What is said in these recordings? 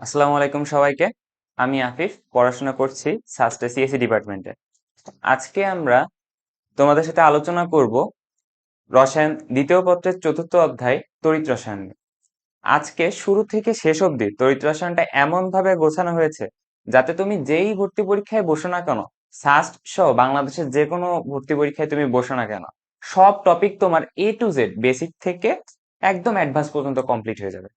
আসসালামু আলাইকুম সবাইকে। আমি আফিফ, পড়াশোনা করছি সাস্টে সিএসসি ডিপার্টমেন্টে। আজকে আমরা তোমাদের সাথে আলোচনা করব রসায়ন দ্বিতীয় পত্রের চতুর্থ অধ্যায় তড়িৎ রসায়ন নিয়ে। আজকে শুরু থেকে শেষ অবধি তড়িৎ রসায়নটা এমন ভাবে গোছানো হয়েছে যাতে তুমি যেই ভর্তি পরীক্ষায় বসো না কেন, সাস্ট সহ বাংলাদেশের যে কোনো ভর্তি পরীক্ষায় তুমি বসো না কেন, সব টপিক তোমার A to Z বেসিক থেকে একদম অ্যাডভান্স পর্যন্ত কমপ্লিট হয়ে যাবে।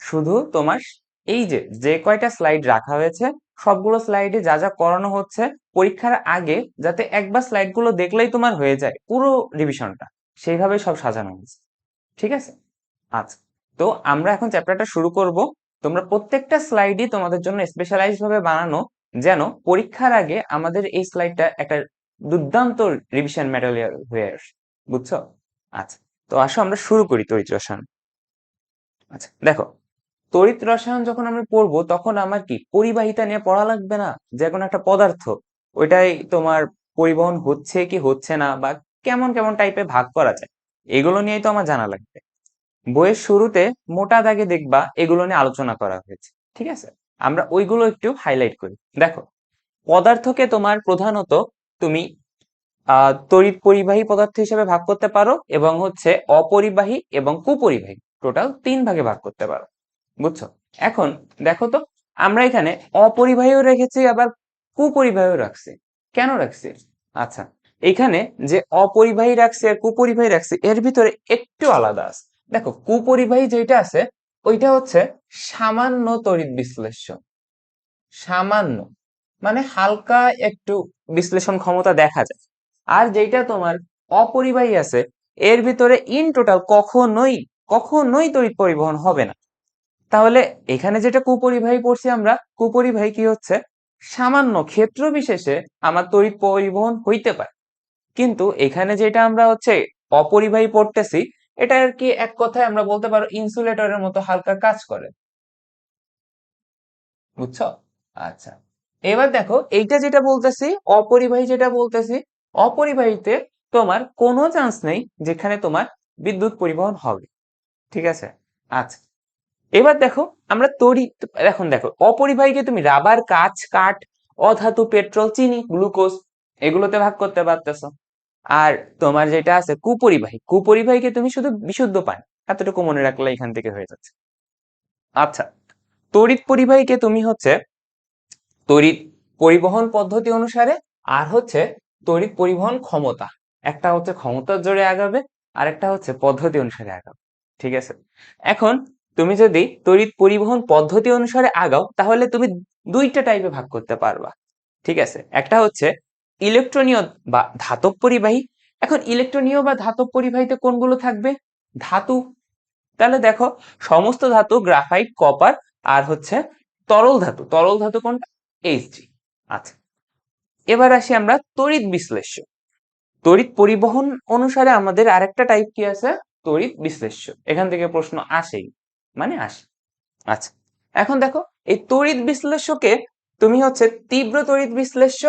শুধু তোমার এই যে যে কয়টা স্লাইড রাখা হয়েছে, সবগুলো স্লাইডে যা যা করানো হচ্ছে পরীক্ষার আগে, যাতে একবার স্লাইড গুলো দেখলেই তোমার হয়ে যায় পুরো রিভিশনটা, সেইভাবে সব সাজানো হয়েছে। ঠিক আছে? আচ্ছা, তো আমরা এখন চ্যাপ্টারটা শুরু করব। তোমরা প্রত্যেকটা স্লাইডই তোমাদের জন্য স্পেশালাইজ ভাবে বানানো, যেন পরীক্ষার আগে আমাদের এই স্লাইডটা একটা দুর্দান্ত রিভিশন ম্যাটেরিয়াল হয়ে আসে। বুঝছো? আচ্ছা, তো আসো আমরা শুরু করি তড়িৎ রসায়ন। আচ্ছা দেখো, তড়িৎ রসায়ন যখন আমরা পড়বো তখন আমার কি পরিবাহিতা নিয়ে পড়া লাগবে না? যে কোনো একটা পদার্থ, ওইটাই তোমার পরিবহন হচ্ছে কি হচ্ছে না, বা কেমন কেমন টাইপে ভাগ করা যায়, এগুলো নিয়েই তো আমার জানা লাগবে। বইয়ের শুরুতে মোটা দাগে দেখবা এগুলো নিয়ে আলোচনা করা হয়েছে। ঠিক আছে, আমরা ওইগুলো একটু হাইলাইট করি। দেখো, পদার্থকে তোমার প্রধানত তুমি তড়িৎ পরিবাহী পদার্থ হিসেবে ভাগ করতে পারো, এবং হচ্ছে অপরিবাহী এবং কুপরিবাহী, টোটাল তিন ভাগে ভাগ করতে পারো। বুঝছো? এখন দেখো তো, আমরা এখানে অপরিবাহীও রেখেছি, আবার কুপরিবাহীও রাখছি। কেন রাখছি? আচ্ছা, এখানে যে অপরিবাহী রাখছি আর কুপরিবাহী রাখছি, এর ভিতরে একটু আলাদা আছে। দেখো, কুপরিবাহী যেটা আছে ওইটা হচ্ছে সামান্য তড়িৎ বিশ্লেষ্য। সামান্য মানে হালকা একটু বিশ্লেষণ ক্ষমতা দেখা যায়। আর যেটা তোমার অপরিবাহী আছে, এর ভিতরে ইন টোটাল কখনোই কখনোই তড়িৎ পরিবহন হবে না। তাহলে এখানে যেটা কুপরিবাহী পড়ছি আমরা, কুপরিবাহী কি হচ্ছে, সামান্য ক্ষেত্র বিশেষে আমার তড়িৎ পরিবহন হইতে পারে। কিন্তু এখানে যেটা আমরা হচ্ছে অপরিবাহী পড়তেছি, এটা আর কি এক কথায় আমরা বলতে পারো ইনসুলেটরের মতো হালকা কাজ করে। বুঝছো? আচ্ছা, এবার দেখো এইটা যেটা বলতেছি, অপরিবাহী যেটা বলতেছি, অপরিবাহীতে তোমার কোনো চান্স নেই যেখানে তোমার বিদ্যুৎ পরিবহন হবে। ঠিক আছে? আচ্ছা, এবার দেখো আমরা তড়িৎ, এখন দেখো অপরিবাহীকে তুমি রাবার, কাঁচ, কাঠ, অধাতু, পেট্রোল, চিনি, গ্লুকোজ, এগুলোতে ভাগ করতে পারতেছো। আর তোমার যেটা আছে কুপরিবাহী, কুপরিবাহীকে তুমি শুধু বিশুদ্ধ পানি, এতটুকু মনে রাখলে এখান থেকে হয়ে যাচ্ছে। আচ্ছা, তড়িৎ পরিবাহীকে তুমি হচ্ছে তড়িৎ পরিবহন পদ্ধতি অনুসারে, আর হচ্ছে তড়িৎ পরিবহন ক্ষমতা, একটা হচ্ছে ক্ষমতার জোরে আগাবে, আর একটা হচ্ছে পদ্ধতি অনুসারে আগাবে। ঠিক আছে, এখন তুমি যদি তড়িৎ পরিবহন পদ্ধতি অনুসারে আগাও, তাহলে তুমি দুইটা টাইপে ভাগ করতে পারবা। ঠিক আছে, একটা হচ্ছে ইলেকট্রনীয় বা ধাতব পরিবাহী। এখন ইলেকট্রনীয় বা ধাতব পরিবাহীতে কোনগুলো থাকবে? ধাতু। তাহলে দেখো, সমস্ত ধাতু, গ্রাফাইট, কপার, আর হচ্ছে তরল ধাতু, তরল ধাতু কোনটা? Hg। আচ্ছা, এবার আসি আমরা তড়িৎ বিশ্লেষ্য। তড়িৎ পরিবহন অনুসারে আমাদের আরেকটা টাইপ কি আছে? তড়িৎ বিশ্লেষ্য। এখান থেকে প্রশ্ন আসেই, মানে আসে। আচ্ছা, এখন দেখো, এই তড়িৎ বিশ্লেষ্যকে তুমি হচ্ছে তীব্র তড়িৎ বিশ্লেষ্য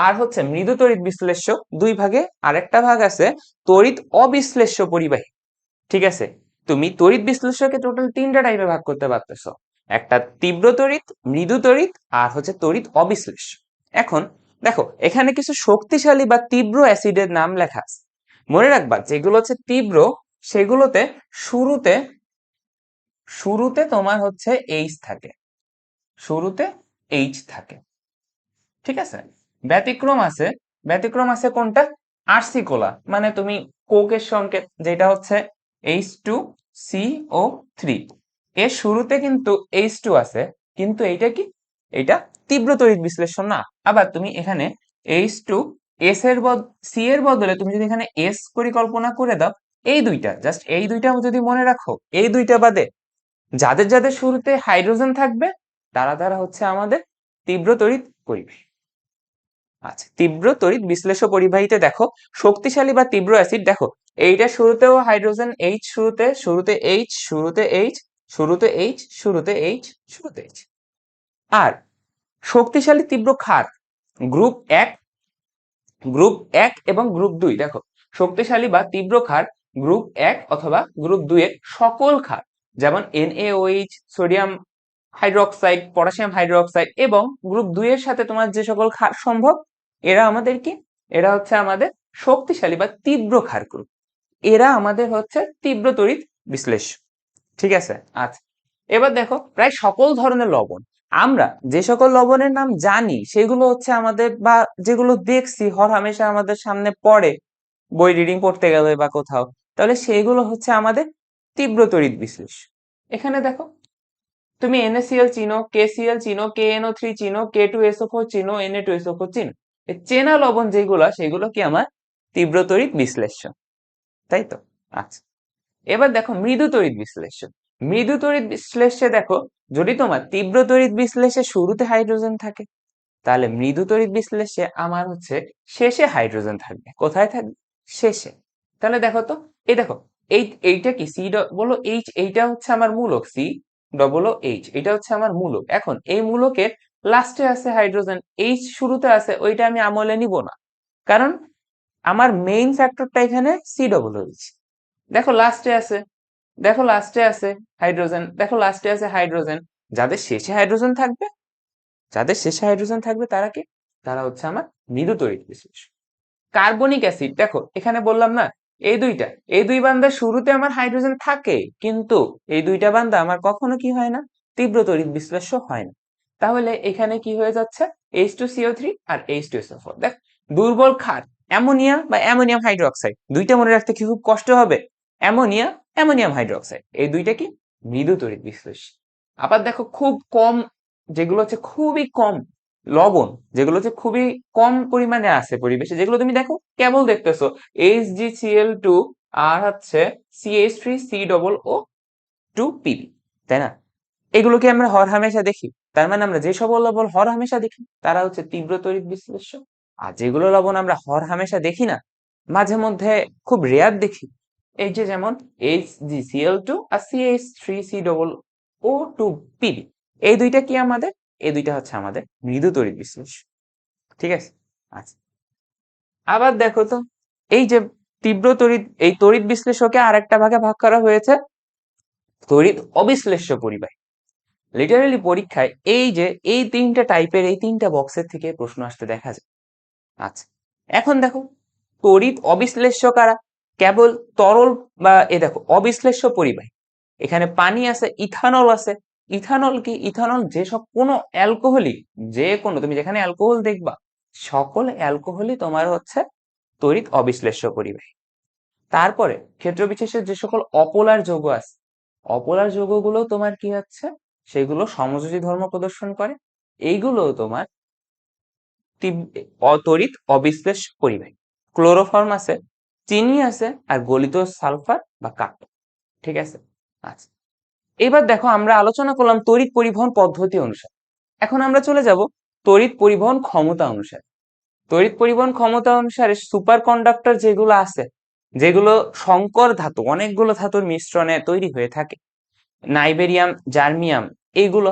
আর হচ্ছে মৃদু তড়িৎ বিশ্লেষ্য, দুই ভাগে আরেকটা ভাগ আছে তড়িৎ অবিশ্লেষ্য পরিবাহী। ঠিক আছে, তুমি তড়িৎ বিশ্লেষ্যকে টোটাল তিনটা টাইপে ভাগ করতে পারতেছো, একটা তীব্র তড়িৎ, মৃদু তড়িৎ, আর হচ্ছে তড়িৎ অবিশ্লেষ্য। এখন দেখো, এখানে কিছু শক্তিশালী বা তীব্র অ্যাসিডের নাম লেখা আছে। মনে রাখবা, যেগুলো হচ্ছে তীব্র সেগুলোতে শুরুতে শুরুতে তোমার হচ্ছে এইচ থাকে, শুরুতে এইচ থাকে। ঠিক আছে, ব্যতিক্রম আছে। ব্যতিক্রম আছে কোনটা? আরসি কোলা, মানে তুমি কোকের সংকেত যেটা হচ্ছে H2CO3, এর শুরুতে কিন্তু H2 আছে, কিন্তু এইটা কি, এটা তীব্র তড়িৎ বিশ্লেষণ না। আবার তুমি এখানে H2 S এর সি এর বদলে তুমি যদি এখানে এস পরিকল্পনা করে দাও, এই দুইটা, জাস্ট এই দুইটা যদি মনে রাখো, এই দুইটা বাদে যাদের যাদের শুরুতে হাইড্রোজেন থাকবে, তারা তারা হচ্ছে আমাদের তীব্র তড়িৎ পরিবাহী। আচ্ছা, তীব্র তড়িৎ বিশ্লেষ্য পরিবাহীতে দেখো, শক্তিশালী বা তীব্র অ্যাসিড, দেখো এইটা শুরুতেও হাইড্রোজেন এইচ, শুরুতে শুরুতে এইচ, শুরুতে এইচ, শুরুতে এইচ, শুরুতে এইচ, শুরুতে এইচ। আর শক্তিশালী তীব্র ক্ষার, গ্রুপ এক, গ্রুপ এক এবং গ্রুপ দুই, দেখো শক্তিশালী বা তীব্র ক্ষার গ্রুপ এক অথবা গ্রুপ দুই এর সকল ক্ষার, যেমন NaOH, sodium hydroxide, potassium hydroxide, এবং গ্রুপ 2 এর সাথে তোমার যে সকল ক্ষার সম্ভব, এরা আমাদের কি, এরা হচ্ছে আমাদের শক্তিশালী বা তীব্র ক্ষার গ্রুপ। এরা আমাদের হচ্ছে তীব্র তড়িৎ বিশ্লেষ্য। ঠিক আছে, আচ্ছা। এবার দেখো, প্রায় সকল ধরনের লবণ, আমরা যে সকল লবণের নাম জানি সেগুলো হচ্ছে আমাদের, বা যেগুলো দেখছি হরহামেশা আমাদের সামনে পড়ে বই রিডিং পড়তে গেলে বা কোথাও, তাহলে সেগুলো হচ্ছে আমাদের তীব্র তড়িৎ বিশ্লেষ্য। এখানে দেখো, তুমি NaCl চিনো, KCl চিনো, KNO3 চিনো, K2SO4 চিনো, Na2SO4 চিনো। এই চেনা লবণ যেগুলো, সেগুলো কি আমার তীব্র তড়িৎ বিশ্লেষ্য, তাই তো? আচ্ছা, এবার দেখো মৃদু তড়িৎ বিশ্লেষ্য। মৃদু তড়িৎ বিশ্লেষ্যে দেখো, যদি তোমার তীব্র তড়িৎ বিশ্লেষ্যে শুরুতে হাইড্রোজেন থাকে, তাহলে মৃদু তড়িৎ বিশ্লেষ্যে আমার হচ্ছে শেষে হাইড্রোজেন থাকবে। কোথায় থাকবে? শেষে। তাহলে দেখো তো, এই দেখো, এইটা কি সি বলো এইচ, এইটা হচ্ছে আমার মূলক সি ডবল এইচ, এটা হচ্ছে আমার মূলক। এখন এই মূলকের লাস্টে আছে হাইড্রোজেন, এইচ শুরুতে আছে, ওইটা আমি আমলে নিব না, কারণ আমার মেইন ফ্যাক্টরটা এখানে সি ডবল এইচ। দেখো লাস্টে আছে, দেখো লাস্টে আছে হাইড্রোজেন, দেখো লাস্টে আছে হাইড্রোজেন। যাদের শেষে হাইড্রোজেন থাকবে, যাদের শেষে হাইড্রোজেন থাকবে তারা কি, তারা হচ্ছে আমার মৃদু তড়িৎ বিশ্লেষ্য। কার্বনিক অ্যাসিড, দেখো এখানে বললাম না, এই দুইটা, এই দুই বান্দার শুরুতে আমার হাইড্রোজেন থাকে, কিন্তু এই দুইটা বান্দা আমার কখনো কি হয় না, তীব্র তড়িৎ বিশ্লেষ্য হয় না। তাহলে এখানে কি হয়ে যাচ্ছে, H2CO3 আর H2SO4। দেখ, দুর্বল ক্ষার অ্যামোনিয়া বা অ্যামোনিয়াম হাইড্রোক্সাইড, দুইটা মনে রাখতে কি খুব কষ্ট হবে, অ্যামোনিয়া, অ্যামোনিয়াম হাইড্রোক্সাইড, এই দুইটা কি মৃদু তড়িৎ বিশ্লেষ্য। আবার দেখো, খুব কম, যেগুলো হচ্ছে খুবই কম লবণ, যেগুলো হচ্ছে খুবই কম পরিমাণে আছে পরিবেশে, যেগুলো তুমি দেখো কেবল দেখতেছো HgCl2 আর হচ্ছে CH3C+O2Pb, তাই না? এগুলোকে আমরা হরহামেশা দেখি, তার মানে আমরা যে সকল লবণ হরহামেশা দেখি তারা হচ্ছে তীব্র তড়িৎ বিশ্লেষ্য। আর যেগুলো লবণ আমরা হরহামেশা দেখি না, মাঝে মধ্যে খুব রেয়ার দেখি, এই যে যেমন HgCl2 আর CH3C+O2Pb, এই দুইটা কি আমাদের, এই দুইটা হচ্ছে আমাদের মৃদু তড়িৎ বিশ্লেষ্য। ঠিক আছে, আচ্ছা। আবার দেখো তো, এই যে তীব্র তড়িৎ, এই তড়িৎ বিশ্লেষ্যকে আরেকটা ভাগে ভাগ করা হয়েছে তড়িৎ অবিশ্লেষ্য পরিবাহী। লিটারালি পরীক্ষায় এই যে এই তিনটা টাইপের, এই তিনটা বক্সের থেকে প্রশ্ন আসতে দেখা যায়। আচ্ছা, এখন দেখো, তড়িৎ অবিশ্লেষ্য কারা, কেবল তরল, বা এ দেখো অবিশ্লেষ্য পরিবাহী, এখানে পানি আছে, ইথানল আছে। ইথানল কি, ইথানল যেসব কোনো অ্যালকোহলই, যে কোনো, তুমি যেখানে অ্যালকোহল দেখবা সকল অ্যালকোহলই তোমার হচ্ছে তড়িৎ অবিশ্লেষ্য পরিবাহী। তারপরে ক্ষেত্র বিশেষে যে সকল অপোলার যৌগ আছে, অপোলার যৌগগুলো তোমার কি হচ্ছে, সেগুলো সমযোজী ধর্ম প্রদর্শন করে, এইগুলো তোমার তড়িৎ অবিশ্লেষ্য পরিবাহী। ক্লোরোফর্ম আছে, চিনি আছে, আর গলিত সালফার বা কার্বন। ঠিক আছে, আচ্ছা। এবার দেখো, আমরা আলোচনা করলাম তড়িৎ পরিবহন পদ্ধতি অনুসারে, এখন আমরা চলে যাব তড়িৎ পরিবহন ক্ষমতা অনুসারে। তড়িৎ পরিবহন ক্ষমতা অনুসারে সুপার কন্ডাক্টর যেগুলো আছে, যেগুলো সংকর ধাতু, অনেকগুলো ধাতুর মিশ্রণে তৈরি হয়ে থাকে, নাইবেরিয়াম, জার্মিয়াম, এইগুলো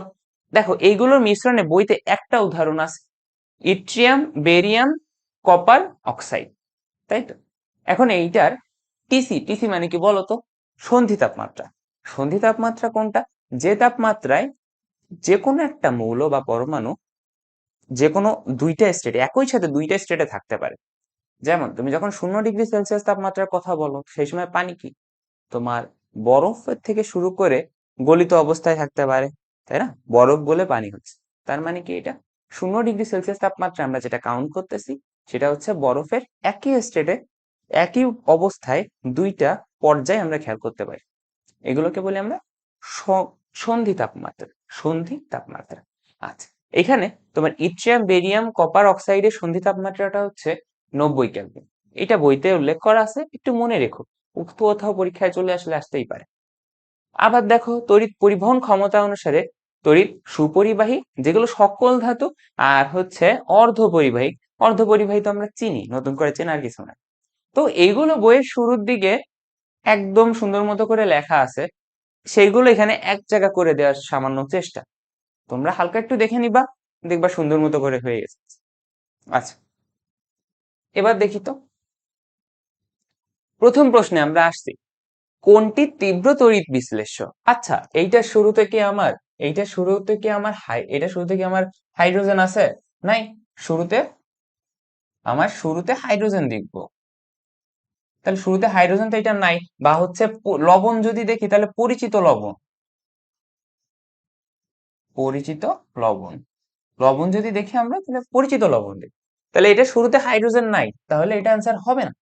দেখো, এইগুলোর মিশ্রণে বইতে একটা উদাহরণ আছে, ইট্রিয়াম, বেরিয়াম, কপার অক্সাইড, তাই তো? এখন এইটার টিসি, টিসি মানে কি বলতো, সন্ধি তাপমাত্রা। সন্ধি তাপমাত্রা কোনটা, যে তাপমাত্রায় যে কোনো একটা মৌল বা পরমাণু যে কোনো দুইটা স্টেটে, একই সাথে দুইটা স্টেটে থাকতে পারে। যেমন তুমি যখন 0°C তাপমাত্রার কথা বলো, সেই সময় পানি কি তোমার বরফের থেকে শুরু করে গলিত অবস্থায় থাকতে পারে, তাই না? বরফ গলে পানি হচ্ছে, তার মানে কি, এটা 0°C তাপমাত্রা আমরা যেটা কাউন্ট করতেছি, সেটা হচ্ছে বরফের একই স্টেটে, একই অবস্থায় দুইটা পর্যায়ে আমরা খেয়াল করতে পারি। এগুলোকে বলি আমরা সন্ধি তাপমাত্রা, সন্ধি তাপমাত্রা। আচ্ছা, এখানে তোমার ইট্রিয়াম, বেরিয়াম, কপার অক্সাইডের সন্ধি তাপমাত্রাটা হচ্ছে 90 কেলভিন। এটা বইতে উল্লেখ করা আছে, একটু মনে রেখো, উক্ত কোথাও পরীক্ষায় চলে আসলে আসতেই পারে। আবার দেখো, তড়িৎ পরিবহন ক্ষমতা অনুসারে তড়িৎ সুপরিবাহী, যেগুলো সকল ধাতু, আর হচ্ছে অর্ধপরিবাহী। অর্ধপরিবাহী তো আমরা চিনি, নতুন করে চেনার কিছু না। তো এইগুলো বইয়ের শুরুর দিকে একদম সুন্দর মতো করে লেখা আছে, সেইগুলো এখানে এক জায়গা করে দেওয়ার সামান্য চেষ্টা, তোমরা হালকা একটু দেখে নিবা, দেখবা সুন্দর মতো করে হয়ে গেছে। আচ্ছা, এবার দেখি তো, প্রথম প্রশ্নে আমরা আসছি, কোনটি তীব্র তড়িৎ বিশ্লেষ্য? আচ্ছা, এইটার শুরুতে কি আমার এইটা শুরুতে কি আমার এটা শুরুতে কি আমার হাইড্রোজেন আছে? নাই। শুরুতে শুরুতে হাইড্রোজেন দেখবো, তাহলে শুরুতে হাইড্রোজেন তো এটা নাই। বা হচ্ছে লবণ যদি দেখি তাহলে পরিচিত লবণ, পরিচিত লবণ, লবণ যদি দেখি আমরা তাহলে পরিচিত লবণ দেখি, তাহলে এটা শুরুতে হাইড্রোজেন নাই, তাহলে এটা অ্যান্সার হবে না।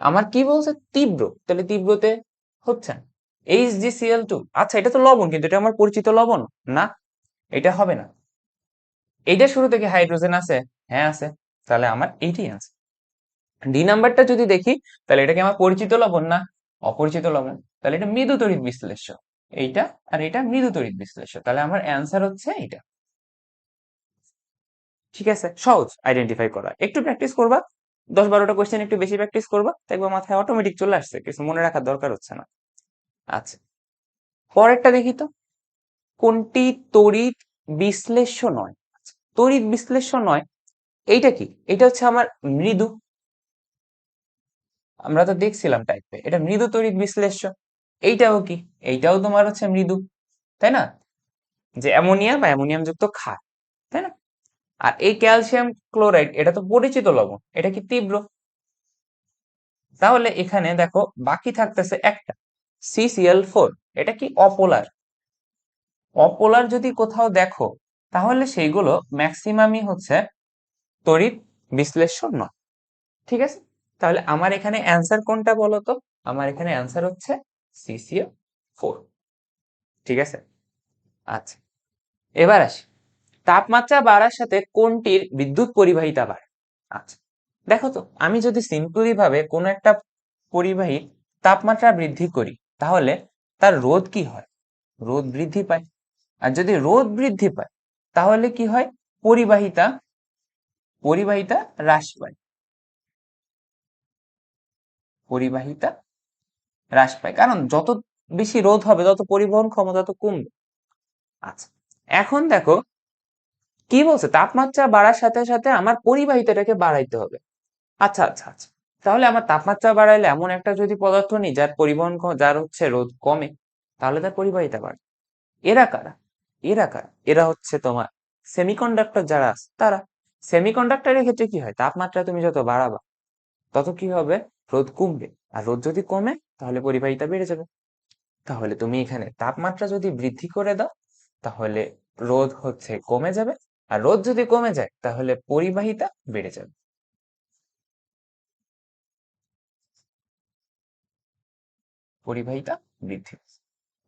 আমার কি বলছে? তীব্র, তাহলে তীব্রতে হচ্ছে না। HgCl2, আচ্ছা এটা তো লবণ, কিন্তু এটা আমার পরিচিত লবণ না, এটা হবে না। এইটা শুরু থেকে হাইড্রোজেন আছে? হ্যাঁ আছে, তাহলে আমার এইটাই আছে। ডি নাম্বারটা যদি দেখি তাহলে এটা কি আমার পরিচিত লবণ না অপরিচিত লবণ, তাহলে এটা মৃদু তড়িৎ বিশ্লেষ্য। এইটা আর এটা মৃদু তড়িৎ বিশ্লেষ্য, তাহলে আমার অ্যান্সার হচ্ছে এটা। ঠিক আছে, সহজ আইডেন্টিফাই করা, একটু প্র্যাকটিস করবা, 10-12টা কোশ্চেন একটু বেশি প্র্যাকটিস করবা, দেখবা মাথায় অটোমেটিক চলে আসছে, কিছু মনে রাখার দরকার হচ্ছে না। আচ্ছা, পরেরটা দেখি তো, কোনটি তড়িৎ বিশ্লেষ্য নয়? আচ্ছা, তড়িৎ বিশ্লেষ্য নয় এইটা কি? এটা হচ্ছে আমার মৃদু, আমরা তো দেখছিলাম টাইপে, এটা মৃদু তড়িৎ বিশ্লেষ্য। এইটাও কি? এইটাও তোমার হচ্ছে মৃদু, তাই না? যে অ্যামোনিয়া বা অ্যামোনিয়াম যুক্ত ক্ষার, তাই না? আর এই ক্যালসিয়াম ক্লোরাইড এটা তো পরিচিত লবণ, এটা কি তীব্র? তাহলে এখানে দেখো বাকি থাকতেছে একটা CCl4, এটা কি অপোলার? অপোলার যদি কোথাও দেখো তাহলে সেইগুলো ম্যাক্সিমামই হচ্ছে তড়িৎ বিশ্লেষ্য নয়। ঠিক আছে, তাহলে আমার এখানে অ্যান্সার কোনটা বলো তো? আমার এখানে অ্যান্সার হচ্ছে CCl4। ঠিক আছে, আচ্ছা এবার আসি, তাপমাত্রা বাড়ার সাথে কোনটির বিদ্যুৎ পরিবাহিতা বাড়ে? আচ্ছা দেখো তো, আমি যদি সিম্পলি ভাবে কোনো একটা পরিবাহী তাপমাত্রা বৃদ্ধি করি তাহলে তার রোধ কি হয়? রোধ বৃদ্ধি পায়। আর যদি রোধ বৃদ্ধি পায় তাহলে কি হয়? পরিবাহিতা পরিবাহিতা হ্রাস পায়, পরিবাহিতা হ্রাস পায়, কারণ যত বেশি রোধ হবে তত পরিবহন ক্ষমতা তো কমবে। আচ্ছা, এখন দেখো কি বলছে, তাপমাত্রা বাড়ার সাথে সাথে আমার পরিবাহিতাটাকে বাড়াইতে হবে। আচ্ছা আচ্ছা আচ্ছা, তাহলে আমার তাপমাত্রা বাড়াইলে এমন একটা যদি পদার্থ নিই যার যার হচ্ছে রোধ কমে, তাহলে তার পরিবাহিতা বাড়ে। এরা কারা? এরা কারা? এরা হচ্ছে তোমার সেমিকন্ডাক্টর যারা আছে তারা। সেমিকন্ডাক্টরের ক্ষেত্রে কি হয়, তাপমাত্রা তুমি যত বাড়াবা তত কি হবে? রোধ কমবে, আর রোধ যদি কমে তাহলে পরিবাহিতা বেড়ে যাবে। তাহলে তুমি এখানে তাপমাত্রা যদি বৃদ্ধি করে দাও তাহলে রোধ হচ্ছে কমে যাবে, আর রোধ যদি কমে যায় তাহলে পরিবাহিতা বেড়ে যাবে। পরিবাহিতা বৃদ্ধি,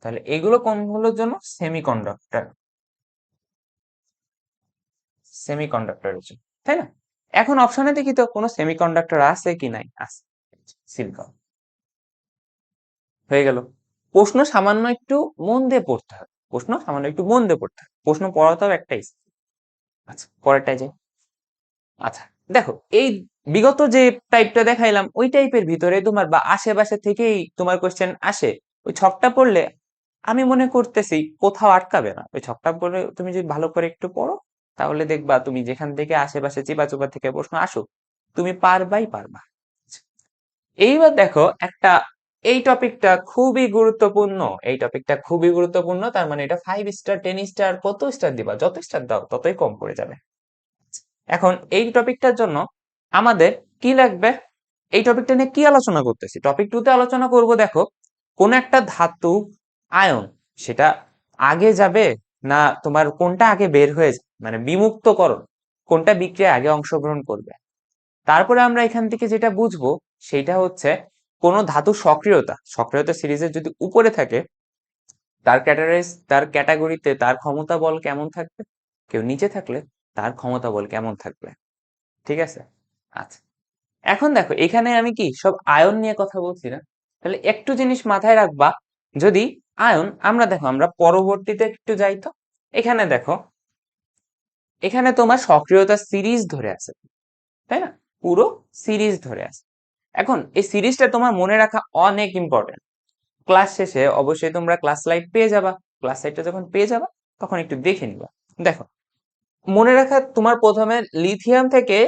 তাহলে এগুলো কোনগুলোর জন্য? সেমিকন্ডাক্টর, সেমিকন্ডাক্টরের জন্য, তাই না? এখন অপশনে দেখি তো কোনো সেমিকন্ডাক্টর আছে কি নাই। আছে, সিলিকন। হয়ে গেল। প্রশ্ন সামান্য একটু মন দিয়ে পড়তে হবে, প্রশ্ন সামান্য একটু মন দিয়ে পড়তে হবে, প্রশ্ন পড়াতেও একটাই। আচ্ছা পরেরটাই যাই। আচ্ছা দেখো, এই বিগত যে টাইপটা দেখাইলাম ওই টাইপের ভিতরে তোমার বা আশেপাশে থেকেই তোমার কোশ্চেন আসে। ওই ছকটা পড়লে আমি মনে করতেছি কোথাও আটকাবে না, ওই ছকটা পড়লে তুমি যদি ভালো করে একটু পড়ো তাহলে দেখবা তুমি যেখান থেকে আশেপাশে চিপা চোপা থেকে প্রশ্ন আসুক তুমি পারবাই পারবা। এইবার দেখো একটা, এই টপিকটা খুবই গুরুত্বপূর্ণ, এই টপিকটা খুবই গুরুত্বপূর্ণ, তার মানে এটা 5 স্টার 10 স্টার, কত স্টার দিবা, যত স্টার দাও ততই কম পড়ে যাবে। এখন এই টপিকটার জন্য আমাদের কি লাগবে? এই টপিকটা নিয়ে কি আলোচনা করতেছি, টপিক 2 তে আলোচনা করব। দেখো কোন একটা ধাতু আয়ন সেটা আগে যাবে না তোমার কোনটা আগে বের হয়ে যাবে, মানে বিমুক্তকরণ কোনটা বিক্রিয়ায় আগে অংশগ্রহণ করবে। তারপরে আমরা এখান থেকে যেটা বুঝবো সেটা হচ্ছে কোন ধাতু সক্রিয়তা, সক্রিয়তা সিরিজের যদি উপরে থাকে তার ক্যাটাগরিতে তার ক্ষমতা বল কেমন থাকবে, কেউ নিচে থাকলে তার ক্ষমতা বল কেমন থাকবে। ঠিক আছে, আচ্ছা এখন দেখো এখানে আমি কি সব আয়ন নিয়ে কথা বলছি না, তাহলে একটু জিনিস মাথায় রাখবা। যদি আয়ন, আমরা দেখো আমরা পরবর্তীতে একটু যাই তো, এখানে দেখো এখানে তোমার সক্রিয়তা সিরিজ ধরে আছে, তাই না? পুরো সিরিজ ধরে আছে। এখন এই সিরিজটা তোমার মনে রাখা অনেক ইম্পর্টেন্ট। ক্লাস শেষে অবশ্যই তোমরা ক্লাস স্লাইড পেয়ে যাবা, ক্লাস স্লাইডটা যখন পেয়ে যাবা তখন একটু দেখে নিবা। দেখো মনে রাখা, তোমার প্রথমে লিথিয়াম থেকে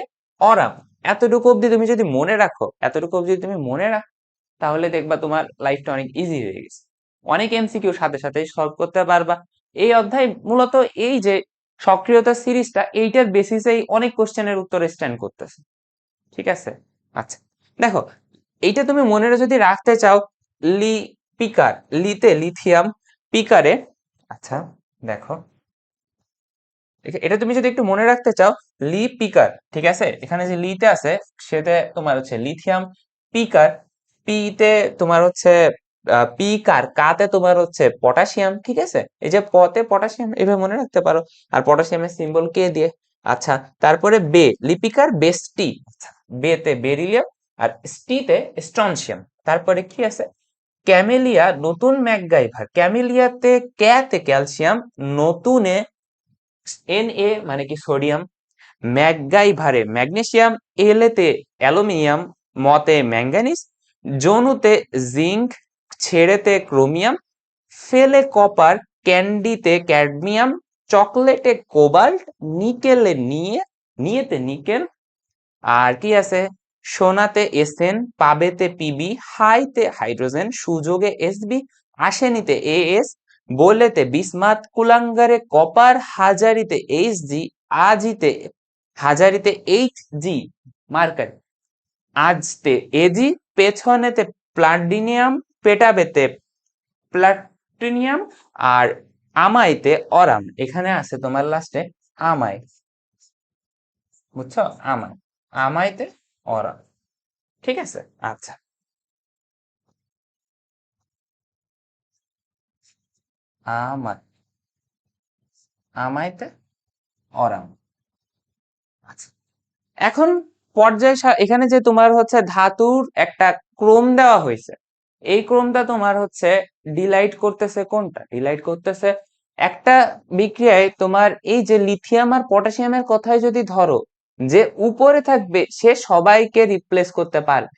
অরাম এতটুকু অবধি তুমি যদি মনে রাখো, এতটুকু অবধি তুমি মনে রাখো তাহলে দেখবা তোমার লাইফটা অনেক ইজি হয়ে গেছে, অনেক এমসিকিউ সাথে সাথে সলভ করতে পারবা। এই অধ্যায় মূলত এই যে সক্রিয়তা সিরিজটা এইটার বেসিসেই অনেক কোশ্চেনের উত্তর স্ট্যান্ড করতেছে। ঠিক আছে, আচ্ছা দেখো এইটা তুমি মনে যদি রাখতে চাও, লি পিকার, লিতে লিথিয়াম, পিকারে, আচ্ছা দেখো এটা তুমি যদি একটু মনে রাখতে চাও, লি পিকার, ঠিক আছে, এখানে যে লিতে আছে সেটা তোমার হচ্ছে লিথিয়াম, পিকার, পিতে তোমার হচ্ছে পিকার, কাতে তোমার হচ্ছে পটাশিয়াম, ঠিক আছে, এই যে পতে পটাশিয়াম এভাবে মনে রাখতে পারো, আর পটাশিয়ামের সিম্বল কে দিয়ে। আচ্ছা তারপরে বে, লিপিকার বেস্টি, আচ্ছা বেতে বেরিলিয়াম, আর স্টিতে স্ট্রনশিয়াম। তারপরে কি আছে, ক্যামেলিয়া নতুন ম্যাকগাইভার, ক্যামেলিয়াতে ক্যাতে ক্যালসিয়াম, নতুনে Na মানে কি সোডিয়াম, ম্যাকগাইভারে ম্যাগনেসিয়াম, এলেতে অ্যালুমিনিয়াম, মতে ম্যাঙ্গানিজ, জনুতে জিঙ্ক, ছেড়েতে ক্রোমিয়াম, ফেলে কপার, ক্যান্ডিতে ক্যাডমিয়াম, চকলেটে কোবাল্ট, নিকেলে নিয়েতে নিকেল, আর কি আছে, সোনাতে এসএন, পাবেতে পিবি, হাইতে হাইড্রোজেন, সুযোগে এসবি, আসেনিতে এএস, বলেতে বিসমাথ, কুলাঙ্গারে কপার, হাজারিতে এইচজি, আজিতে হাজারিতে এইচজি মার্কারি, আজতে এজি, পেছনেতে প্লাটিনিয়াম, পেটাবেতে প্লাটিনিয়াম, আর আমাইতে অরাম। এখানে আছে তোমার লাস্টে আমাই, বুঝছো, আমাই, আমাইতে অরাম, ঠিক আছে, আচ্ছা আমাই, আমাইতে অরাম, আচ্ছা এখন এখানে যে তোমার হচ্ছে ধাতুর একটা ক্রম দেওয়া হয়েছে, এই ক্রমটা তোমার হচ্ছে ডিলাইট করতেছে কোনটা, ডিলাইট করতেছে একটা বিক্রিয়ায় তোমার এই যে লিথিয়াম আর পটাশিয়ামের কথাই যদি ধরো, যে উপরে থাকবে সে সবাইকে রিপ্লেস করতে পারবে,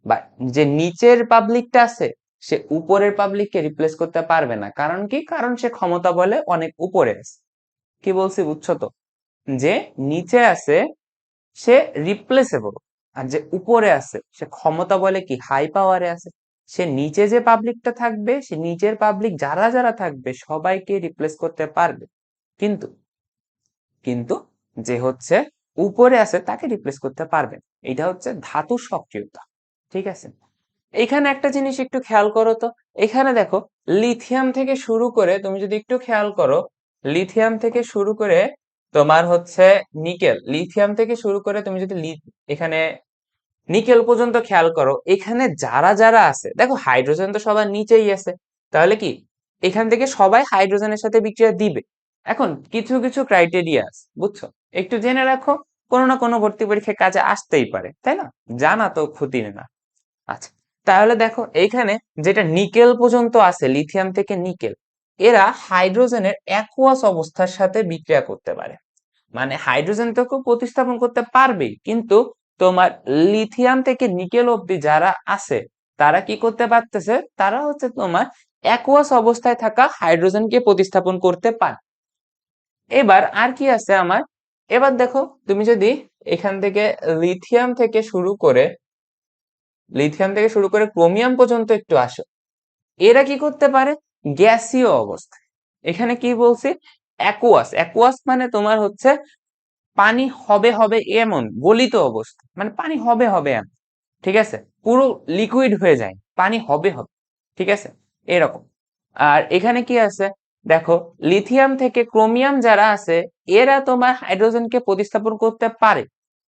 বা যে নিচের পাবলিকটা আছে সে উপরের পাবলিককে রিপ্লেস করতে পারবে না। কারণ কি, কারণ সে ক্ষমতা বলে অনেক উপরে আছে। কি বলছি বুঝছো তো, যে নিচে আছে সে রিপ্লেসেবল, আর যে উপরে আছে সে ক্ষমতা বলে কি হাই পাওয়ারে আছে। সে নিচে যে পাবলিকটা থাকবে, সে নিচের পাবলিক যারা যারা থাকবে সবাইকে রিপ্লেস করতে পারবে, কিন্তু কিন্তু যে হচ্ছে উপরে আছে তাকে রিপ্লেস করতে পারবে না। এটা হচ্ছে ধাতুর সক্রিয়তা, ঠিক আছে। এখানে একটা জিনিস একটু খেয়াল করো তো, এখানে দেখো লিথিয়াম থেকে শুরু করে তুমি যদি একটু খেয়াল করো, লিথিয়াম থেকে শুরু করে তোমার হচ্ছে নিকেল, লিথিয়াম থেকে শুরু করে তুমি যদি এখানে নিকেল পর্যন্ত খেয়াল করো, এখানে যারা যারা আছে দেখো হাইড্রোজেন তো সবার নিচেই আছে, তাহলে কি এখান থেকে সবাই হাইড্রোজেনের সাথে বিক্রিয়া দিবে। এখন কিছু কিছু ক্রাইটেরিয়া আছে, বুঝছো, একটু জেনে রাখো, কোনো না কোনো ভর্তি পরীক্ষায় কাজে আসতেই পারে, তাই না, জানা তো ক্ষতি না। আচ্ছা তাহলে দেখো এইখানে যেটা নিকেল পর্যন্ত আছে, লিথিয়াম থেকে নিকেল, এরা হাইড্রোজেনের অ্যাকুয়াস অবস্থার সাথে বিক্রিয়া করতে পারে, মানে হাইড্রোজেন তো প্রতিস্থাপন করতে পারবেই, কিন্তু তোমার লিথিয়াম থেকে নিকেল অবধি যারা আছে তারা কি করতে পারতেছে, তারা হচ্ছে তোমার অ্যাকুয়াস অবস্থায় থাকা হাইড্রোজেনকে প্রতিস্থাপন করতে পারে। এবার আর কি আছে আমার, এবার দেখো তুমি যদি এখান থেকে লিথিয়াম থেকে শুরু করে লিথিয়াম থেকে শুরু করে ক্রোমিয়াম পর্যন্ত একটু আসো, এরা কি করতে পারে, গ্যাসীয় অবস্থায়। এখানে কি বলছি, অ্যাকুয়াস, অ্যাকুয়াস মানে তোমার হচ্ছে পানি হবে হবে এমন গলিত অবস্থা, মানে পানি হবে হবে এমন, ঠিক আছে, পুরো লিকুইড হয়ে যায়, পানি হবে হবে, ঠিক আছে, এরকম। আর এখানে কি আছে, দেখো লিথিয়াম থেকে ক্রোমিয়াম যারা আছে এরা তোমার হাইড্রোজেনকে প্রতিস্থাপন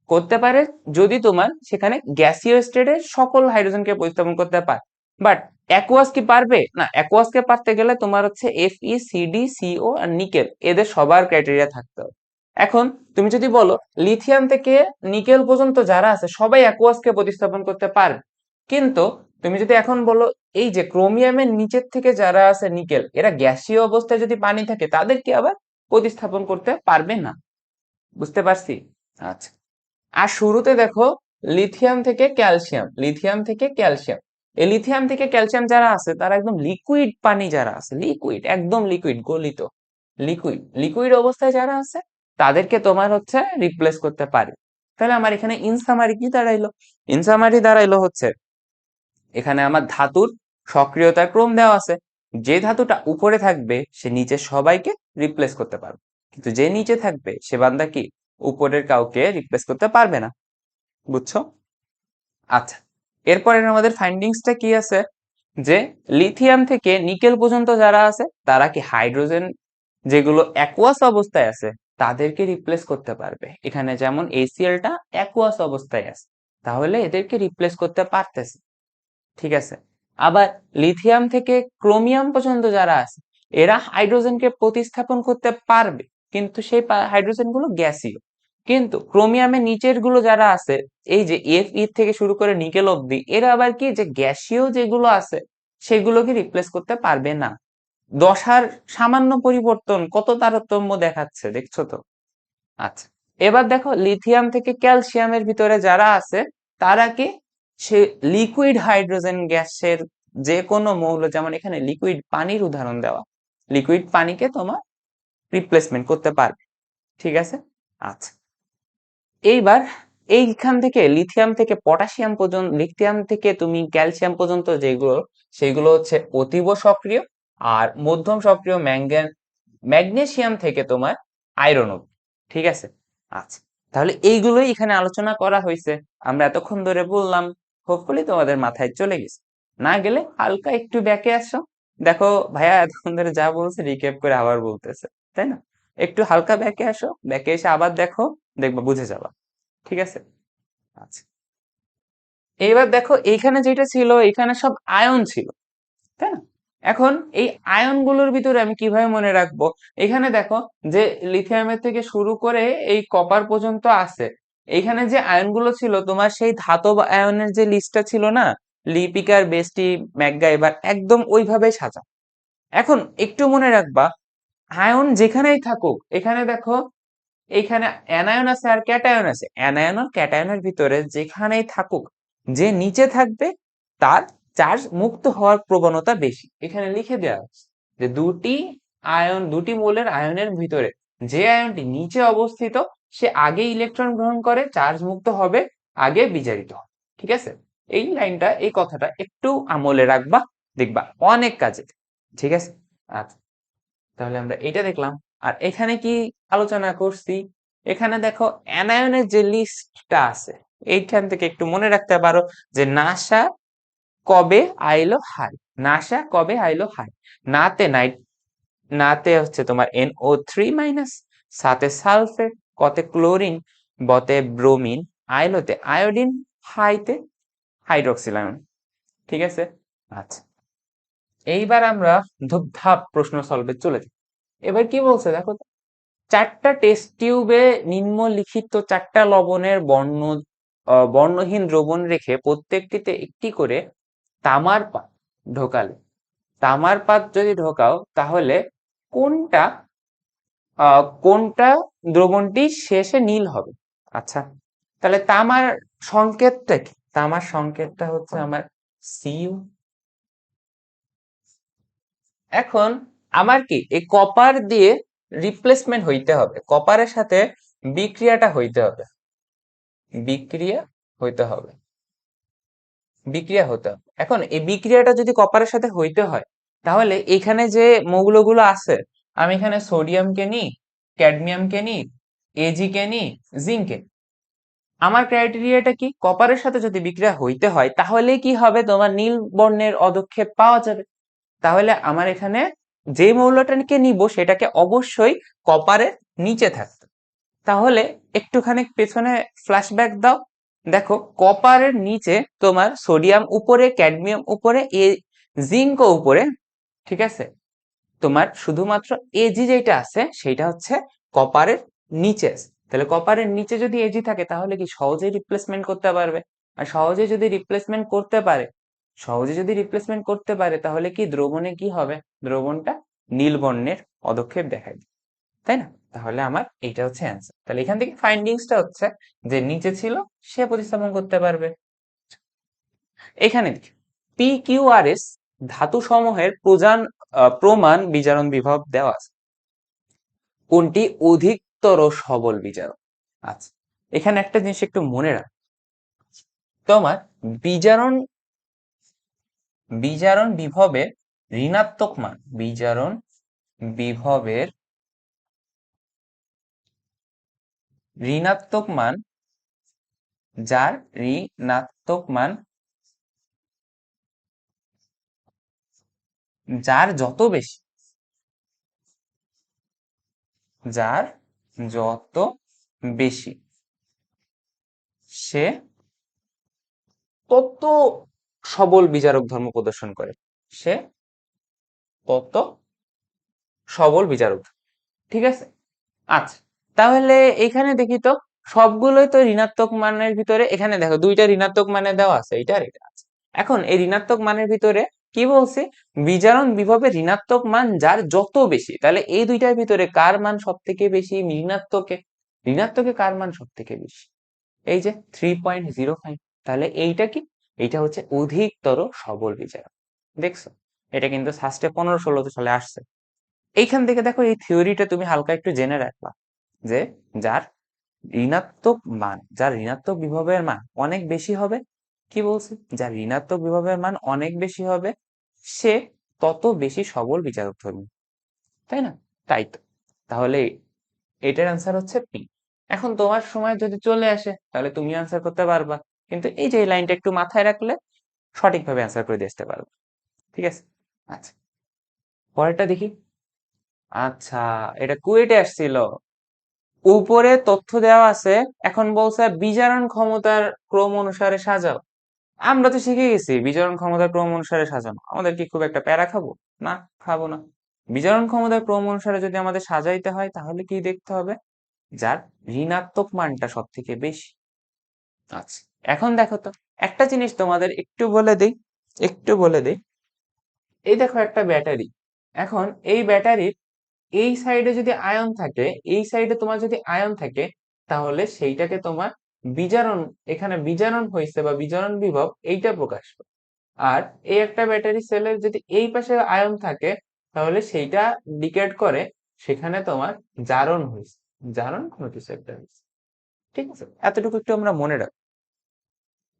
করতে পারে যদি তোমার সেখানে গ্যাসীয় স্টেটে সকল হাইড্রোজেনকে প্রতিস্থাপন করতে পারে। বাট অ্যাকুয়াস কি পারবে না, অ্যাকুয়াসকে পারতে গেলে তোমার হচ্ছে FeCdCO আর নিকেল এদের সবার ক্রাইটেরিয়া থাকতে হবে। এখন তুমি যদি বলো লিথিয়াম থেকে নিকেল পর্যন্ত যারা আছে সবাই অ্যাকুয়াসকে প্রতিস্থাপন করতে পারবে, কিন্তু তুমি যদি এখন বলো এই যে ক্রোমিয়ামের নিচের থেকে যারা আছে নিকেল, এরা গ্যাসীয় অবস্থায় যদি পানি থাকে তাদেরকে আবার প্রতিস্থাপন করতে পারবে না, বুঝতে পারছি, আচ্ছা। আর শুরুতে দেখো লিথিয়াম থেকে ক্যালসিয়াম, লিথিয়াম থেকে ক্যালসিয়াম, এই লিথিয়াম থেকে ক্যালসিয়াম যারা আছে তারা একদম লিকুইড পানি, যারা আছে লিকুইড, একদম লিকুইড গলিত, লিকুইড লিকুইড অবস্থায় যারা আছে তাদেরকে তোমার হচ্ছে রিপ্লেস করতে পারে। তাহলে আমার এখানে ইনসামারি কি দাঁড়াইলো, ইনসামারি দাঁড়াইলো হচ্ছে এখানে আমার ধাতুর সক্রিয়তার ক্রম দেওয়া আছে, যে ধাতুটা উপরে থাকবে সে নিচে সবাইকে রিপ্লেস করতে পারবে, কিন্তু যে নিচে থাকবে সে বান্দা কি উপরের কাউকে রিপ্লেস করতে পারবে না। বুঝছো? আচ্ছা, এরপরে আমাদের ফাইন্ডিংসটা কি আছে, যে লিথিয়াম থেকে নিকেল পর্যন্ত যারা আছে তারা কি হাইড্রোজেন যেগুলো অ্যাকুয়াস অবস্থায় আছে তাদেরকে রিপ্লেস করতে পারবে। এখানে যেমন এসিএলটা অ্যাকুয়াস অবস্থায় আছে, তাহলে এদেরকে রিপ্লেস করতে পারতেছে। ঠিক আছে, আবার লিথিয়াম থেকে ক্রোমিয়াম পর্যন্ত যারা আছে এরা হাইড্রোজেনকে প্রতিস্থাপন করতে পারবে, কিন্তু সেই হাইড্রোজেন গুলো গ্যাসীয়। কিন্তু ক্রোমিয়ামের নিচের গুলো যারা আছে, এই যে এফ ই থেকে শুরু করে নিকেল অব্দি, এরা আবার কি যে গ্যাসীয় যেগুলো আছে সেগুলোকে রিপ্লেস করতে পারবে না। দশার সামান্য পরিবর্তন কত তারতম্য দেখাচ্ছে, দেখছো তো? আচ্ছা, এবার দেখো লিথিয়াম থেকে ক্যালসিয়ামের ভিতরে যারা আছে তারা কি সে লিকুইড হাইড্রোজেন গ্যাসের যে কোনো মৌল, যেমন এখানে লিকুইড পানির উদাহরণ দেওয়া, লিকুইড পানিকে তোমার রিপ্লেসমেন্ট করতে পারবে। ঠিক আছে। আচ্ছা, এইবার এইখান থেকে লিথিয়াম থেকে পটাশিয়াম পর্যন্ত, লিথিয়াম থেকে তুমি ক্যালসিয়াম পর্যন্ত যেগুলো, সেগুলো হচ্ছে অতীব সক্রিয়, আর মধ্যম সক্রিয় ম্যাগনেসিয়াম থেকে তোমার আয়রন অব্দি। ঠিক আছে। আচ্ছা, তাহলে এইগুলোই এখানে আলোচনা করা হয়েছে। আমরা এতক্ষণ ধরে বললাম, হোপফুলি তোমাদের মাথায় চলে গেছে। না গেলে হালকা একটু ব্যাকে আসো, দেখো ভাইয়া এতক্ষণ ধরে যা বলছে রিক্যাপ করে আবার বলতেছে, তাই না? একটু হালকা ব্যাকে আসো, ব্যাকে এসে আবার দেখো, দেখবা বুঝে যাবা। ঠিক আছে। আচ্ছা, এইবার দেখো এইখানে যেটা ছিল, এখানে সব আয়ন ছিল, তাই না? এখন এই আয়ন গুলোর ভিতরে আমি কিভাবে মনে রাখবো? এখানে দেখো যে লিথিয়ামের থেকে শুরু করে এই কপার পর্যন্ত আছে, এখানে যে আয়ন গুলো ছিল তোমার সেই ধাতব আয়নের যে লিস্টটা ছিল না, লিপিকার, বেস্টি, ম্যাকগাইভার, একদম ওইভাবেই সাজা। এখন একটু মনে রাখবা, আয়ন যেখানেই থাকুক, এখানে দেখো এইখানে অ্যানায়ন আছে আর ক্যাটায়ন আছে, অ্যানায়ন আর ক্যাটায়নের ভিতরে যেখানেই থাকুক, যে নিচে থাকবে তার চার্জ মুক্ত হওয়ার প্রবণতা বেশি। এখানে লিখে দেওয়া আছে যে দুটি আয়ন, দুটি মৌলের আয়নের ভিতরে যে আয়নটি নিচে অবস্থিত সে আগে ইলেকট্রন গ্রহণ করে, চার্জ মুক্ত হবে, আগে বিজারিত হবে। ঠিক আছে, এই লাইনটা, এই কথাটা একটু আমলে রাখবা, দেখবা অনেক কাজে। ঠিক আছে। আচ্ছা, তাহলে আমরা এটা দেখলাম। আর এখানে কি আলোচনা করছি, এখানে দেখো অ্যানায়নের যে লিস্টটা আছে, এইখান থেকে একটু মনে রাখতে পারো যে নাসা কবে আইলো হাই, নাসা কবে আইলো হাই। নাতে নাইট, নাতে হচ্ছে তোমার NO3-, সাথে সালফেট, কতে ক্লোরিন, বতে ব্রোমিন, আইলোতে আয়োডিন, হাইতে হাইড্রোক্সিল আয়ন। ঠিক আছে। আচ্ছা, এইবার আমরা ধূপধাপ প্রশ্ন সলভে চলে যাই। এবার কি বলছে দেখো তো, চারটা টেস্ট টিউবে নিম্নলিখিত চারটা লবণের বর্ণহীন দ্রবণ রেখে প্রত্যেকটিতে একটি করে তামার পাত ঢোকালে, তামার পাত যদি ঢোকাও তাহলে কোনটা কোনটা দ্রবণটি শেষে নীল হবে? আচ্ছা, তাহলে তামার সংকেতটা কি? তামার সংকেতটা হচ্ছে আমার Cu। এখন আমার কি এই কপার দিয়ে রিপ্লেসমেন্ট হইতে হবে, কপারের সাথে বিক্রিয়াটা হইতে হবে, বিক্রিয়া হইতে হবে, বিক্রিয়া হতে হবে। এখন এই বিক্রিয়াটা যদি কপারের সাথে হইতে হয়, তাহলে এখানে যে মৌলগুলো আছে, আমি এখানে সোডিয়ামকে নিই, ক্যাডমিয়ামকে নিই, এজি কে নিই, জিঙ্কে, আমার ক্রাইটেরিয়াটা কি, কপারের সাথে যদি বিক্রিয়া হইতে হয় তাহলে কি হবে, তোমার নীল বর্ণের অদক্ষেপ পাওয়া যাবে। তাহলে আমার এখানে যে মৌলটাকে নিব সেটাকে অবশ্যই কপারের নিচে থাকতে। তাহলে একটুখানি পেছনে ফ্ল্যাশব্যাক দাও, দেখো কপারের নিচে তোমার সোডিয়াম উপরে, ক্যাডমিয়াম উপরে, জিঙ্ক উপরে। ঠিক আছে, তোমার শুধুমাত্র এজি যেটা আছে সেটা হচ্ছে কপারের নিচে আছে। তাহলে কপারের নিচে যদি এজি থাকে তাহলে কি সহজেই রিপ্লেসমেন্ট করতে পারবে। আর সহজে যদি রিপ্লেসমেন্ট করতে পারে, সহজে যদি রিপ্লেসমেন্ট করতে পারে তাহলে কি দ্রবণে কি হবে, দ্রবণটা নীল বর্ণের পদক্ষেপ দেখায়, তাই না? তাহলে আমার এইটা হচ্ছে অ্যান্সার। তাহলে এখান থেকে ফাইন্ডিংসটা হচ্ছে যে নিচে ছিল সে প্রতিস্থাপন করতে পারবে। এখানে পি কিউ আর এস ধাতু সমূহের প্রমাণ বিজারণ বিভব দেওয়া আছে, কোনটি অধিকতর সবল বিজারণ? আচ্ছা, এখানে একটা জিনিস একটু মনে রাখ, তোমার বিজারণ বিজারণ বিভবে ঋণাত্মক মান, বিজারণ বিভবের ঋণাত্মক মান, যার ঋণাত্মক মান যার যত বেশি, যার যত বেশি সে তত সবল বিচারক ধর্ম প্রদর্শন করে, সে তত সবল বিচারক। ঠিক আছে, আচ্ছা তাহলে এখানে দেখি তো সবগুলোই তো ঋণাত্মক মানের ভিতরে, এখানে দেখো দুইটা ঋণাত্মক মানে দেওয়া আছে, এইটা আর এটা আছে। এখন এই ঋণাত্মক মানের ভিতরে কি বলছে, বিজারণ বিভবের ঋণাত্মক মান যার যত বেশি, তাহলে এই দুইটার ভিতরে কার মান সব থেকে বেশি, ঋণাত্মকে। ঋণাত্মকে কার মান সব থেকে বেশি, এই যে 3.05। তাহলে এইটা কি, এইটা হচ্ছে অধিকতর সবল বিচারক। দেখছো, এটা কিন্তু সাস্টে 15-16 সালে আসছে। এইখান থেকে দেখো এই থিওরিটা তুমি হালকা একটু জেনে রাখবা, যে যার ঋণাত্মক মান, যার ঋণাত্মক বিভবের মান অনেক বেশি হবে, কি বলছে, যার ঋণাত্মক বিভবের মান অনেক বেশি হবে সে তত বেশি সবল বিচারক ধর্মী, তাই না? তাই তো, তাহলে এটার অ্যান্সার হচ্ছে পি। এখন তোমার সময় যদি চলে আসে তাহলে তুমি অ্যান্সার করতে পারবা, কিন্তু এই যে এই লাইনটা একটু মাথায় রাখলে সঠিকভাবে অ্যান্সার করে দিয়ে আসতে পারবা। ঠিক আছে, আচ্ছা পরেরটা দেখি। আচ্ছা, এটা কুয়েটে আসছিল, উপরে তথ্য দেওয়া আছে, এখন বলছে বিজারণ ক্ষমতার ক্রম অনুসারে সাজাও। আমরা তো শিখে গেছি বিজারণ ক্ষমতার ক্রম অনুসারে সাজানো, আমাদের কি খুব একটা প্যারা খাবো? না, খাবো না। বিজারণ ক্ষমতার ক্রম অনুসারে যদি আমাদের সাজাইতে হয় তাহলে কি দেখতে হবে, যার ঋণাত্মক মানটা সব থেকে বেশি। আচ্ছা, এখন দেখো তো একটা জিনিস তোমাদের একটু বলে দেই, একটু বলে দেই। এই দেখো একটা ব্যাটারি, এখন এই ব্যাটারির এই সাইডে যদি আয়ন থাকে, এই সাইডে তোমার যদি আয়ন থাকে, তাহলে সেইটাকে তোমার বিজারণ, এখানে বিজারণ হয়েছে বা বিজারণ বিভব এইটা প্রকাশ পায়। আর এই একটা ব্যাটারি সেলের যদি এই পাশে আয়ন থাকে, তাহলে সেইটা ডিকেট করে, সেখানে তোমার জারণ হয়েছে, জারণ কোনো কিছু একটা হয়েছে। ঠিক আছে, এতটুকু একটু আমরা মনে রাখবো।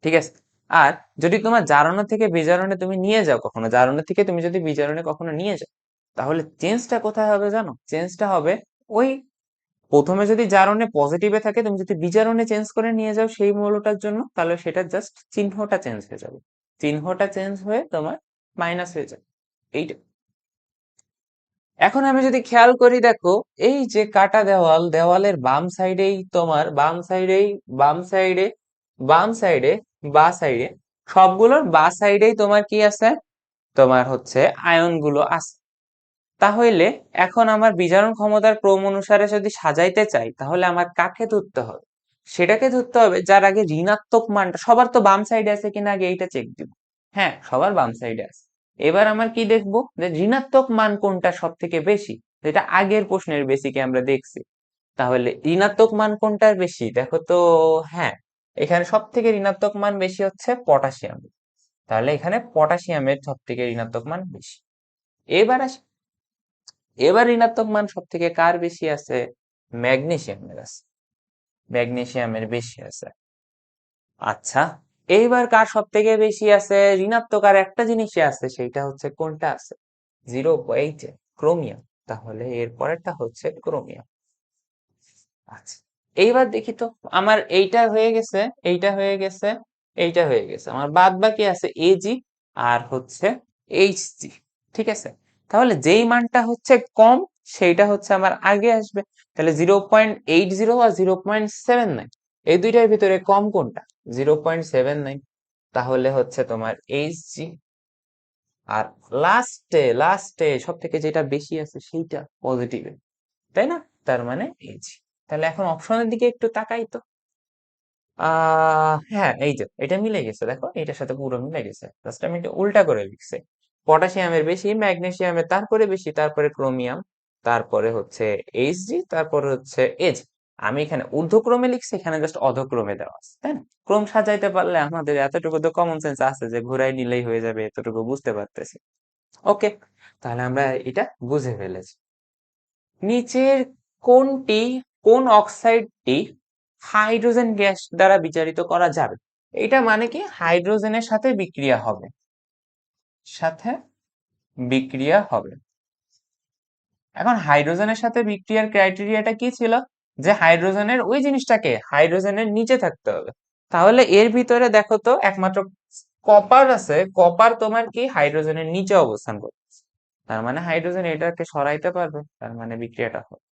ঠিক আছে, আর যদি তোমার জারণ থেকে বিজারণে তুমি নিয়ে যাও, কখনো জারণ থেকে তুমি যদি বিজারণে কখনো নিয়ে যাও, তাহলে চেঞ্জটা কোথায় হবে জানো, চেঞ্জটা হবে ওই প্রথমে যদি জারণে পজিটিভে থাকে, তুমি যদি বিজারণে চেঞ্জ করে নিয়ে যাও সেই মৌলটার জন্য, তাহলে সেটা জাস্ট চিহ্নটা চেঞ্জ হয়ে যাবে, চিহ্নটা চেঞ্জ হয়ে তোমার মাইনাস হয়ে যাবে, এইটা। এখন আমি যদি খেয়াল করি, দেখো এই যে কাটা দেওয়াল, দেওয়ালের বাম সাইডেই তোমার, বাম সাইডে বাম সাইডে বা সাইডে, সবগুলোর বা সাইডেই তোমার কি আছে, তোমার হচ্ছে আয়ন গুলো আছে। তাহলে এখন আমার বিজারণ ক্ষমতার ক্রম অনুসারে যদি সাজাইতে চাই, তাহলে আমার কাকে ধরতে হবে, সেটাকে ধরতে হবে যার আগে ঋণাত্মক মানটা, সবার তো বাম সাইডে আছে কিনা আগে এইটা চেক দিব। হ্যাঁ, সবার বাম সাইডে আছে। এবার আমার কি দেখবো, যে ঋণাত্মক মান কোনটা সব থেকে বেশি, যেটা আগের প্রশ্নের বেসিকে আমরা দেখছি। তাহলে ঋণাত্মক মান কোনটার বেশি দেখো তো, হ্যাঁ এখানে সব থেকে ঋণাত্মক মান বেশি হচ্ছে পটাশিয়াম, তাহলে এখানে পটাশিয়ামের সব থেকে ঋণাত্মক মান বেশি। এবার আসি, এবার ঋণাত্মক মান সব থেকে কার বেশি আছে, ম্যাগনেসিয়ামের আছে, ম্যাগনেসিয়ামের বেশি আছে। আচ্ছা, এইবার কার সব থেকে বেশি আছে, ঋণাত্মক আর একটা জিনিসই আছে, সেইটা হচ্ছে কোনটা আছে, 0.8, ক্রোমিয়াম। তাহলে এর পরেরটা হচ্ছে ক্রোমিয়াম। আচ্ছা, এইবার দেখি তো, আমার এইটা হয়ে গেছে, এইটা হয়ে গেছে, এইটা হয়ে গেছে, আমার বাদ বাকি আছে এজি আর হচ্ছে এইচজি। ঠিক আছে, তাহলে যেই মানটা হচ্ছে কম সেইটা হচ্ছে আমার আগে আসবে। তাহলে 0.80 আর 0.79, এই দুইটার ভিতরে কম কোনটা, 0.79, তাহলে হচ্ছে তোমার এইচজি। আর লাস্টে লাস্টে সব থেকে যেটা বেশি আছে সেইটা পজিটিভে, তাই না? তার মানে এইচজি। তাহলে এখন অপশনের দিকে একটু তাকাই তো। হ্যাঁ, এই যে এটা মিলে গেছে, দেখো এটার সাথে পুরো মিলে গেছে, জাস্ট আমি এটা উল্টা করে লিখছি। পটাশিয়ামের বেশি, ম্যাগনেসিয়ামের তারপরে বেশি, তারপরে ক্রোমিয়াম, তারপরে হচ্ছে এইচজি, তারপরে হচ্ছে এজ। আমি এখানে ঊর্ধ্বক্রমে লিখছি, এখানে জাস্ট অধক্রমে দেওয়া আছে, তাই না? ক্রম সাজাইতে পারলে আমাদের এতটুকু তো কমন সেন্স আছে যে ঘুরাই নিলেই হয়ে যাবে, এতটুকু বুঝতে পারতেছি। ওকে, তাহলে আমরা এটা বুঝে ফেলেছি। নিচের কোনটি, কোন অক্সাইডটি হাইড্রোজেন গ্যাস দ্বারা বিচারিত করা যাবে? এটা মানে কি, হাইড্রোজেনের সাথে বিক্রিয়া হবে, সাথে বিক্রিয়া হবে। এখন হাইড্রোজেনের সাথে বিক্রিয়ার ক্রাইটেরিয়াটা কি ছিল, যে হাইড্রোজেনের ওই জিনিসটাকে হাইড্রোজেনের নিচে থাকতে হবে। তাহলে এর ভিতরে দেখো তো একমাত্র কপার আছে, কপার তোমার কি হাইড্রোজেনের নিচে অবস্থান করবে, তার মানে হাইড্রোজেন এটাকে সরাইতে পারবে, তার মানে বিক্রিয়াটা হবে।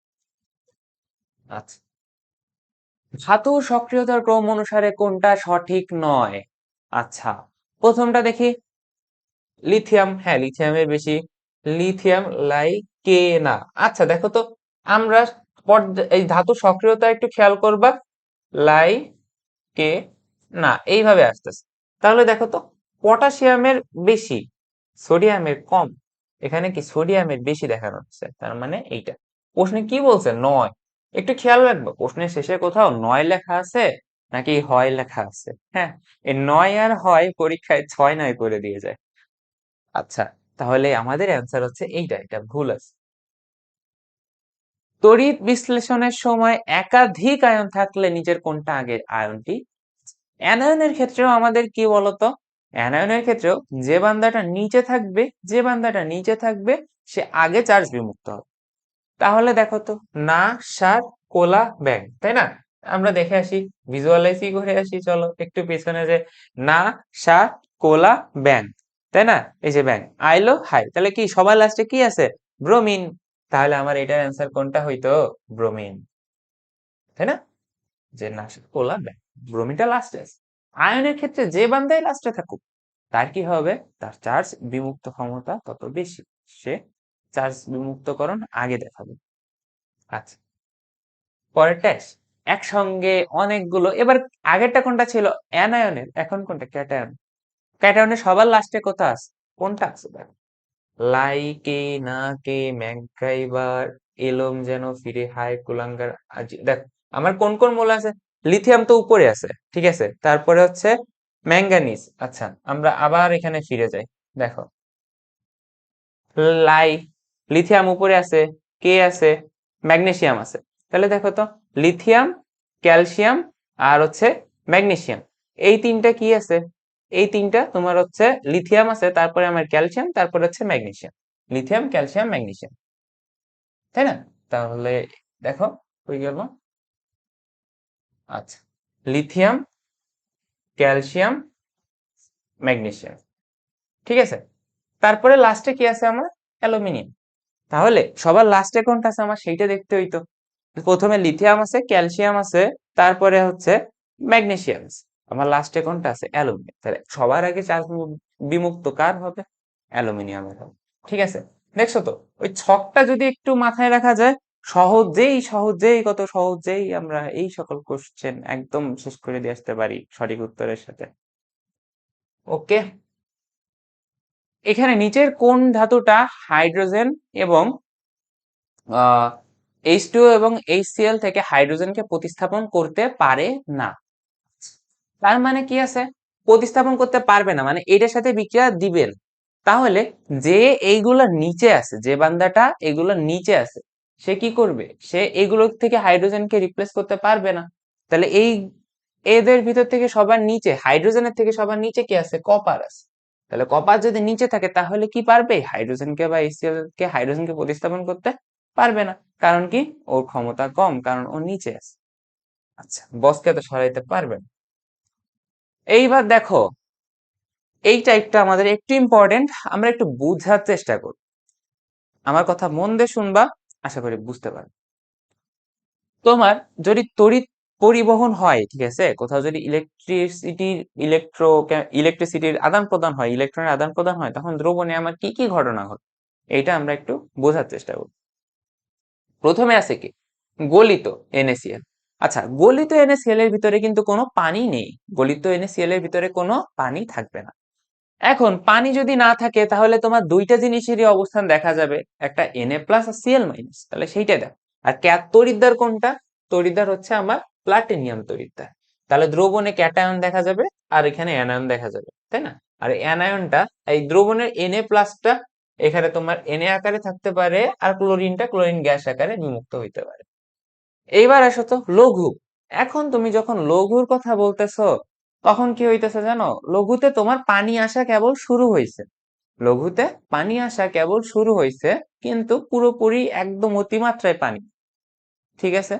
আচ্ছা, ধাতুর সক্রিয়তার ক্রম অনুসারে কোনটা সঠিক নয়? আচ্ছা, প্রথমটা দেখি, লিথিয়াম, হ্যাঁ লিথিয়ামের বেশি, লিথিয়াম লাইকে না। আচ্ছা দেখো তো, আমরা এই ধাতু সক্রিয়তা একটু খেয়াল করবা, লাই কে না এইভাবে আসতেছে। তাহলে দেখো তো, পটাশিয়ামের বেশি, সোডিয়ামের কম, এখানে কি সোডিয়ামের বেশি দেখানো হচ্ছে, তার মানে এইটা। প্রশ্নে কি বলছে, নয়। একটু খেয়াল রাখবো প্রশ্নের শেষে কোথাও নয় লেখা আছে নাকি হয় লেখা আছে। হ্যাঁ, এই নয় আর হয় পরীক্ষায় 6-9 করে দিয়ে যায়। আচ্ছা, তাহলে আমাদের অ্যান্সার হচ্ছে এইটা, এটা ভুল আছে। তড়িৎ বিশ্লেষণের সময় একাধিক আয়ন থাকলে নিচের কোনটা আগে আয়নটি? অ্যানায়নের ক্ষেত্রেও আমাদের কি বলতো, অ্যানায়নের ক্ষেত্রেও যে বান্দাটা নিচে থাকবে, যে বান্দাটা নিচে থাকবে সে আগে চার্জ বিমুক্ত হবে। তাহলে দেখো তো, না সার কোলা ব্যাং, তাই না? আমরা দেখে আসি, ভিজুয়ালাইজই করে আসি, চলো একটু পেছনে, যে না সার কোলা ব্যাং, তাই না? এই যে ব্যাং আইলো হাই, তাহলে কি সবার লাস্টে কি আছে, ব্রোমিন। তাহলে আমার এটার অ্যান্সার কোনটা হইতো, ব্রোমিন, তাই না? যে না সার কোলা ব্যাং, ব্রোমিনটা লাস্টে আছে। আয়নের ক্ষেত্রে যে বান্দাই লাস্টে থাকুক তার কি হবে, তার চার্জ বিমুক্ত ক্ষমতা তত বেশি, সে চার্জ বিমুক্তকরণ আগে দেখাবে। আচ্ছা, পরের টেস্ট, একসঙ্গে অনেকগুলো, এবার আগেরটা কোনটা ছিল অ্যানায়নের, এখন কোনটা ক্যাটায়ন। ক্যাটায়নের সবার লাস্টে কোথা আছে, কোনটা আছে দেখো, লাই কে না কে ম্যাকগাইবার, এলোম যেন ফিরে হায় কুলাঙ্গার আজি, দেখো আমার কোন কোন মৌল আছে, লিথিয়াম তো উপরে আছে, ঠিক আছে, তারপরে হচ্ছে ম্যাঙ্গানিজ। আচ্ছা, আমরা আবার এখানে ফিরে যাই, দেখো লাই, লিথিয়াম উপরে আছে, কে আছে, ম্যাগনেসিয়াম আছে। তাহলে দেখো তো, লিথিয়াম, ক্যালসিয়াম আর হচ্ছে ম্যাগনেসিয়াম, এই তিনটা কি আছে, এই তিনটা তোমার হচ্ছে লিথিয়াম আছে, তারপরে আমার ক্যালসিয়াম, তারপরে হচ্ছে ম্যাগনেসিয়াম, লিথিয়াম ক্যালসিয়াম ম্যাগনেসিয়াম, তাই না? তাহলে দেখো হয়ে গেল। আচ্ছা, লিথিয়াম, ক্যালসিয়াম, ম্যাগনেসিয়াম, ঠিক আছে। তারপরে লাস্টে কি আছে আমার, অ্যালুমিনিয়াম। তাহলে সবার লাস্টে কোনটা আছে আমার সেইটা দেখতে হইতো। প্রথমে লিথিয়াম আছে, ক্যালসিয়াম আছে, তারপরে হচ্ছে ম্যাগনেসিয়াম আছে, আমার লাস্টে কোনটা আছে, অ্যালুমিনিয়াম। তাহলে সবার আগে চার্জ বিমুক্ত কার হবে, অ্যালুমিনিয়ামের হবে। ঠিক আছে, দেখছো তো, ওই ছকটা যদি একটু মাথায় রাখা যায়, সহজেই সহজেই কত সহজেই আমরা এই সকল কোশ্চেন একদম শেষ করে দিয়ে আসতে পারি সঠিক উত্তরের সাথে। ওকে, এখানে নিচের কোন ধাতুটা হাইড্রোজেন এবং H2O এবং HCl থেকে হাইড্রোজেনকে প্রতিস্থাপন করতে পারে না? তার মানে কি আছে, প্রতিস্থাপন করতে পারবে না মানে এটার সাথে বিক্রিয়া দিবেন। তাহলে যে এইগুলা নিচে আছে, যে বান্দাটা এগুলো নিচে আছে, সে কি করবে, সে এগুলো থেকে হাইড্রোজেনকে রিপ্লেস করতে পারবে না। তাহলে এই এদের ভিতর থেকে সবার নিচে, হাইড্রোজেনের থেকে সবার নিচে কি আছে, কপার আছে। তাহলে কপার যদি নিচে থাকে তাহলে কি পারবে, হাইড্রোজেনকে বা HCl কে হাইড্রোজেনকে প্রতিস্থাপন করতে পারবে না। কারণ কি, ওর ক্ষমতা কম, কারণ ও নিচে আছে। আচ্ছা, বসকে তো সরাইতে পারবে না। এইবার দেখো, এই টাইপটা আমাদের একটু ইম্পর্টেন্ট, আমরা একটু বুঝার চেষ্টা করব, আমার কথা মন দিয়ে শুনবা, আশা করি বুঝতে পারবে। তোমার যদি তড়িৎ পরিবহন হয়, ঠিক আছে, কোথাও যদি ইলেকট্রিসিটির আদান প্রদান হয়, ইলেকট্রনের আদান প্রদান হয়, তখন দ্রবণে আমার কি কি ঘটনা ঘটে, এটা আমরা একটু বোঝার চেষ্টা করব। প্রথমে আছে কি, গলিত NaCl। আচ্ছা, গলিত NaCl এর ভিতরে কিন্তু কোনো পানি নেই, গলিত NaCl এর ভিতরে কোনো পানি থাকবে না। এখন পানি যদি না থাকে তাহলে তোমার দুইটা জিনিসেরই অবস্থান দেখা যাবে, একটা Na প্লাস আর Cl মাইনাস, তাহলে সেইটা দেখো। আর তড়িৎদ্বার কোনটা, তড়িৎদ্বার হচ্ছে আমার প্লাটিনিয়াম তড়িৎদ্বার। তাহলে দ্রবণে ক্যাটায়ন দেখা যাবে আর এখানে অ্যানায়ন দেখা যাবে, তাই না? আর অ্যানায়নটা, এই দ্রবণের Na প্লাসটা এখানে তোমার Na আকারে থাকতে পারে, আর ক্লোরিনটা ক্লোরিন গ্যাস আকারে বিমুক্ত হইতে পারে। এইবার আসো তো লঘু। এখন তুমি যখন লঘুর কথা বলতেছো তখন কি হইতেছে জানো, লঘুতে তোমার পানি আসা কেবল শুরু হয়েছে। লঘুতে পানি আসা কেবল শুরু হয়েছে, কিন্তু পুরোপুরি একদম অতিমাত্রায় পানি। ঠিক আছে,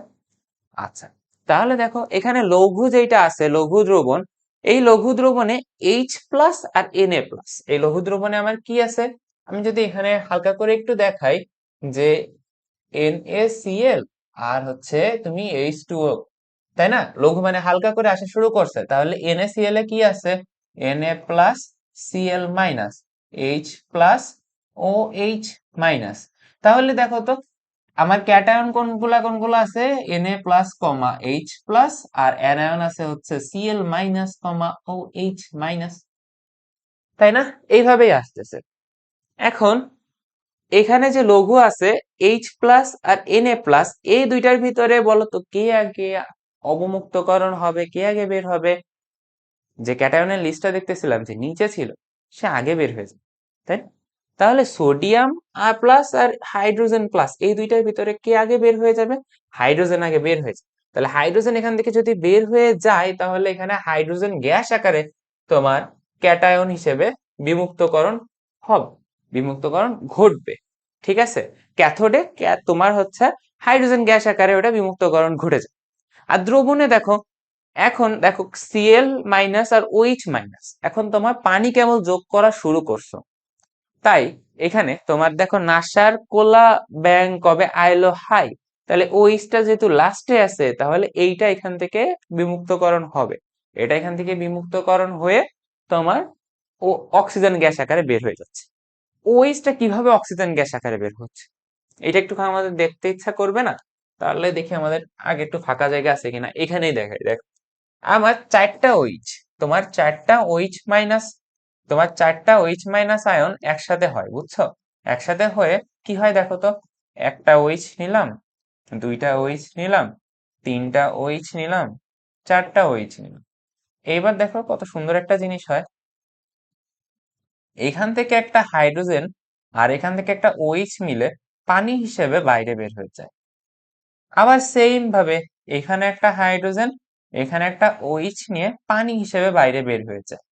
আচ্ছা। তাহলে দেখো এখানে লঘু যেটা আছে, লঘু দ্রবণ, এই লঘু দ্রবণে এইচ প্লাস আর Na প্লাস, এই লঘু দ্রবণে আমার কি আছে? আমি যদি এখানে হালকা করে একটু দেখাই, যে NaCl আর হচ্ছে তুমি H2O, তাই না? লঘু মানে হালকা করে আসা শুরু করছে, তাহলে NaCl এ কি আছে? Na plus, Cl minus, H plus, OH minus. তাহলে দেখো তো আমার ক্যাটায়ন কোনগুলা কোনগুলা আছে? Na plus comma H plus, আর অ্যানায়ন আছে হচ্ছে Cl minus comma OH minus, তাই না? এইভাবেই আসতেছে। এখন এখানে যে লঘু আছে H প্লাস আর Na প্লাস, এই দুইটার ভিতরে বলো তো কে আগে অবমুক্তকরণ হবে, কে আগে বের হবে? যে ক্যাটায়নের লিস্টটা দেখতেছিলাম যে নিচে ছিল, সে আগে বের হয়ে যাবে, তাই না? তাহলে সোডিয়াম আর প্লাস আর হাইড্রোজেন প্লাস, এই দুইটার ভিতরে কে আগে বের হয়ে যাবে? হাইড্রোজেন আগে বের হয়ে যাবে। তাহলে হাইড্রোজেন এখান থেকে যদি বের হয়ে যায়, তাহলে এখানে হাইড্রোজেন গ্যাস আকারে তোমার ক্যাটায়ন হিসেবে বিমুক্তকরণ হবে, বিমুক্তকরণ ঘটবে। ঠিক আছে, ক্যাথোডে তোমার হচ্ছে হাইড্রোজেন গ্যাস আকারে ওটা বিমুক্তকরণ ঘটে যায়। আর দ্রবণে দেখো, এখন দেখো Cl মাইনাস আর OH মাইনাস, এখন তোমার পানি কেবল যোগ করা শুরু করছো, তাই এখানে তোমার দেখো নাসার কোলা ব্যাং কবে আইলো হাই, তাহলে ওইটা যেহেতু লাস্টে আছে, তাহলে এইটা এখান থেকে বিমুক্তকরণ হবে, এটা এখান থেকে বিমুক্তকরণ হয়ে তোমার ও অক্সিজেন গ্যাস আকারে বের হয়ে যাচ্ছে। ওইটা কিভাবে অক্সিজেন গ্যাস আকারে বের হচ্ছে, এটা একটু আমাদের দেখতে ইচ্ছা করবে না? তাহলে দেখি আমাদের আগে একটু ফাঁকা জায়গা আছে কিনা, এখানেই দেখাই। দেখ, আমার চারটা ওইচ, তোমার চারটা ওইচ মাইনাস, তোমার চারটা ওইচ মাইনাস আয়ন একসাথে হয়, বুঝছো? একসাথে হয়ে কি হয় দেখো তো, একটা ওইচ নিলাম, দুইটা ওইচ নিলাম, তিনটা ওইচ নিলাম, চারটা ওইচ নিলাম। এইবার দেখো কত সুন্দর একটা জিনিস হয়, এখান থেকে একটা হাইড্রোজেন আর এখান থেকে একটা ওইচ মিলে পানি হিসেবে বাইরে বের হয়ে যায়। আবার সেম ভাবে এখানে একটা হাইড্রোজেন, এখানে একটা OH নিয়ে পানি হিসেবে বাইরে বের হয়ে যায়।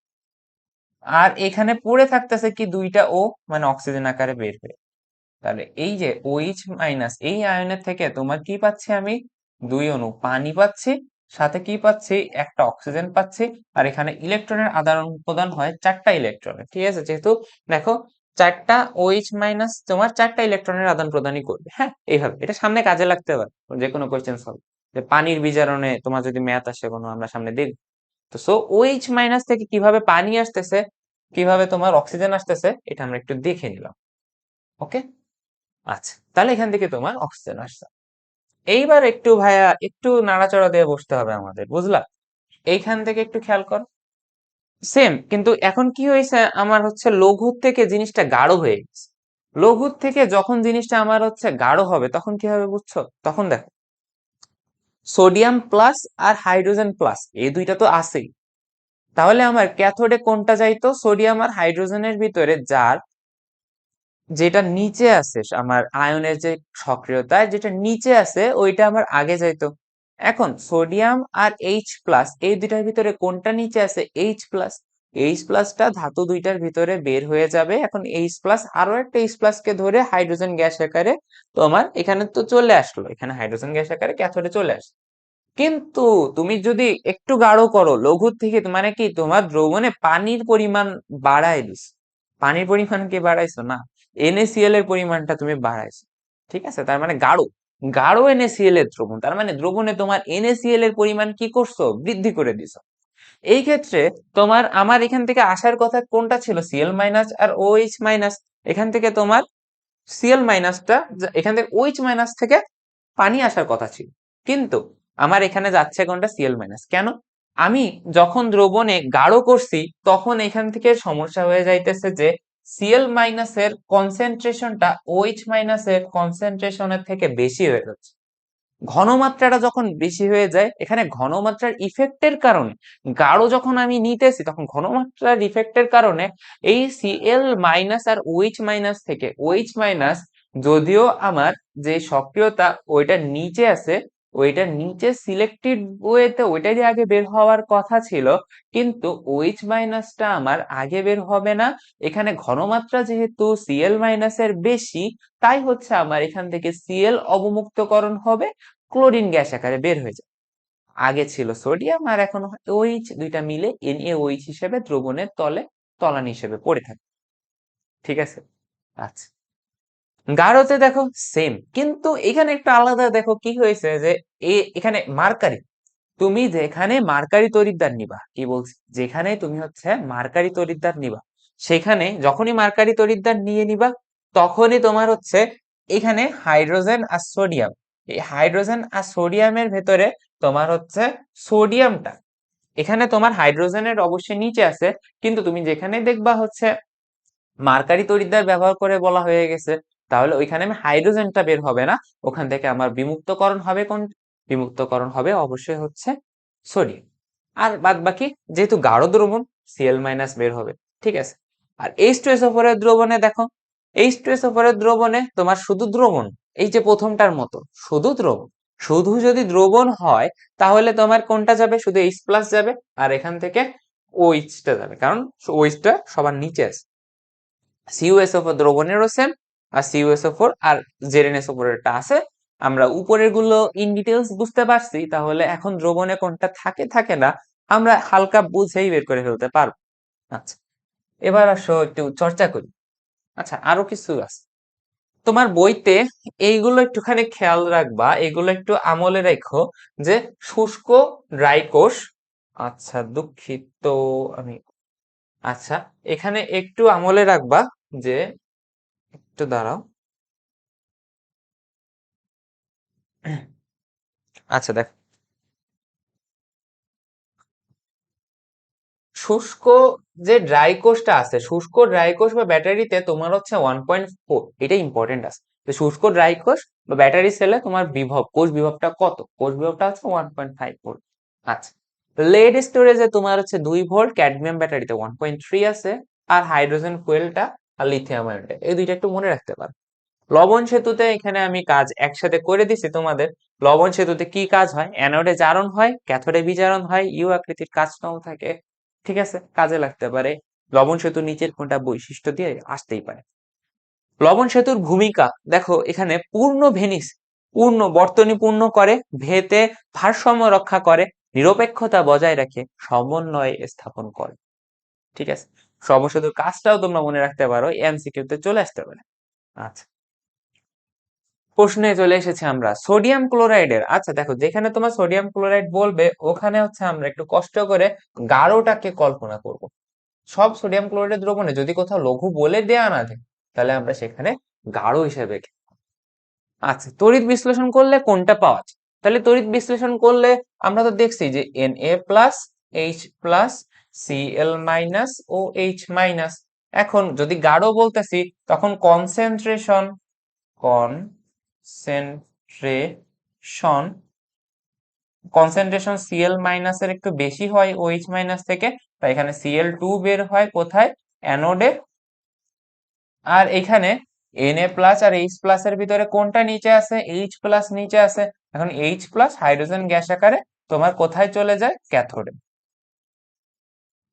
আর এখানে পড়ে থাকতেছে কি দুইটা O, মানে অক্সিজেন আকারে বের হয়ে। তাহলে এই যে OH মাইনাস, এই আয়নের থেকে তোমার কি পাচ্ছি আমি? দুই অণু পানি পাচ্ছি, সাথে কি পাচ্ছি? একটা অক্সিজেন পাচ্ছি। আর এখানে ইলেকট্রনের আদান প্রদান হয় চারটা ইলেকট্রনের, ঠিক আছে? যেহেতু দেখো চারটা OH মাইনাস তোমার চারটা ইলেকট্রনের আদান প্রদানই করবে। হ্যাঁ, এইভাবে এটা সামনে কাজে লাগতে পারে যে কোনো কোয়েশ্চেন সলভ, যে পানির বিজারণে তোমার যদি ম্যাথ আসে কোনো, আমরা সামনে দেখব। তো সো OH মাইনাস থেকে কিভাবে পানি আসতেছে, কিভাবে তোমার অক্সিজেন আসতেছে, এটা আমরা একটু দেখে নিলাম। ওকে, আচ্ছা, তাহলে এখান থেকে তোমার অক্সিজেন আসছে। এইবার একটু ভাইয়া একটু নাড়াচাড়া দিয়ে বসতে হবে আমাদের, বুঝলা? এইখান থেকে একটু খেয়াল কর, সেম, কিন্তু এখন কি হয়েছে, আমার হচ্ছে লঘুর থেকে জিনিসটা গাঢ় হয়ে গেছে। লঘুর থেকে যখন জিনিসটা আমার হচ্ছে গাঢ় হবে, তখন কি হবে বুঝছো? তখন দেখো সোডিয়াম প্লাস আর হাইড্রোজেন প্লাস, এই দুইটা তো আছেই। তাহলে আমার ক্যাথোডে কোনটা যাইতো? সোডিয়াম আর হাইড্রোজেনের ভিতরে যার যেটা নিচে আছে, আমার আয়নের যে সক্রিয়তা যেটা নিচে আছে, ওইটা আমার আগে যাইতো। এখন সোডিয়াম আর H প্লাস, এই দুইটার ভিতরে কোনটা নিচে আছে? H plus. H প্লাসটা ধাতু দুইটার ভিতরে বের হয়ে যাবে। এখন H প্লাস আরো একটা H প্লাস কে ধরে হাইড্রোজেন গ্যাস আকারে তোমার এখানে তো চলে আসলো, এখানে হাইড্রোজেন গ্যাস আকারে ক্যাথোডে চলে আসলো। কিন্তু তুমি যদি একটু গাঢ় করো লঘুর থেকে, মানে কি তোমার দ্রবণে পানির পরিমাণ বাড়ায় দিস, পানির পরিমাণ কি বাড়াইছো? না, NaCl এর পরিমাণটা তুমি বাড়াইছো। ঠিক আছে, তার মানে গাঢ়, গাঢ় NaCl এর দ্রবণ, তার মানে দ্রবণে তোমার NaCl এর পরিমাণ কি করছো? বৃদ্ধি করে দিছো। এই ক্ষেত্রে তোমার আমার এখান থেকে আসার কথা কোনটা ছিল? Cl মাইনাস আর OH মাইনাস। এখান থেকে তোমার Cl মাইনাসটা, এখান থেকে OH মাইনাস থেকে পানি আসার কথা ছিল, কিন্তু আমার এখানে যাচ্ছে কোনটা? Cl minus. কেন? আমি যখন দ্রবণে গাঢ় করছি, তখন এখান থেকে সমস্যা হয়ে যাইতেছে যে Cl মাইনাসের কনসেন্ট্রেশনটা OH মাইনাসের কনসেন্ট্রেশনের থেকে বেশি হয়ে যাচ্ছে। ঘনমাত্রাটা যখন বেশি হয়ে যায়, এখানে ঘনমাত্রার ইফেক্টের কারণে গাঢ় যখন আমি নিতেছি, তখন ঘনমাত্রার ইফেক্টের কারণে এই Cl মাইনাস আর OH মাইনাস থেকে OH মাইনাস, যদিও আমার যে সক্রিয়তা ওইটা নিচে আছে, ওইটা নিচে সিলেক্টেড ওয়েতে ওইটারই আগে বের হওয়ার কথা ছিল, কিন্তু OH মাইনাসটা আমার আগে বের হবে না। এখানে ঘনমাত্রা যেহেতু Cl মাইনাসের বেশি, তাই হচ্ছে আমার এখান থেকে Cl অবমুক্তকরণ হবে, ক্লোরিন গ্যাস আকারে বের হয়ে যায়। আগে ছিল সোডিয়াম আর এখন OH, দুইটা মিলে NaOH হিসেবে দ্রবণের তলে তলানি হিসেবে পড়ে থাকে। ঠিক আছে, আচ্ছা। গাঢ়তে দেখো সেম, কিন্তু এখানে একটু আলাদা। দেখো কি হয়েছে যে এখানে মার্কারি, তুমি যেখানে মার্কারি তড়িৎদ্বার নিবা, কি বলছি, যেখানে তুমি হচ্ছে মার্কারি তড়িৎদ্বার নিবা, সেখানে যখনই মার্কারি তড়িৎদ্বার নিয়ে নিবা, তখনই তোমার হচ্ছে এখানে হাইড্রোজেন আর সোডিয়াম, এই হাইড্রোজেন আর সোডিয়ামের ভেতরে তোমার হচ্ছে সোডিয়ামটা, এখানে তোমার হাইড্রোজেনের অবশ্যই নিচে আছে, কিন্তু তুমি যেখানে দেখবা হচ্ছে মার্কারি তড়িৎদ্বার ব্যবহার করে বলা হয়ে গেছে, তাহলে ওইখানে আমি হাইড্রোজেনটা বের হবে না, ওখান থেকে আমার বিমুক্তকরণ হবে কোন, বিমুক্তকরণ হবে অবশ্যই হচ্ছে সোডিয়াম। আর বাদ বাকি যেহেতু গাঢ় দ্রবণ, Cl মাইনাস বের হবে। ঠিক আছে, আর H2SO4 এর দ্রবণে দেখো, H2SO4 এর দ্রবণে তোমার শুধু দ্রবণ, এই যে প্রথমটার মতো শুধু দ্রবণ, শুধু যদি দ্রবণ হয় তাহলে তোমার কোনটা যাবে, শুধু H প্লাস যাবে, আর এখান থেকে OH টা যাবে, কারণ OH টা সবার নিচে আছে। CuSO4 দ্রবণেরও সেম, আর CuSO4 আর ZnSO4 এরটা আছে। আমরা উপরের গুলো ইন ডিটেলস বুঝতে পারছি, তাহলে এখন দ্রবণে কোনটা থাকে থাকে না আমরা হালকা বুঝেই বের করে ফেলতে পারবো। আচ্ছা, এবার আসো একটু চর্চা করি। আচ্ছা, আরো কিছু আছে তোমার বইতে, এইগুলো একটুখানি খেয়াল রাখবা, এগুলো একটু আমলে রেখো, যে শুষ্ক ড্রাই কোষ, আচ্ছা দুঃখিত আমি, আচ্ছা এখানে একটু আমলে রাখবা, যে একটু দাঁড়াও। আচ্ছা দেখ, শুষ্ক যে ড্রাই কোষটা আছে, শুষ্ক ড্রাই কোষ বা ব্যাটারিতে তোমার হচ্ছে 1.4, এটা ইম্পর্টেন্ট আছে, যে শুষ্ক ড্রাই কোষ বা ব্যাটারি সেলে তোমার বিভব, কোষ বিভবটা কত, কোষ বিভবটা হচ্ছে 1.5 ভোল্ট। আচ্ছা, লেড স্টোরেজে তোমার হচ্ছে 2 ভোল্ট, ক্যাডমিয়াম ব্যাটারিতে 1.3 আছে, আর হাইড্রোজেন ফুয়েলটা আর লিথিয়াম আয়নটা, এই দুইটা একটু মনে রাখতে পারো। লবণ সেতুতে এখানে আমি কাজ একসাথে করে দিছি তোমাদের। লবণ সেতুতে কি কাজ হয়, অ্যানোডে জারণ হয়, ক্যাথোডে বিজারণ হয়, ইউ আকৃতির কাঁচকণাও থাকে। ঠিক আছে, কাজে লাগতে পারে। লবণ সেতু নিচের কোনটা বৈশিষ্ট্য দিয়ে আসতেই পারে। লবণ সেতুর ভূমিকা দেখো, এখানে পূর্ণ ভেনিস, পূর্ণ বর্তনী পূর্ণ করে, ভেতে ভারসাম্য রক্ষা করে, নিরপেক্ষতা বজায় রাখে, সমন্বয় স্থাপন করে। ঠিক আছে, লবণ সেতুর কাজটাও তোমরা মনে রাখতে পারো, এমসিকিউ তে চলে আসতে পারে। আচ্ছা, প্রশ্নে চলে এসেছে আমরা সোডিয়াম ক্লোরাইডের। আচ্ছা দেখো, যেখানে তোমার সোডিয়াম ক্লোরাইড বলবে, ওখানে হচ্ছে আমরা একটু কষ্ট করে গাঢ়টাকে কল্পনা করব। সব সোডিয়াম ক্লোরাইডের দ্রবণে যদি কোথাও লঘু বলে দেয়া না থাকে, তাহলে আমরা সেখানে গাঢ় হিসেবে আচ্ছা, তড়িৎ বিশ্লেষণ করলে কোনটা পাওয়া যায়, তাহলে তড়িৎ বিশ্লেষণ করলে আমরা তো দেখছি যে Na plus, H plus, Cl minus O H minus. এখন যদি গাঢ় বলতেছি, তখন concentration, concentration concentration Cl minus এর একটু বেশি হয় OH মাইনাস থেকে, তাই এখানে Cl2 বের হয় কোথায়, অ্যানোডে। আর এখানে Na প্লাস আর H প্লাস এর ভিতরে কোনটা নিচে আছে, H প্লাস নিচে আছে, এখন H প্লাস হাইড্রোজেন গ্যাস আকারে তোমার কোথায় চলে যায়, ক্যাথোডে।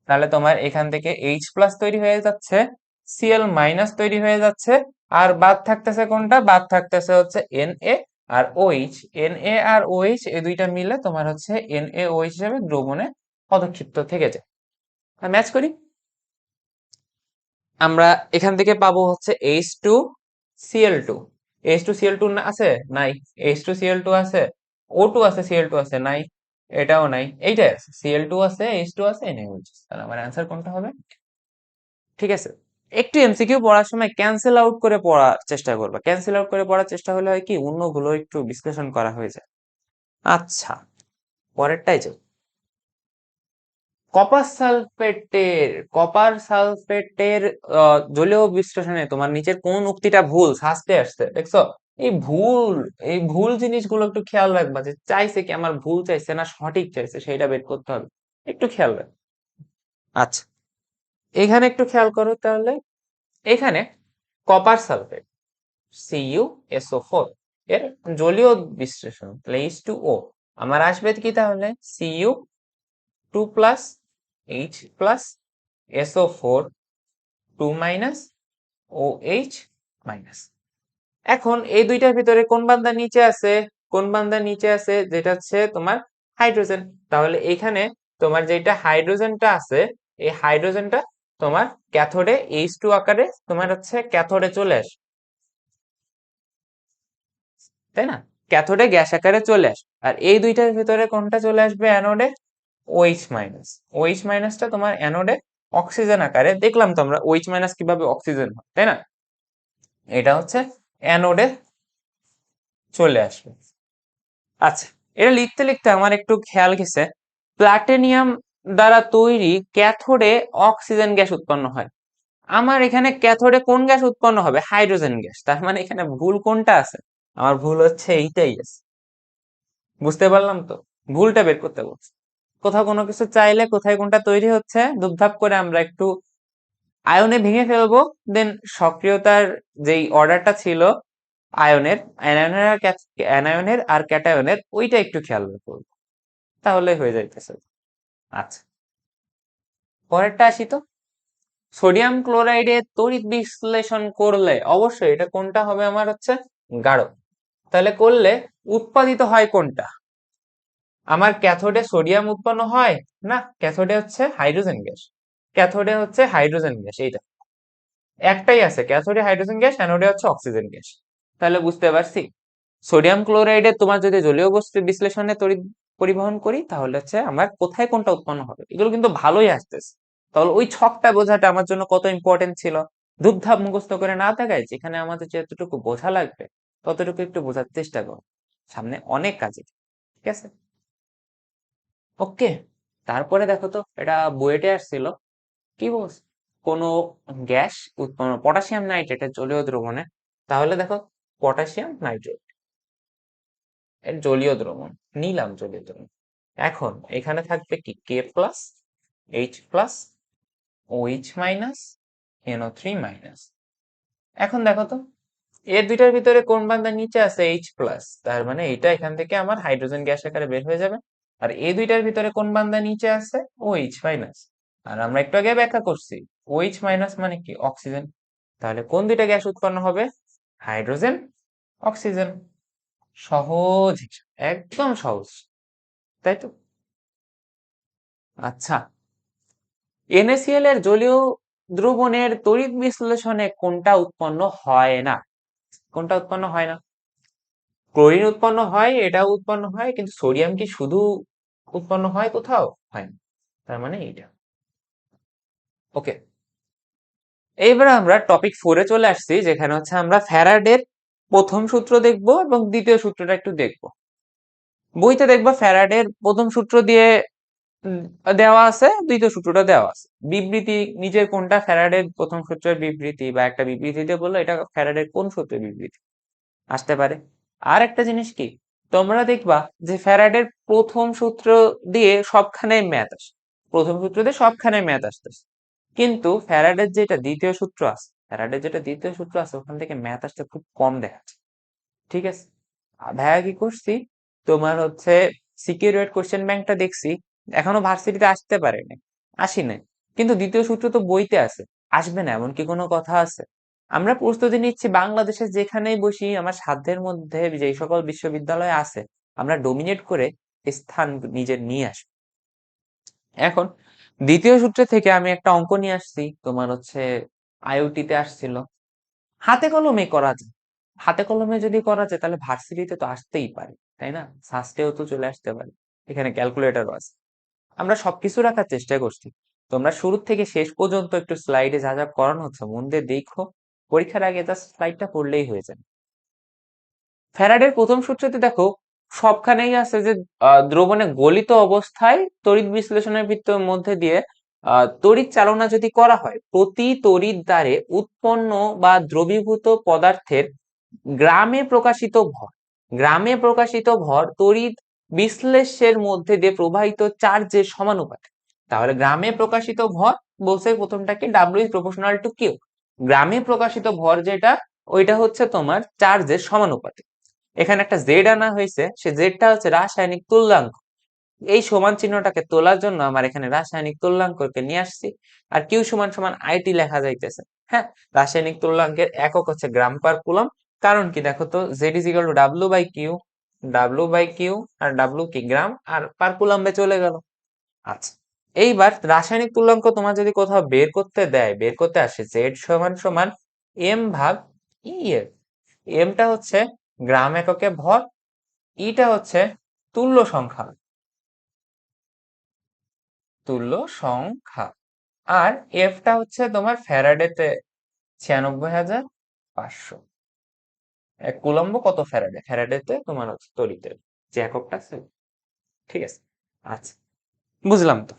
তাহলে তোমার এখান থেকে H প্লাস তৈরি হয়ে যাচ্ছে, Cl মাইনাস তৈরি হয়ে যাচ্ছে, আর বাদ থাকতেছে কোনটা, বাদ থাকতেছে হচ্ছে Na আর OH। Na আর OH এই দুইটা মিলে তোমার হচ্ছে NaOH হিসেবে দ্রবণে পদক্ষিপ্ত থেকে যায়। ম্যাচ করি, আমরা এখান থেকে পাবো হচ্ছে H2Cl2। H2Cl2 আছে, নাই। H2Cl2 আছে, O2 আছে, Cl2 আছে, নাই। এটাও নাই, এইটাই আছে, Cl2 আছে, H2 আছে, NaOH আছে। তাহলে আমার অ্যান্সার কোনটা হবে? ঠিক আছে, একটু এমসিকিউ পড়ার সময় ক্যান্সেল আউট করে পড়ার চেষ্টা করবা, ক্যান্সেল আউট করে পড়ার চেষ্টা হলে হয় কি, অন্যগুলো একটু বিশ্লেষণ করা হয়ে যায়। আচ্ছা, পরেরটাই যাও। কপার সালফেটের জলীয় বিশ্লেষণে তোমার নিচের কোন উক্তিটা ভুল শাস্তে আসছে, দেখছো? এই ভুল, এই ভুল জিনিসগুলো একটু খেয়াল রাখবা, যে চাইছে কি আমার ভুল চাইছে না সঠিক চাইছে, সেটা বের করতে হবে, একটু খেয়াল রাখ। আচ্ছা, এখানে একটু খেয়াল করো তাহলে। এখানে কপার সালফেট CuSO4, এর জলীয় বিশ্লেষণ, তাহলে H2O আমার আসবে কি তাহলে Cu2+H+SO4 2-OH-। এখন এই দুইটার ভিতরে কোন বান্দা নিচে আছে? কোন বান্দা নিচে আছে? যেটা হচ্ছে তোমার হাইড্রোজেন। তাহলে এখানে তোমার যেটা হাইড্রোজেনটা আছে, এই হাইড্রোজেনটা তোমার ক্যাথোডে H2 আকারে তোমার হচ্ছে ক্যাথোডে চলে আসে, তাই না? ক্যাথোডে গ্যাস আকারে চলে আসে। আর এই দুইটার ভিতরে কোনটা চলে আসবে অ্যানোডে? OH-। OH- টা তোমার অ্যানোডে অক্সিজেন আকারে, দেখলাম তো আমরা OH- কিভাবে অক্সিজেন হয়, তাই না? এটা হচ্ছে অ্যানোডে চলে আসবে। আচ্ছা, এটা লিখতে লিখতে আমার একটু খেয়াল গেছে, প্লাটিনিয়াম দ্বারা তৈরি ক্যাথোডে অক্সিজেন গ্যাস উৎপন্ন হয়। আমার এখানে ক্যাথোডে কোন গ্যাস উৎপন্ন হবে? Hydrogen gas. তার মানে এখানে ভুল কোনটা আছে? আমার ভুল হচ্ছে এইটাই আছে। বুঝতে পারলাম তো? ভুলটা বের করতে বলছি। কোথাও কোনো কিছু চাইলে কোথায় কোনটা তৈরি হচ্ছে ধুপধাপ করে আমরা একটু আয়নে ভেঙে ফেলবো, দেন সক্রিয়তার যেই অর্ডারটা ছিল আয়নের, অ্যানায়নের আর ক্যাটায়নের, ওইটা একটু খেয়াল করবো, তাহলে হয়ে যাইতেছে। আচ্ছা, পরেরটা আসি তো। সোডিয়াম ক্লোরাইডের তড়িৎ বিশ্লেষণ করলে অবশ্যই এটা কোনটা হবে আমার হচ্ছে গাঢ়। তাহলে করলে উৎপাদিত হয় কোনটা? আমার ক্যাথোডে সোডিয়াম উৎপন্ন হয় না, ক্যাথোডে হচ্ছে হাইড্রোজেন গ্যাস। ক্যাথোডে হচ্ছে হাইড্রোজেন গ্যাস, এইটা একটাই আছে, ক্যাথোডে হাইড্রোজেন গ্যাস, অ্যানোডে হচ্ছে অক্সিজেন গ্যাস। তাহলে বুঝতে পারছি সোডিয়াম ক্লোরাইডে তোমার যদি জলীয় বস্তু বিশ্লেষণে তড়িৎ পরিবহন করি তাহলে হচ্ছে আমার কোথায় কোনটা উৎপন্ন হবে, এগুলো কিন্তু ভালোই আসতেছে। তাহলে ওই ছকটা বোঝাটা আমার জন্য কত ইম্পর্টেন্ট ছিল। ধুপধাপ মুখস্থ করে না দেখায়, যেখানে আমাদের যতটুকু বোঝা লাগবে ততটুকু একটু বোঝার চেষ্টা করো, সামনে অনেক কাজে। ঠিক আছে, ওকে। তারপরে দেখো তো, এটা বুয়েটে আসছিল, কি বলছে? কোনো গ্যাস উৎপন্ন, পটাশিয়াম নাইট্রেটের জলীয় দ্রবণে, তাহলে দেখো পটাশিয়াম নাইট্রেট এর জলীয় দ্রবণ নিলাম, জলীয় দ্রবণ। এখন এখানে থাকবে কি K+H+, OH-, NO3-। এখন দেখো তো, এর দুইটার ভিতরে কোন বান্দা নিচে আছে? H+, তার মানে এটা এখান থেকে আমার হাইড্রোজেন গ্যাস আকারে বের হয়ে যাবে। আর এই দুইটার ভিতরে কোন বান্দা নিচে আছে? OH-। আর আমরা একটু আগে ব্যাখ্যা করছি OH- মানে কি? অক্সিজেন। তাহলে কোন দুইটা গ্যাস উৎপন্ন হবে? Hydrogen, oxygen. সহজ হিসাব, একদম সহজ, তাই তো? আচ্ছা, NaCl এর জলীয় দ্রবণের তড়িৎ বিশ্লেষণে কোনটা উৎপন্ন হয় না? কোনটা উৎপন্ন হয় না? ক্লোরিন উৎপন্ন হয়, এটাও উৎপন্ন হয়, কিন্তু সোডিয়াম কি শুধু উৎপন্ন হয়? কোথাও হয় না, তার মানে এইটা। ওকে, এইবার আমরা টপিক 4-এ চলে আসছি, যেখানে হচ্ছে আমরা ফ্যারাডের প্রথম সূত্র দেখব এবং দ্বিতীয় সূত্রটা একটু দেখব। বইতে দেখবা ফ্যারাডের প্রথম সূত্র দিয়ে উম, দেওয়া আছে, দ্বিতীয় সূত্রটা দেওয়া আছে। বিবৃতি নিজের কোনটা ফ্যারাডের প্রথম সূত্রের বিবৃতি, বা একটা বিবৃতি দিয়ে বললো এটা ফ্যারাডের কোন সূত্রের বিবৃতি আসতে পারে। আর একটা জিনিস কি, তোমরা দেখবা যে ফ্যারাডের প্রথম সূত্র দিয়ে সবখানে ম্যাথ আসে, প্রথম সূত্র দিয়ে সবখানে ম্যাথ আসতেছে, কিন্তু ফ্যারাডের যেটা দ্বিতীয় সূত্র আছে ওখান থেকে ম্যাথ আসতে খুব কম দেখা যায়। ঠিক আছে, ভাইয়া কি করছি, তোমার হচ্ছে সিকিউরিটি কোশ্চেন ব্যাংকটা দেখছি, এখনো ভার্সিটিতে আসতে পারে না, আসি নাই, কিন্তু দ্বিতীয় সূত্র তো বইতে আছে, আসবে না এমন কি কোনো কথা আছে? আমরা প্রস্তুতি নিচ্ছি বাংলাদেশে যেখানেই বসি, আমার সাধ্যের মধ্যে যেই সকল বিশ্ববিদ্যালয় আছে আমরা ডোমিনেট করে স্থান নিজের নিয়ে আসি। এখন দ্বিতীয় সূত্র থেকে আমি একটা অঙ্ক নিয়ে আসছি, তোমার হচ্ছে আইওটিতে আসছিল, হাতে কলমে করা যায়। হাতে কলমে যদি করা যায় তাহলে ভার্সিটিতে তো আসতেই পারে, তাই না? সাস্টেও তো চলে আসতে পারে, এখানে ক্যালকুলেটরও আছে। আমরা সবকিছু রাখার চেষ্টা করছি। তোমরা শুরু থেকে শেষ পর্যন্ত একটু স্লাইডে যা যা করানো হচ্ছে মন দিয়ে দেখো, পরীক্ষার আগে জাস্ট স্লাইডটা পড়লেই হয়ে যায়। ফ্যারাডের প্রথম সূত্রতে দেখো সবখানেই আছে যে দ্রবণে গলিত অবস্থায় তড়িৎ বিশ্লেষণের মধ্যে দিয়ে তড়িৎ চালনা যদি করা হয়, প্রতি তড়িৎ দ্বারে উৎপন্ন বা দ্রবীভূত পদার্থের গ্রামে প্রকাশিত ভর, গ্রামে প্রকাশিত ভর তড়িৎ বিশ্লেষ্যের মধ্যে দিয়ে প্রবাহিত চার্জের সমানুপাতিক। তাহলে গ্রামে প্রকাশিত ভর বলছে প্রথমটাকে W is proportional to Q, গ্রামে প্রকাশিত ভর যেটা, ওইটা হচ্ছে তোমার চার্জের সমানুপাতিক। এখানে একটা জেড আনা হয়েছে, সে জেডটা হচ্ছে রাসায়নিক তুল্যাঙ্ক। এই সমান চিহ্নটাকে তোলার জন্য আমার এখানে রাসায়নিক তুল্যাঙ্ককে নিয়ে আসছি। আর কিউ সমান সমান আইটি লেখা যাইতেছে। হ্যাঁ, রাসায়নিক তুল্যাঙ্কের একক হচ্ছে গ্রাম পার কুলম। কারণ কি দেখো তো, Z is equal to W by Q, W by Q, আর ডাব্লিউ কি গ্রাম, আর পার কুলম্বে চলে গেল। আচ্ছা, এইবার রাসায়নিক তুল্যাঙ্ক তোমার যদি কোথাও বের করতে দেয়, বের করতে আসে জেড সমান সমান এম ভাগ ই এর, এমটা হচ্ছে গ্রাম এককে ভর, ইটা হচ্ছে তুল্য সংখ্যা, তুল্য সংখ্যা, আর এফটা হচ্ছে তোমার ফ্যারাডেতে 96,500। এক কুলম্ব কত ফ্যারাডে, ফ্যারাডেতে তোমার হচ্ছে তড়িতের যে এককটা আছে। ঠিক আছে, আচ্ছা, বুঝলাম তো।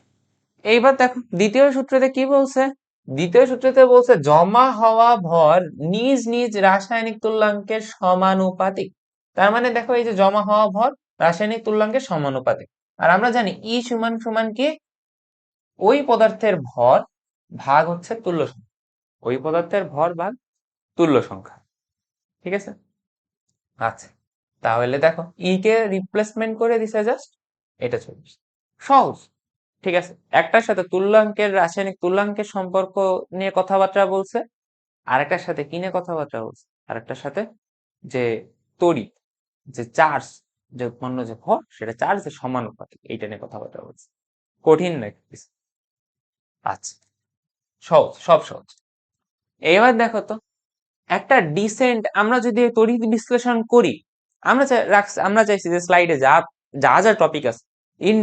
এইবার দেখো দ্বিতীয় সূত্রতে কি বলছে। দ্বিতীয় সূত্রতে বলছে জমা হওয়া ভর নিজ নিজ রাসায়নিক তুল্যাঙ্কের সমানুপাতিক। তার মানে দেখো, এই যে জমা হওয়া ভর রাসায়নিক তুল্যাঙ্কের সমানুপাতিক। আর আমরা জানি ই সমান সমান কি, ওই পদার্থের ভর ভাগ হচ্ছে তুল্য সংখ্যা, ওই পদার্থের ভর ভাগ তুল্য সংখ্যা। ঠিক আছে, আচ্ছা, তাহলে দেখো ই কে রিপ্লেসমেন্ট করে দিছে জাস্ট, এটা চলে আসছে। সহজ। ঠিক আছে, একটার সাথে তুল্যাঙ্কের রাসায়নিক তুল্যাঙ্কের সম্পর্ক নিয়ে কথাবার্তা বলছে, আরেকটার সাথে কি নিয়ে কথাবার্তা বলছে, আরেকটার সাথে যে তড়িৎ, যে চার্জ, যে উৎপন্ন যে ভর, সেটা চার্জের সমানুপাতিক, এইটা নিয়ে কথাবার্তা বলছে। কঠিন নাকি কিছু? আচ্ছা, সহজ, সব সহজ। এবার দেখো তো, একটা ডিসেন্ট আমরা যদি তড়িৎ বিশ্লেষণ করি, আমরা চাইছি যে স্লাইডে যা যা যা টপিক আছে ইন,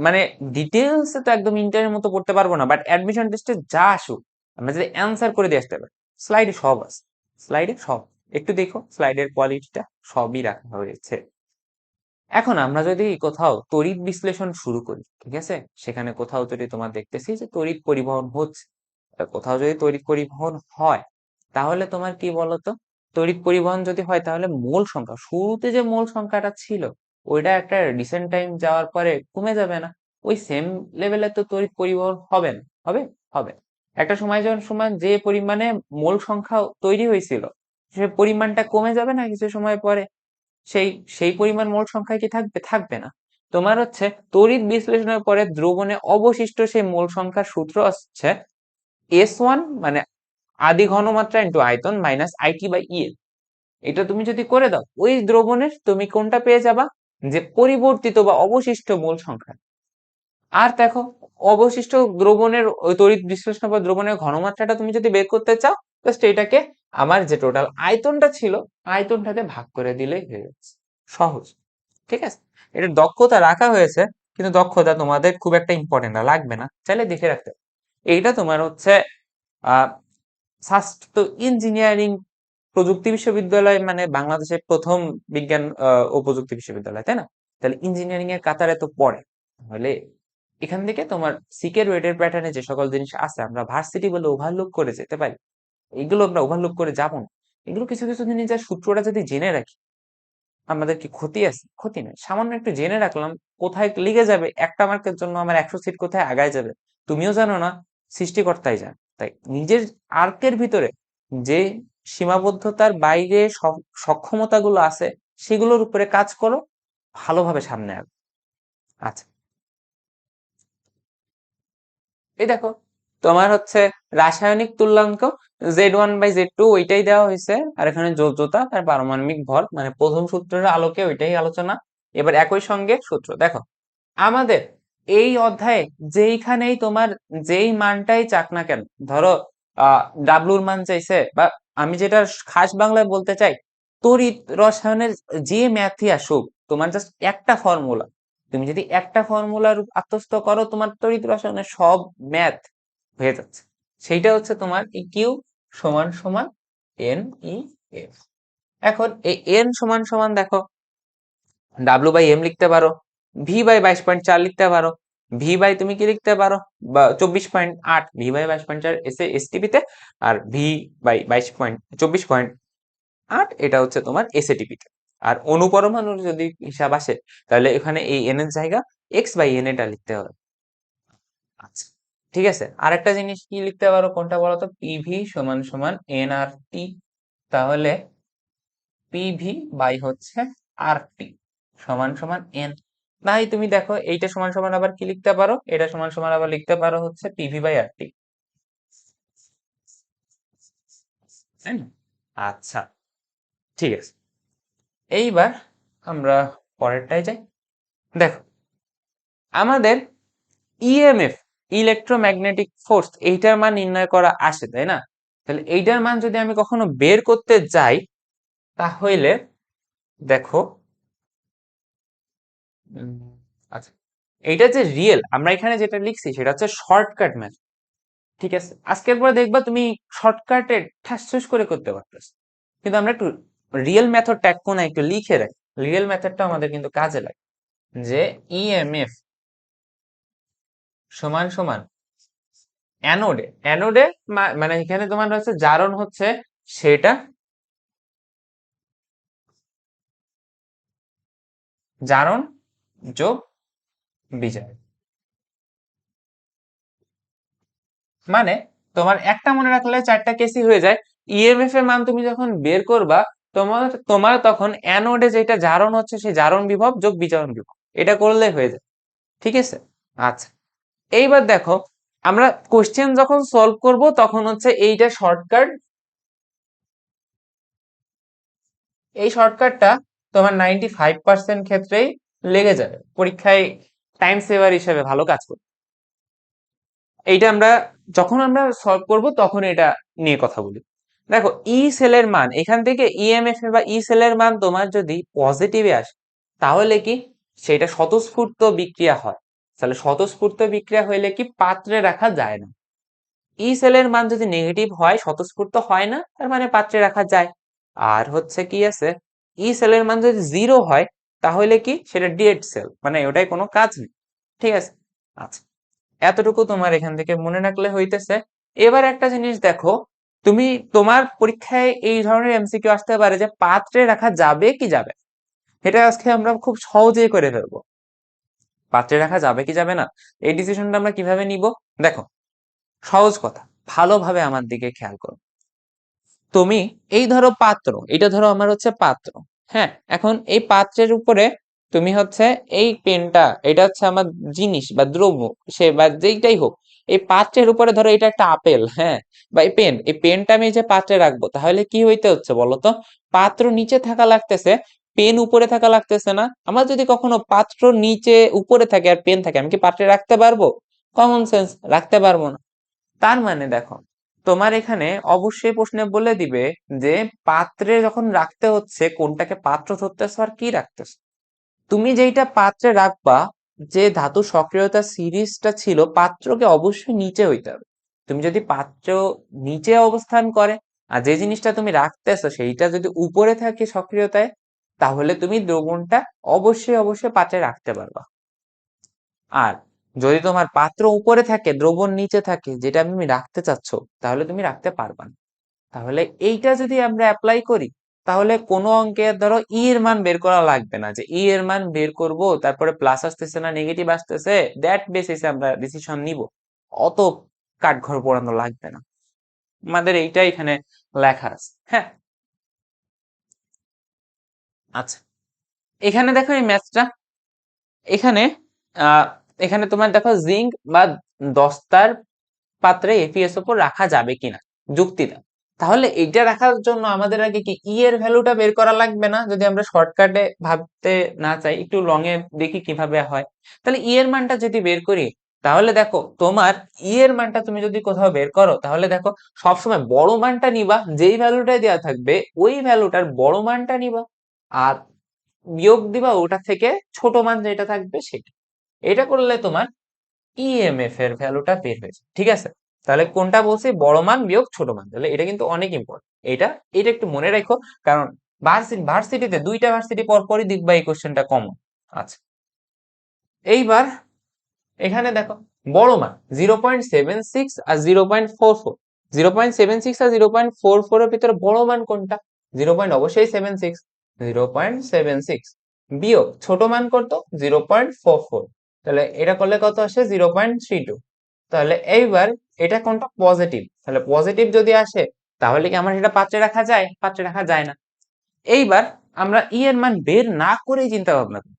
মানে ডিটেলস তো একদম ইন্টারের মতো পড়তে পারবো না, বাট অ্যাডমিশন টেস্টে যা আসুক আমরা যদি অ্যান্সার করে দিয়ে আসতে পারি। স্লাইডে সব আছে, স্লাইডে সব, একটু দেখো স্লাইডের কোয়ালিটিটা, সবই রাখা হয়েছে। এখন আমরা যদি কোথাও তড়িৎ বিশ্লেষণ শুরু করি, ঠিক আছে, সেখানে কোথাও যদি তোমার দেখতেছি যে তড়িৎ পরিবহন হচ্ছে, কোথাও যদি তড়িৎ পরিবহন হয়, তাহলে তোমার কি বলতো, তড়িৎ পরিবহন যদি হয় তাহলে মোল সংখ্যা, শুরুতে যে মোল সংখ্যাটা ছিল ওইটা একটা রিসেন্ট টাইম যাওয়ার পরে কমে যাবে না? ওই সেম লেভেলে তো তড়িৎ পরিবহন হবে না? হবে, হবে। একটা সময় যখন সময় যে পরিমাণে মোল সংখ্যা তৈরি হয়েছিল, সে পরিমাণটা কমে যাবে না কিছু সময় পরে? সেই সেই পরিমাণ মোল সংখ্যা কি থাকবে? থাকবে না। তোমার হচ্ছে তড়িৎ বিশ্লেষণের পরে দ্রবণে অবশিষ্ট সেই মোল সংখ্যার সূত্র হচ্ছে S1 মানে আদি ঘনমাত্রা ইন্টু আয়তন মাইনাস আইটি বাই ই। এটা তুমি যদি করে দাও, ওই দ্রবণের তুমি কোনটা পেয়ে যাবা, যে পরিবর্তিত বা অবশিষ্ট মোল সংখ্যা। আর দেখো, অবশিষ্ট দ্রবণের ওই তড়িৎ বিশ্লেষণ বা দ্রবণের ঘনমাত্রাটা তুমি যদি বের করতে চাও, জাস্ট এটাকে আমার যে টোটাল আয়তনটা ছিল আয়তনটাতে ভাগ করে দিলেই হয়ে যাচ্ছে। সহজ। ঠিক আছে, এটা দক্ষতা রাখা হয়েছে, কিন্তু দক্ষতা তোমাদের খুব একটা ইম্পর্টেন্ট না, লাগবে না, চাইলে দেখে রাখতে। এইটা তোমার হচ্ছে আহ স্বাস্থ্য ইঞ্জিনিয়ারিং প্রযুক্তি বিশ্ববিদ্যালয়, মানে বাংলাদেশের প্রথম বিজ্ঞান ও প্রযুক্তি বিশ্ববিদ্যালয়, তাই না? তাহলে ইঞ্জিনিয়ারিং এর কাতারে তো পড়ে। তাহলে এখান থেকে তোমার সিকের ওয়েটের প্যাটার্নে যে সকল জিনিস আছে আমরা ভার্সিটি বলে ওভারলুক করে যেতে পারি, এগুলো আমরা ওভারলুক করে যাবো না। এগুলো কিছু কিছু জিনিস যা সূত্রটা যদি জেনে রাখি, আমাদের কি ক্ষতি আছে? ক্ষতি নেই, সামান্য একটু জেনে রাখলাম, কোথায় লিগে যাবে একটা মার্কের জন্য আমার 100 সিট কোথায় আগায় যাবে তুমিও জানো না, সৃষ্টিকর্তাই জান। তাই নিজের আর্কের ভিতরে যে সীমাবদ্ধতার বাইরে সক্ষমতাগুলো আছে সেগুলোর উপরে কাজ করো, ভালোভাবে সামনে আগে। আচ্ছা, এই দেখো, তোমার হচ্ছে রাসায়নিক তুল্যাঙ্ক Z1/Z2 ওইটাই দেওয়া হয়েছে, আর এখানে যোজ্যতা আর পারমাণবিক ভর, মানে প্রথম সূত্রের আলোকে ওইটাই আলোচনা। এবার একই সঙ্গে সূত্র দেখো, আমাদের এই অধ্যায়ে যেইখানেই তোমার যেই মানটাই চাক না কেন, ধরো ডাব্লুর মান চাইছে, বা আমি যেটা খাস বাংলায় বলতে চাই, তড়িৎ রসায়নের যে ম্যাথই আসুক, তোমার জাস্ট একটা ফর্মুলা, তুমি যদি একটা ফর্মুলার আত্মস্থ করো, তোমার তড়িৎ রসায়নের সব ম্যাথ হয়ে যাচ্ছে। সেইটা হচ্ছে তোমার ই কিউ সমান সমান এন ই এফ। এখন এই এন সমান সমান দেখো, ডাব্লু বাই এম লিখতে পারো, ভি বাই 22.4 লিখতে পারো, ভি বাই তুমি কি লিখতে পারো, বা 24.8, ভি বাই 22.4 এসে এসটিপিতে, আর ভি বাই 24.8 এটা হচ্ছে তোমার এসএটিপিতে। আর অনুপরমাণুর যদি হিসাব আসে, তাহলে এখানে এই এন এর জায়গা এক্স বাই এন এটা লিখতে হবে। আচ্ছা, ঠিক আছে, আরেকটা জিনিস কি লিখতে পারো, কোনটা বলো তো, পিভি সমান সমান এন আর টি। তাহলে পিভি বাই হচ্ছে আরটি সমান সমান এন। তাই তুমি দেখো এইটা সমান সমান আবার কি লিখতে পারো, এটা সমান সমান আবার লিখতে পারো হচ্ছে পিভি বাই আরটি, তাই না? আচ্ছা, ঠিক আছে। এইবার আমরা পরেরটায় যাই। দেখো আমাদের ইএমএফ, ইলেকট্রোম্যাগনেটিক ফোর্স, এইটার মান নির্ণয় করা আসে, তাই না? তাহলে এইটার মান যদি আমি কখনো বের করতে যাই তাহলে দেখো উম, আচ্ছা, এইটা যে রিয়েল, আমরা এখানে যেটা লিখছি সেটা হচ্ছে শর্টকাট ম্যাথড, ঠিক আছে? আজকের পরে দেখবা তুমি শর্টকাটে ঠাস ঠুস করে করতে পারতেছ, কিন্তু আমরা একটু রিয়েল মেথডটা এক কোণায় একটু লিখে রাখি, রিয়েল মেথডটা আমাদের কিন্তু কাজে লাগে। যে ইএমএফ সমান সমান অ্যানোডে, অ্যানোডে মানে এখানে তোমার হচ্ছে জারণ হচ্ছে সেটা, জারণ যোগ বিজারণ, মানে তোমার একটা মনে রাখলে চারটা কেসই হয়ে যায়। ইএমএফ এর মান তুমি যখন বের করবা, তোমার তোমার তখন অ্যানোডে যেটা জারণ হচ্ছে সেই জারণ বিভব যোগ বিজারণ বিভব, এটা করলে হয়ে যায়, ঠিক আছে? আচ্ছা, এইবার দেখো আমরা কোশ্চেন যখন সলভ করব তখন হচ্ছে এইটা শর্টকাট, এই শর্টকাটটা তোমার 95% ক্ষেত্রেই লেগে যাবে পরীক্ষায়, টাইম সেভার হিসেবে ভালো কাজ করবে। এইটা আমরা যখন আমরা সলভ করব তখন এটা নিয়ে কথা বলি। দেখো ই সেলের মান এখান থেকে ইএমএফ বা ই সেলের মান তোমার যদি পজিটিভে আসে তাহলে কি সেটা স্বতঃস্ফূর্ত বিক্রিয়া হয়। তাহলে স্বতঃস্ফূর্ত বিক্রিয়া হইলে কি পাত্রে রাখা যায় না। ই সেলের মান যদি নেগেটিভ হয়, স্বতঃস্ফূর্ত হয় না, তার মানে পাত্রে রাখা যায়। আর হচ্ছে কি আছে, ই সেলের মান যদি জিরো হয় তাহলে কি সেটা ডেড সেল, মানে ওটাই কোনো কাজ নেই, ঠিক আছে? আচ্ছা, এতটুকু তোমার এখান থেকে মনে রাখলে হইতেছে। এবার একটা জিনিস দেখো, তুমি তোমার পরীক্ষায় এই ধরনের এমসিকিউ আসতে পারে যে পাত্রে রাখা যাবে কি যাবে, এটা আজকে আমরা খুব সহজেই করে ফেলবো। পাত্রে রাখা যাবে কি যাবে না এই ডিসিশনটা আমরা কিভাবে নিব, দেখো সহজ কথা, ভালোভাবে আমার দিকে খেয়াল করো। তুমি এই ধরো পাত্র, এটা ধরো আমার হচ্ছে পাত্র, হ্যাঁ, এখন এই পাত্রের উপরে তুমি হচ্ছে এই পেনটা, এটা হচ্ছে আমার জিনিস বা দ্রব্য, সে বা যেইটাই হোক, এই পাত্রের উপরে ধরো এটা একটা আপেল, হ্যাঁ, বা এই পেন, এই পেনটা আমি এই যে পাত্রে রাখবো, তাহলে কি হইতে হচ্ছে বলতো, পাত্র নিচে থাকা লাগতেছে, পেন উপরে থাকা লাগতেছে না। আমার যদি কখনো পাত্র নিচে উপরে থাকে আর পেন থাকে, আমি কি পাত্রে রাখতে পারবো? কমন সেন্স, রাখতে পারবো না। তার মানে দেখো তোমার এখানে অবশ্যই প্রশ্নে বলে দিবে যে পাত্রে যখন রাখতে হচ্ছে কোনটাকে পাত্র ধরতেছো আর কি রাখতেছো। তুমি যেইটা পাত্রে রাখবা, যে ধাতু সক্রিয়তা সিরিজটা ছিল পাত্রকে অবশ্যই নিচে হইতে হবে। তুমি যদি পাত্র নিচে অবস্থান করে আর যে জিনিসটা তুমি রাখতেছো সেইটা যদি উপরে থাকে সক্রিয়তায়, তাহলে তুমি দ্রবণটা অবশ্যই অবশ্যই পাত্রে রাখতে পারবা। আর যদি তোমার পাত্র উপরে থাকে দ্রবণ নিচে থাকে, যেটা তুমি রাখতে চাচ্ছ, তাহলে তুমি রাখতে পারবা না। তাহলে এইটা যদি আমরা অ্যাপ্লাই করি, তাহলে কোনো অঙ্কের ধরো ই এর মান বের করা লাগবে না, যে ই এর মান বের করব তারপরে প্লাস আসতেছে না নেগেটিভ আসতেছে, দ্যাট বেসিসে আমরা ডিসিশন নিব, অত কাঠঘর পোড়ানো লাগবে না। আমাদের এইটা এখানে লেখা আছে, হ্যাঁ। আচ্ছা, এখানে দেখো এই ম্যাথটা, এখানে আহ এখানে তোমার দেখো জিঙ্ক বা দস্তার পাত্রে এপিএস উপর রাখা যাবে কিনা, যুক্তি দাও। তাহলে এইটা রাখার জন্য আমাদের আগে কি ই এর ভ্যালুটা বের করা লাগবে না? যদি আমরা শর্টকাটে ভাবতে না চাই, একটু লং এ দেখি কিভাবে হয়। তাহলে ই এর মানটা যদি বের করি, তাহলে দেখো তোমার ই এর মানটা তুমি যদি কোথাও বের করো, তাহলে দেখো সবসময় বড় মানটা নিবা, যেই ভ্যালুটাই দেওয়া থাকবে ওই ভ্যালুটার বড় মানটা নিবা, আর বিয়োগ দিবা ওটা থেকে ছোট মান যেটা থাকবে সেটা। এটা করলে তোমার ইএমএফ এর ভ্যালুটা বের হয়েছে, ঠিক আছে? তাহলে কোনটা বলছি, বড় মান বিয়োগ ছোট মান, তাহলে এটা কিন্তু অনেক ইম্পর্টেন্ট। এটা এটা একটু মনে রাখো, কারণ ভার্সিটিতে দুইটা ভার্সিটি পর পরই দেখবা এই কোশ্চেনটা কমন। আচ্ছা, এইবার এখানে দেখো বড় মান 0.76 আর 0.44, 0.76 আর 0.44 এর ভিতরে বড় মান কোনটা? 0. অবশ্যই 76, 0.76 বিয়োগ ছোট মান কত? 0.44, তাহলে এটা করলে কত আসে? 0.32। তাহলে এইবার এটা কোনটা পজিটিভ, তাহলে পজিটিভ যদি আসে তাহলে কি আমার এটা পাত্রে রাখা যায়? পাত্রে রাখা যায় না। এইবার আমরা ই এর মান বের না করেই চিন্তা ভাবনা করি।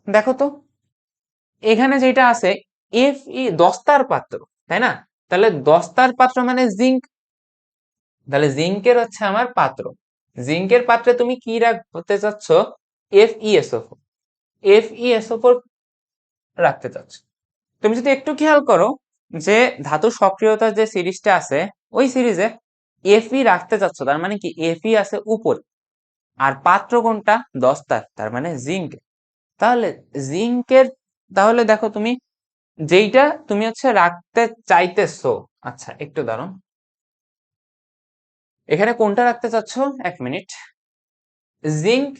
দেখো তো এখানে যেটা আছে এফ ই দস্তার পাত্র, তাই না? তাহলে দস্তার পাত্র মানে জিঙ্ক, তাহলে জিঙ্কের হচ্ছে আমার পাত্র। জিঙ্কের পাত্রে তুমি কি রাখতে চাচ্ছ? FeSO4, FeSO4 রাখতে চাচ্ছ। তুমি যদি একটু খেয়াল করো যে ধাতু সক্রিয়তার যে সিরিজটা আছে ওই সিরিজে Fe রাখতে চাচ্ছ, তার মানে কি Fe আছে উপরে, আর পাত্র কোনটা? দস্তার, তার মানে জিঙ্ক। তাহলে জিঙ্কের, তাহলে দেখো তুমি যেইটা তুমি হচ্ছে রাখতে চাইতেছো, আচ্ছা একটু দাঁড়াও, এখানে কোনটা রাখতে চাচ্ছ? এক মিনিট। জিঙ্ক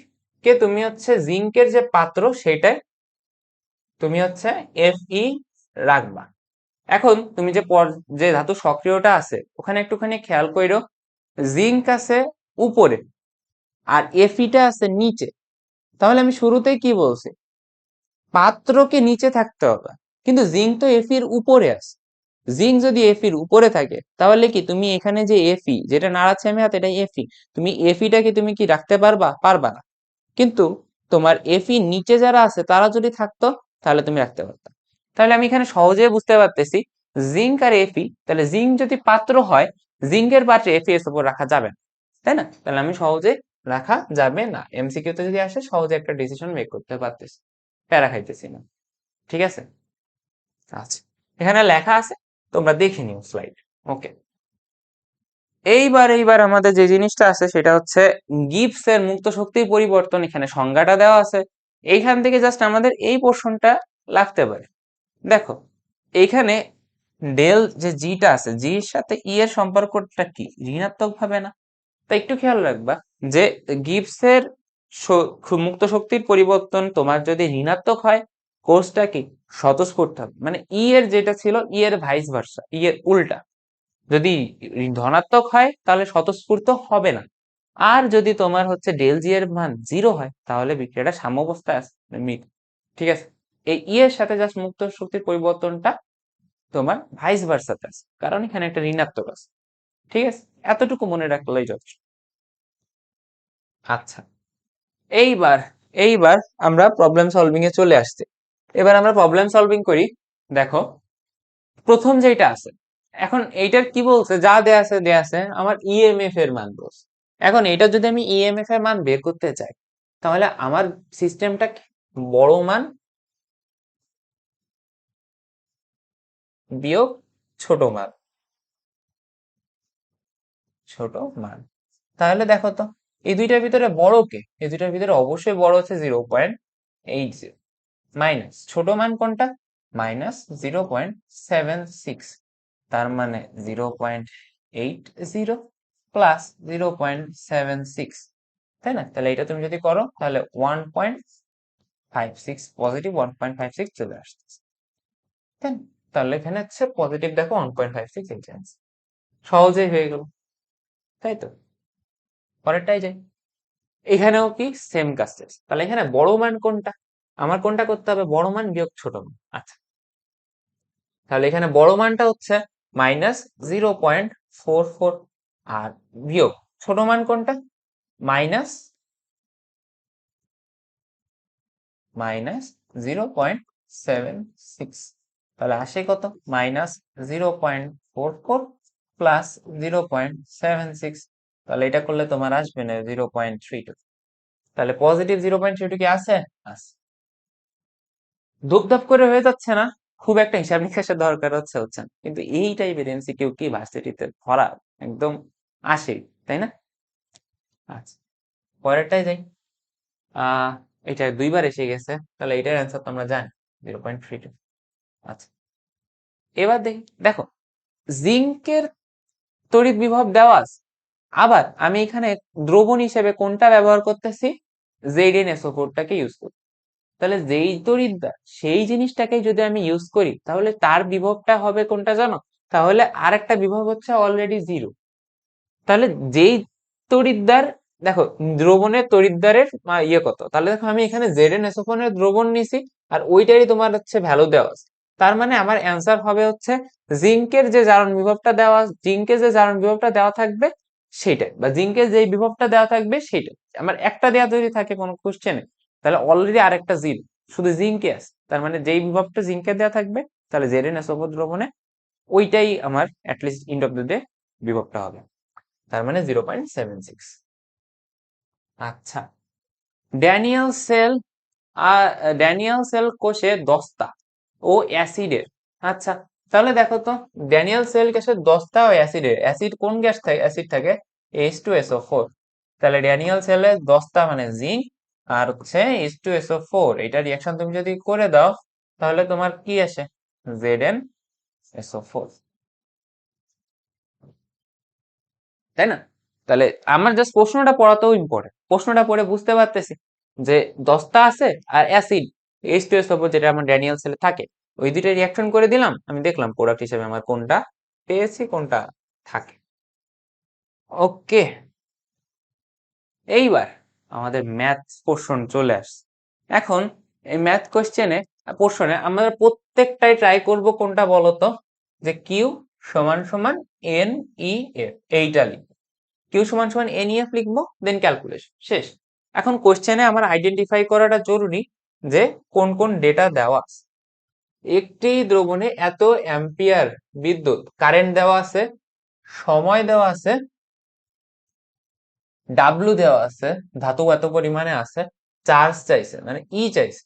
কে তুমি হচ্ছে জিঙ্কের যে পাত্র সেটাই তুমি হচ্ছে Fe রাখবা। এখন তুমি যে যে ধাতু সক্রিয়টা আছে ওখানে একটুখানি খেয়াল করো, জিঙ্ক আছে উপরে আর Feটা আছে নিচে। তাহলে আমি শুরুতেই কি বলছি? পাত্রকে নিচে থাকতে হবে, কিন্তু জিঙ্ক তো এর উপরে আছে। জিঙ্ক যদি এর উপরে থাকে তাহলে কি তুমি এখানে যে Fe যেটা নাড়াচ্ছে আমি হাতে, এটা Fe, তুমি Feটাকে তুমি কি রাখতে পারবা? পারবা না। কিন্তু তোমার Fe নিচে যারা আছে তারা যদি থাকতো তাহলে তুমি রাখতে পারতা। তাহলে আমি এখানে সহজে বুঝতে পারতেছি জিঙ্ক আর Fe, তাহলে জিঙ্ক যদি পাত্র হয় জিঙ্কের পাত্রে FeSO4 রাখা যাবে না, তাই না? তাহলে আমি সহজে রাখা যাবে না, এমসিকিউ তে যদি আসে সহজে একটা ডিসিশন মেক করতে পারতেছি, প্যারা খাইতেছি না। ঠিক আছে? আচ্ছা, এখানে লেখা আছে, তোমরা দেখে নিও স্লাইড। ওকে, এইবার আমাদের যে জিনিসটা আছে সেটা হচ্ছে গিবস এর মুক্ত শক্তির পরিবর্তন। এখানে সংজ্ঞাটা দেওয়া আছে, এইখান থেকে জাস্ট আমাদের এই পোর্শনটা লাগতে পারে। দেখো এইখানে ডেল যে জিটা আছে, জির সাথে ই এর সম্পর্কটা কি? ঋণাত্মক ভাবে না? তাই একটু খেয়াল রাখবা যে গিবসের মুক্ত শক্তির পরিবর্তন তোমার যদি ঋণাত্মক হয় কোর্সটা কি স্বতঃস্ফূর্ত হবে, মানে ই এর যেটা ছিল ই এর ভাইস ভার্সা, ই এর উল্টা। যদি ধনাত্মক হয় তাহলে স্বতঃস্ফূর্ত হবে না। আর যদি তোমার হচ্ছে ডেল জি এর মান 0 হয় তাহলে বিক্রিয়াটা সাম্যাবস্থায় আছে, মিট। ঠিক আছে? এই ই এর সাথে জাস্ট মুক্ত শক্তির পরিবর্তনটা তোমার ভাইস ভার্সাতে আছে, কারণ এখানে একটা ঋণাত্মক আছে। ঠিক আছে, এতটুকু মনে রাখলেই যথেষ্ট। আচ্ছা, এইবার এইবার আমরা প্রবলেম সলভিং এ চলে আসছি। এবার আমরা প্রবলেম সলভিং করি। দেখো প্রথম যেটা আছে, এখন এইটার কি বলছে? যা দেয়া আছে আমার ইএমএফ এর মান বলছে। এখন এটা যদি আমি ইএমএফ এর মান বের করতে চাই তাহলে আমার সিস্টেমটা বড় মান বিয়োগ ছোট মান, ছোট মান। তাহলে দেখো তো এই দুইটার ভিতরে বড় কে? এই দুইটার ভিতরে অবশ্যই বড় হচ্ছে 0.80, মাইনাস ছোট মান কোনটা? -0.76, তার মানে 0.80 প্লাস 0.76, তাই না? তাহলে এটা তুমি যদি করো তাহলে 1.56, পজিটিভ 1.56 চলে আসতেছে, তাই না? তাহলে এখানে হচ্ছে পজিটিভ, দেখো 1.56, এই চান্স সহজেই হয়ে গেল, তাই তো? পরেরটাই যাই। এখানেও কি সেম কাজ চলছে। তাহলে এখানে বড় মান কোনটা? আমার কোনটা করতে হবে? বড় মান বিয়োগ ছোট মান। আচ্ছা, তাহলে এখানে বড় মানটা হচ্ছে -0.44, আর বিয়োগ ছোট মান কোনটা? মাইনাস -0.76, তাহলে আসে কত? -0.44 প্লাস 0.76, তাহলে এটা করলে তোমার আসবে না 0.32। তাহলে পজিটিভ 0.32 কি আছে? আছে। ধুপধাপ করে হয়ে যাচ্ছে না? খুব একটা হিসাব নিকাশের দরকার হচ্ছে না। কিন্তু এই টাইপের এমসিকিউ কি ভার্সিটিতে ভরা, একদম আসে, তাই না? আচ্ছা, পরেরটাই যাই। আহ এটা দুইবার এসে গেছে, তাহলে এটার অ্যান্সার তো আমরা জানি 0.32। আচ্ছা, এবার দেখি, দেখো জিঙ্কের তড়িৎ বিভব দেওয়া আছে, আবার আমি এখানে দ্রবণ হিসেবে কোনটা ব্যবহার করতেছি? ZnSO4টাকে ইউজ করি। তাহলে যেই তড়িৎদ্বার সেই জিনিসটাকে যদি আমি ইউজ করি তাহলে তার বিভবটা হবে কোনটা জানো? তাহলে আর একটা বিভব হচ্ছে অলরেডি 0। তাহলে যেই তড়িৎদ্বার, দেখো দ্রবণের তড়িৎদ্বারের ইয়ে কত, তাহলে দেখো আমি এখানে ZnSO4 এর দ্রবণ নিছি আর ওইটারই তোমার হচ্ছে ভ্যালু দেওয়া আছে। তার মানে আমার অ্যান্সার হবে হচ্ছে জিঙ্কের যে জারণ বিভবটা দেওয়া থাকবে সেইটাই, বা জিঙ্কের যে বিভবটা দেওয়া থাকবে সেইটাই। আমার একটা দেওয়া যদি থাকে কোনো কোশ্চেনে, তাহলে অলরেডি আরেকটা জিরো, শুধু জিঙ্কে আছে, তার মানে যেই বিভবটা জিঙ্কে দেওয়া থাকবে তাহলে জেডএনএস দ্রবণে ওইটাই আমার at least end of the day বিভবটা হবে, তার মানে 0.76। আচ্ছা, ড্যানিয়েল সেল আর ড্যানিয়েল সেল কোষে দস্তা ও অ্যাসিডের। আচ্ছা, তাহলে দেখো তো, ড্যানিয়েল সেল কোষে দস্তা ও অ্যাসিডের, অ্যাসিড কোন গ্যাস থাকে, অ্যাসিড থাকে H2SO4। তাহলে ড্যানিয়েল সেলে দস্তা মানে জিঙ্ক, আর হচ্ছে H2SO4, এটা রিয়াকশন তুমি যদি করে দাও তাহলে তোমার কি আসে, ZnSO4, তাই না? তাহলে আমার জাস্ট প্রশ্নটা পড়াতেও ইম্পর্টেন্ট, প্রশ্নটা পড়ে বুঝতে পারতেছি যে দস্তা আছে আর অ্যাসিড H2SO4 যেটা আমার ড্যানিয়েল সেলে থাকে, ওই দুইটা রিয়াকশন করে দিলাম, আমি দেখলাম প্রোডাক্ট হিসেবে আমার কোনটা পেয়েছি, কোনটা থাকে। ওকে, এইবার আমাদের ম্যাথ পোর্শন চলে আসছে। এখন এই ম্যাথ কোশ্চেনে পোর্শনে আমরা প্রত্যেকটাই ট্রাই করব কোনটা বলতো, যে কিউ সমান সমান এন ই এফ, এইটা লিখবো। কিউ সমান সমান এনইএফ লিখবো, দেন ক্যালকুলেশন শেষ। এখন কোশ্চেনে আমার আইডেন্টিফাই করাটা জরুরি যে কোন কোন ডেটা দেওয়া আছে। একটি দ্রবণে এত অ্যাম্পিয়ার বিদ্যুৎ কারেন্ট দেওয়া আছে, সময় দেওয়া আছে, ডাব্লু দেওয়া আছে, ধাতু এত পরিমাণে আছে, চার্জ চাইছে মানে ই চাইছে।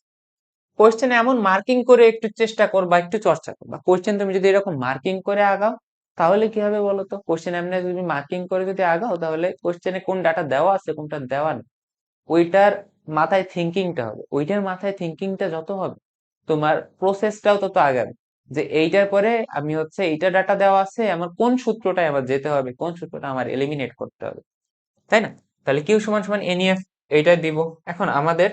কোশ্চেন এমন মার্কিং করে একটু চেষ্টা করবা, একটু চর্চা করবা। কোশ্চেন তুমি যদি এরকম মার্কিং করে আগাও তাহলে কি হবে বলো তো, কোশ্চেন এমনি তুমি মার্কিং করে যদি আগাও তাহলে কোশ্চেনে কোন ডাটা দেওয়া আছে কোনটা দেওয়া নেই ওইটার মাথায় থিঙ্কিংটা হবে, ওইটার মাথায় থিঙ্কিংটা যত হবে তোমার প্রসেসটাও তত আগাবে, যে এইটার পরে আমি হচ্ছে এইটা ডাটা দেওয়া আছে, আমার কোন সূত্রটায় আমার যেতে হবে, কোন সূত্রটা আমার এলিমিনেট করতে হবে, তাই না? তাহলে কিউ সমান সমান এনইএফ এইটা দিব। এখন আমাদের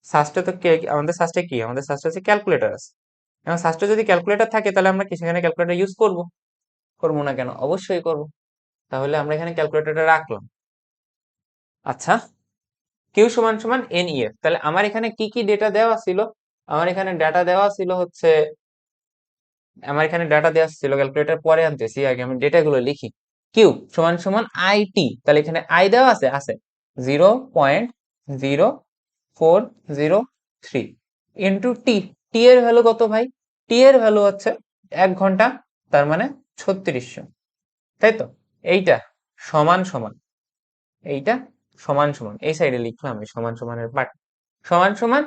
সাস্টে তো আমাদের সাস্টে কি, আমাদের সাস্টে আছে ক্যালকুলেটর আছে। এখন সাস্টে যদি ক্যালকুলেটর থাকে তাহলে আমরা কি সেখানে ক্যালকুলেটর ইউজ করব? করবো না কেন, অবশ্যই করব। তাহলে আমরা এখানে ক্যালকুলেটরটা রাখলাম। আচ্ছা, কিউ সমান সমান এনইএফ, তাহলে আমার এখানে কি কি ডেটা দেওয়া ছিল, আমার এখানে ডাটা দেওয়া ছিল হচ্ছে, আমার এখানে ডাটা দেওয়া ছিল, ক্যালকুলেটর পরে আনতেছি, আগে আমি ডেটাগুলো লিখি। কিউ সমান সমান আইটি, তাহলে এখানে আই দেওয়া আছে, আছে 0.0403 ইন্টু টি। টি এর ভ্যালু কত ভাই? টি এর ভ্যালু হচ্ছে 1 ঘন্টা, তার মানে 3600, তাই তো? এইটা সমান সমান, এইটা সমান সমান, এই সাইডে লিখলাম এই সমান সমানের পার্ট, সমান সমান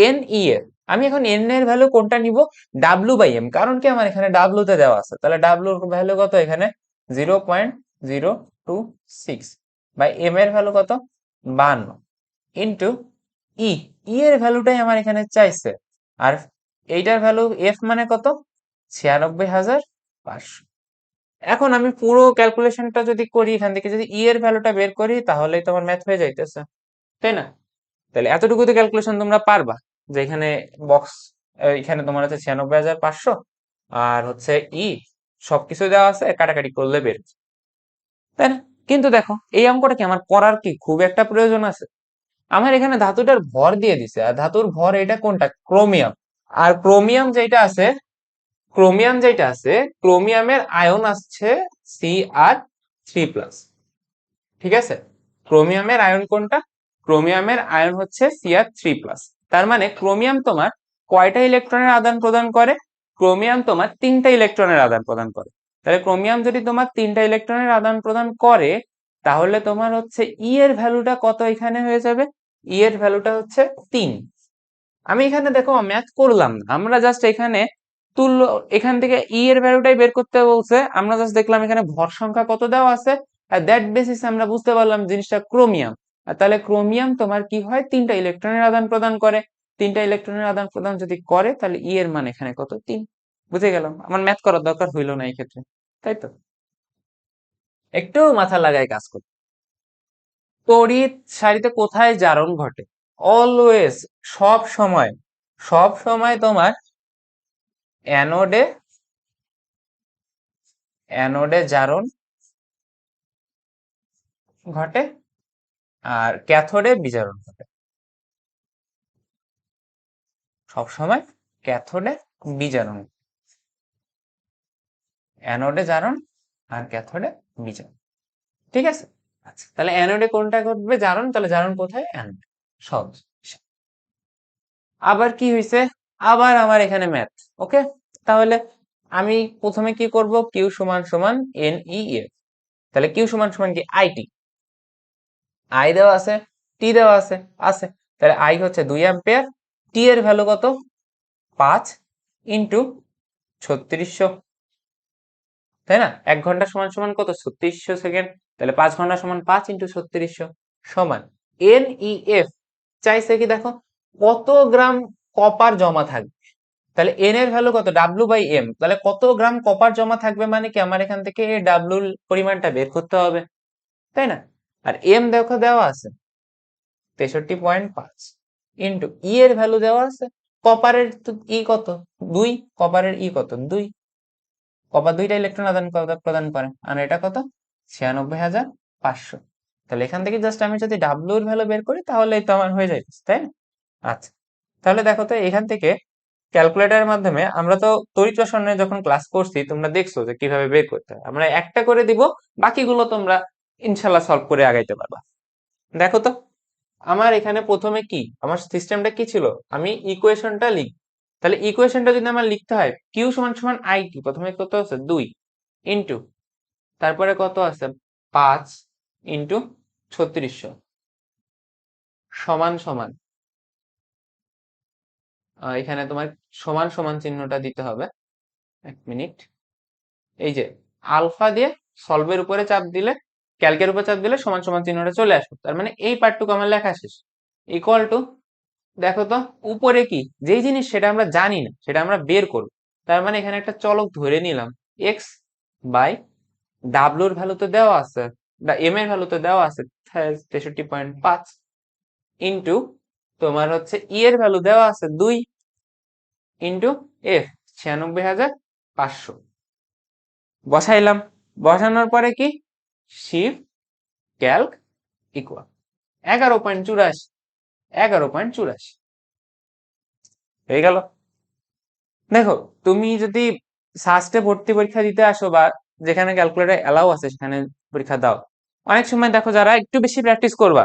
এন ই এর। আমি এখন এন এর ভ্যালু কোনটা নিব, ডাব্লু বাই এম, কারণ কি আমার এখানে ডাব্লু তে দেওয়া আছে, তাহলে ডাব্লুর ভ্যালু কত এখানে 0.026, বাই এম এর ভ্যালু কত 52, ইন্টু ই, ই এর ভ্যালুটাই আমার এখানে চাইছে, আর এইটার ভ্যালু এফ মানে কত 96,500। এখন আমি পুরো ক্যালকুলেশনটা যদি করি, এখান থেকে যদি ই এর ভ্যালুটা বের করি তাহলেই তোমার ম্যাথ হয়ে যাইতেছে, তাই না? তাহলে এতটুকু তো ক্যালকুলেশন তোমরা পারবা, যে এখানে বক্স, এখানে তোমার হচ্ছে 96,500 আর হচ্ছে ই, সবকিছু দেওয়া আছে, কাটাকাটি করলে বের, তাই না? কিন্তু দেখো এই অঙ্কটা কি আমার করার কি খুব একটা প্রয়োজন আছে? আমার এখানে ধাতুটার ভর দিয়ে দিছে, আর ধাতুর ভর এটা কোনটা, ক্রোমিয়াম। আর ক্রোমিয়াম যেটা আছে ক্রোমিয়ামের আয়ন আসছে Cr3+, ঠিক আছে? ক্রোমিয়ামের আয়ন কোনটা, ক্রোমিয়ামের আয়ন হচ্ছে Cr3+। তার মানে ক্রোমিয়াম তোমার কয়টা ইলেকট্রনের আদান প্রদান করে, ক্রোমিয়াম তোমার 3টা ইলেকট্রনের আদান প্রদান করে। তাহলে ক্রোমিয়াম যদি তোমার 3টা ইলেকট্রনের আদান প্রদান করে তাহলে তোমার হচ্ছে ই এর ভ্যালুটা কত এখানে হয়ে যাবে, ই এর ভ্যালুটা হচ্ছে 3। আমি এখানে দেখো ম্যাথ করলাম না, আমরা জাস্ট এখানে তুল্য, এখান থেকে ই এর ভ্যালুটাই বের করতে বলছে, আমরা জাস্ট দেখলাম এখানে ভর সংখ্যা কত দেওয়া আছে, আর দ্যাট বেসিস আমরা বুঝতে পারলাম জিনিসটা ক্রোমিয়াম। আর তাহলে ক্রোমিয়াম তোমার কি হয়, 3টা ইলেকট্রনের আদান প্রদান করে, 3টা ইলেকট্রনের আদান প্রদান যদি করে তাহলে ই এর মান এখানে কত 3। বুঝে গেলাম, আমার ম্যাথ করার দরকার হইলো না এই ক্ষেত্রে, তাই তো? একটু মাথা লাগায় কাজ করো। তড়িৎ সারিতে কোথায় জারণ ঘটে? অলওয়েজ, সব সময়, সব সময় তোমার অ্যানোডে, অ্যানোডে জারণ ঘটে, আর ক্যাথোডে বিজারণ ঘটে। সব সময় ক্যাথোডে বিজারণ, অ্যানোডে জারণ আর ক্যাথোডে বিজারণ, ঠিক আছে? আচ্ছা, তাহলে অ্যানোডে কোনটা ঘটবে? জারণ। তাহলে জারণ কোথায়? অ্যানোডে। সহজ। আবার কি হয়েছে? আবার আমার এখানে ম্যাথ। ওকে, তাহলে আমি প্রথমে কি করব? কিউ সমান সমান এন ই এফ। তাহলে কিউ সমান সমান কি? আইটি। আই দেওয়া আছে, টি দেওয়া আছে, আছে। তাহলে আই হচ্ছে 2 অ্যাম্পিয়ার, টি এর ভ্যালু কত? 5 ইন্টু 3600, তাই না? 1 ঘন্টা সমান সমান কত? 3600 সেকেন্ড। তাহলে 5 ঘন্টা সমান 5 ইন্টু 3600 সমান এন ই এফ চাইছে কি দেখো, কত গ্রাম কপার জমা থাকবে। তাহলে এন এর ভ্যালু কত? W by M. তাহলে কত গ্রাম কপার জমা থাকবে মানে কি আমার এখান থেকে ডাব্লুর পরিমাণটা বের করতে হবে, তাই না? আর এম দেখো দেওয়া আছে 63.5 ইন্টু ই এর ভ্যালু দেওয়া আছে, কপারের ই কত? 2। কপারের ই কত? 2। কপার 2টা ইলেকট্রন আদান প্রদান করে। আর এটা কত? 96,500। তাহলে এখান থেকে জাস্ট আমি যদি ডাব্লু এর ভ্যালু বের করি তাহলেই তো আমার হয়ে যাচ্ছে, তাই না? আচ্ছা, তাহলে দেখো তো এখান থেকে ক্যালকুলেটরের মাধ্যমে আমরা তো তড়িৎ রসায়নে যখন ক্লাস করছি তোমরা দেখছো যে কিভাবে বের করতে হয়। আমরা একটা করে দিব, বাকিগুলো তোমরা ইনশাল্লাহ সলভ করে আগাইতে পারবা। দেখো তো আমার এখানে প্রথমে কি আমার সিস্টেমটা কি ছিল? আমি ইকুয়েশনটা লিখ। তাহলে ইকুয়েশনটা যদি আমার লিখতে হয়, কিউ সমান সমান আইটি, প্রথমে কত আছে? 2 ইন্টু, তারপরে কত আছে? 5 ইন্টু 3600 সমান সমান, এখানে তোমার সমান সমান চিহ্নটা দিতে হবে। 1 মিনিট। এই যে আলফা দিয়ে সলভের উপরে চাপ দিলে, ক্যালকের উপর চাপ দিলে সমান সমান চিহ্নটা চলে আসবে। তার মানে এই পার্টটুকু আমার লেখা শেষ। ইকুয়াল টু, দেখো তো উপরে কি যেই জিনিস সেটা আমরা জানি না, সেটা আমরা বের করব। তার মানে এখানে একটা চলক ধরে নিলাম, এক্স বাই ডাব্লুর ভ্যালু তো দেওয়া আছে, এম এর ভ্যালু তো দেওয়া আছে 63.5 ইন্টু তোমার হচ্ছে ই এর ভ্যালু দেওয়া আছে 2 ইন্টু এফ 96,500 বসাইলাম। বসানোর পরে কি? শিফট ক্যালক ইকুয়াল 11.84, 11.84 হয়ে গেল। দেখো তুমি যদি সাস্টে ভর্তি পরীক্ষা দিতে আসো বা যেখানে ক্যালকুলেটর এলাও আছে সেখানে পরীক্ষা দাও, অনেক সময় দেখো যারা একটু বেশি প্র্যাকটিস করবা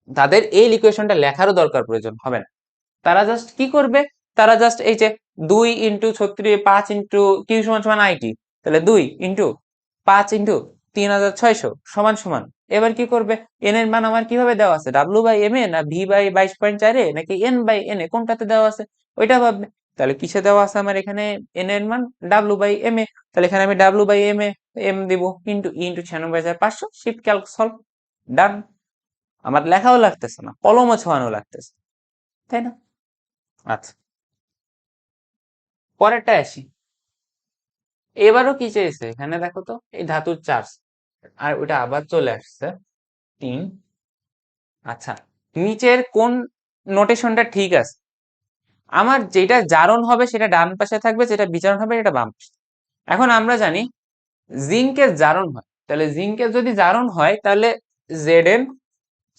তাদের এই ইকুয়েশনটা লেখারও দরকার প্রয়োজন হবে না। তারা জাস্ট কি করবে? তারা জাস্ট এই যে 2 ইন্টু 36, 5 ইন্টু কিউ সমান সমান আইটি, তাহলে 2 ইন্টু 5 ইন্টু 3600 সমান সমান, এবার কি করবে? এন এর মান আমার কিভাবে দেওয়া আছে? ডাব্লু বাই এম এ, না ভি বাই 22.4 এ, নাকি এন বাই এন এ, কোনটাতে দেওয়া আছে ওইটা ভাববে। তাহলে কিসে দেওয়া আছে আমার এখানে এন এর মান? W by M A. তাহলে এখানে আমি W by M A M দিব into into 96,500, shift calc solve, done. আমার লেখাও লাগতেছে না, কলমও ছোঁয়ানো লাগতেছে, তাই না? আচ্ছা, পরেরটা আসি। এবারও কি চেয়েছে এখানে দেখো তো, এই ধাতুর চার্জ, আর ওটা আবার চলে আসছে 3। আচ্ছা, নিচের কোন নোটেশনটা ঠিক আছে? আমার যেটা জারণ হবে সেটা ডান পাশে থাকবে, যেটা বিজারণ হবে সেটা বাম পাশে। এখন আমরা জানি জিঙ্কের জারণ হয়, তাহলে জিঙ্কের যদি জারণ হয় তাহলে Zn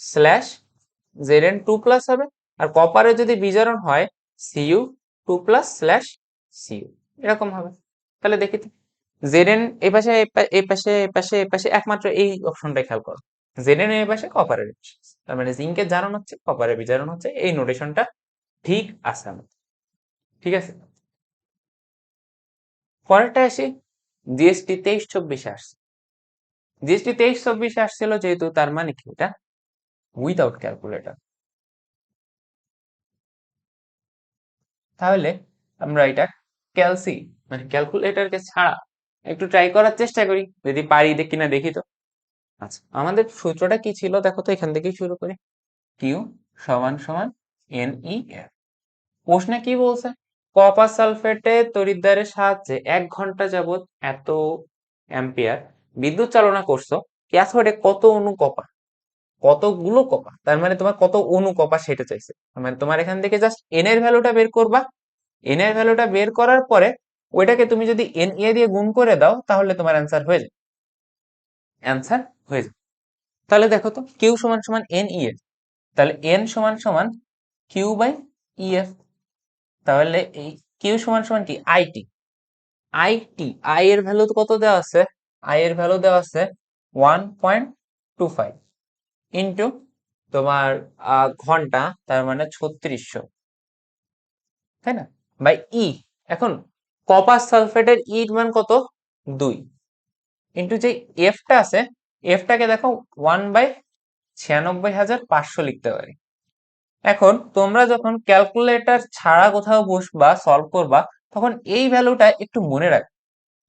স্ল্যাশ Zn 2+ হবে। আর কপারের যদি বিজারণ হয় Cu 2+ স্ল্যাশ Cu, এরকম হবে। তাহলে দেখি তো Zn এই পাশে এই পাশে এই পাশে এই পাশে, একমাত্র এই অপশনটাই খেয়াল করো, Zn এই পাশে কপারের এই পাশে। তার মানে জিঙ্কের জারণ হচ্ছে, কপারের বিজারণ হচ্ছে, এই নোটেশনটা ঠিক আছে আমাদের। ঠিক আছে, পরেরটা আসি। জিএসটি 23-24 আসছে। জিএসটি 23-24 আসছিল যেহেতু, তার মানে কি এটা উইদাউট ক্যালকুলেটর। তাহলে আমরা এটা ক্যালসি মানে ক্যালকুলেটরকে ছাড়া একটু ট্রাই করার চেষ্টা করি, যদি পারি কিনা দেখি তো। আচ্ছা, আমাদের সূত্রটা কি ছিল দেখো তো, এখান থেকেই শুরু করি। কিউ সমান সমান এন ই এফ। প্রশ্নে কি বলছে? কপার সালফেটে তড়িৎদ্বারের সাহায্যে 1 ঘন্টা যাবত এত অ্যাম্পিয়ার বিদ্যুৎ চালনা করছো, ক্যাথোডে কত অণু কপার? কতগুলো কপার, তার মানে তোমার কত অণু কপার সেটা চাইছে। মানে তোমার এখান থেকে জাস্ট এন এর ভ্যালুটা বের করবা। এন এর ভ্যালুটা বের করার পরে ওইটাকে তুমি যদি এন এ দিয়ে গুণ করে দাও তাহলে তোমার অ্যান্সার হয়ে যাবে। অ্যান্সার হয়ে যাবে। তাহলে দেখো তো কিউ সমান সমান এন ই এফ, তাহলে এন সমান সমান কিউ বাই ই এফ। তাহলে এই কিউ সমান সমান কি? আইটি। আইটি, আই এর ভ্যালু কত দেওয়া আছে? আই এর ভ্যালু দেওয়া আছে 1.2 1.25 ইন্টু তোমার ঘন্টা, তার মানে 3600, তাই না, বাই ই। এখন কপার সালফেটের ইর মান কত, 2, ইন্টু যে এফটা আছে, এফটাকে দেখো 1/96,500 লিখতে পারি। এখন তোমরা যখন ক্যালকুলেটর ছাড়া কোথাও বসবা সলভ করবা, তখন এই ভ্যালুটা একটু মনে রাখ।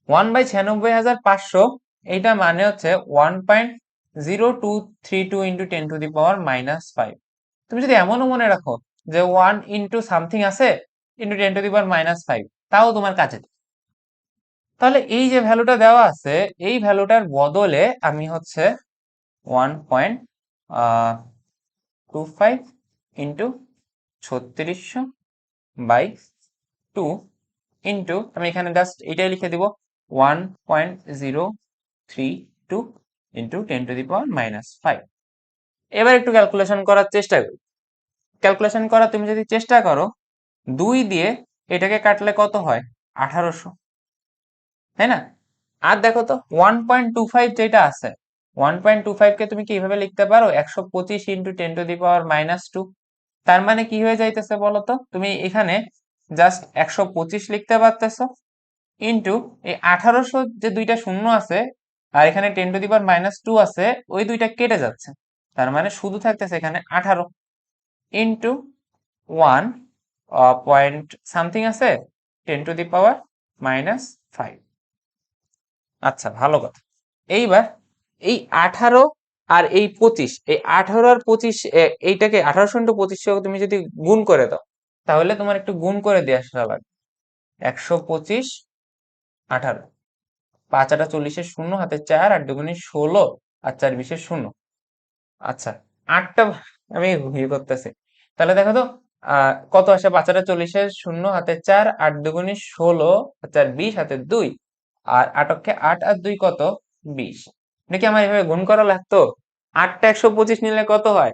1/96,500 এইটা মানে হচ্ছে 1.0232 ইন্টু 10⁻⁻5। তুমি যদি এমনও মনে রাখো যে 1 ইন্টু সামথিং আছে ইন্টু 10⁻⁻5, তাও তোমার কাছে। তাহলে এই যে ভ্যালুটা দেওয়া আছে, এই ভ্যালুটার বদলে আমি হচ্ছে 1.25 ইন্টু 3600/2 ইন্টু, আমি এখানে জাস্ট এটাই লিখে দিব, 1.032 ইন্টু 10⁻⁻5। এবার একটু ক্যালকুলেশন করার চেষ্টা করি। ক্যালকুলেশন করা তুমি যদি চেষ্টা করো, 2 দিয়ে এটাকে কাটলে কত হয়, 1800, তাই না। আর দেখো তো 1.25 যেটা আছে, 1.25 কে তুমি কিভাবে লিখতে পারো, 125 ইন্টু 10⁻⁻2। তার মানে কি হয়ে যাইতেছে বলো তো, তুমি এখানে জাস্ট 125 লিখতে পারতেছো, ইন্টু এই 1800 যে দুইটা শূন্য আছে আর এখানে 10⁻⁻2 আছে, ওই দুইটা কেটে যাচ্ছে, তার মানে শুধু থাকতেছে এখানে 18, ইন্টু 1 পয়েন্ট সামথিং আছে 10⁻⁻5। আচ্ছা, ভালো কথা। এইবার এই 18 আর এই 25, এই 18 আর 25, এইটাকে 1800 ইন্টু 2500 তুমি যদি গুণ করে দাও, তাহলে তোমার একটু গুণ করে দিয়ে আসা লাগবে। 125, 18, 5 8 40 শূন্য, হাতে 4, 8 দুগুণে 16, আর 4 20 শূন্য। আচ্ছা, 8টা আমি ইয়ে করতেছি, তাহলে দেখো তো কত আসে, 5 8 40 শূন্য, হাতে 4, 8 দুগুণে 16, 4 20, হাতে 2, আর 8 8 আর 2 কত, 20। নাকি আমার এভাবে গুণ করা লাগতো? 8টা 125 নিলে কত হয়,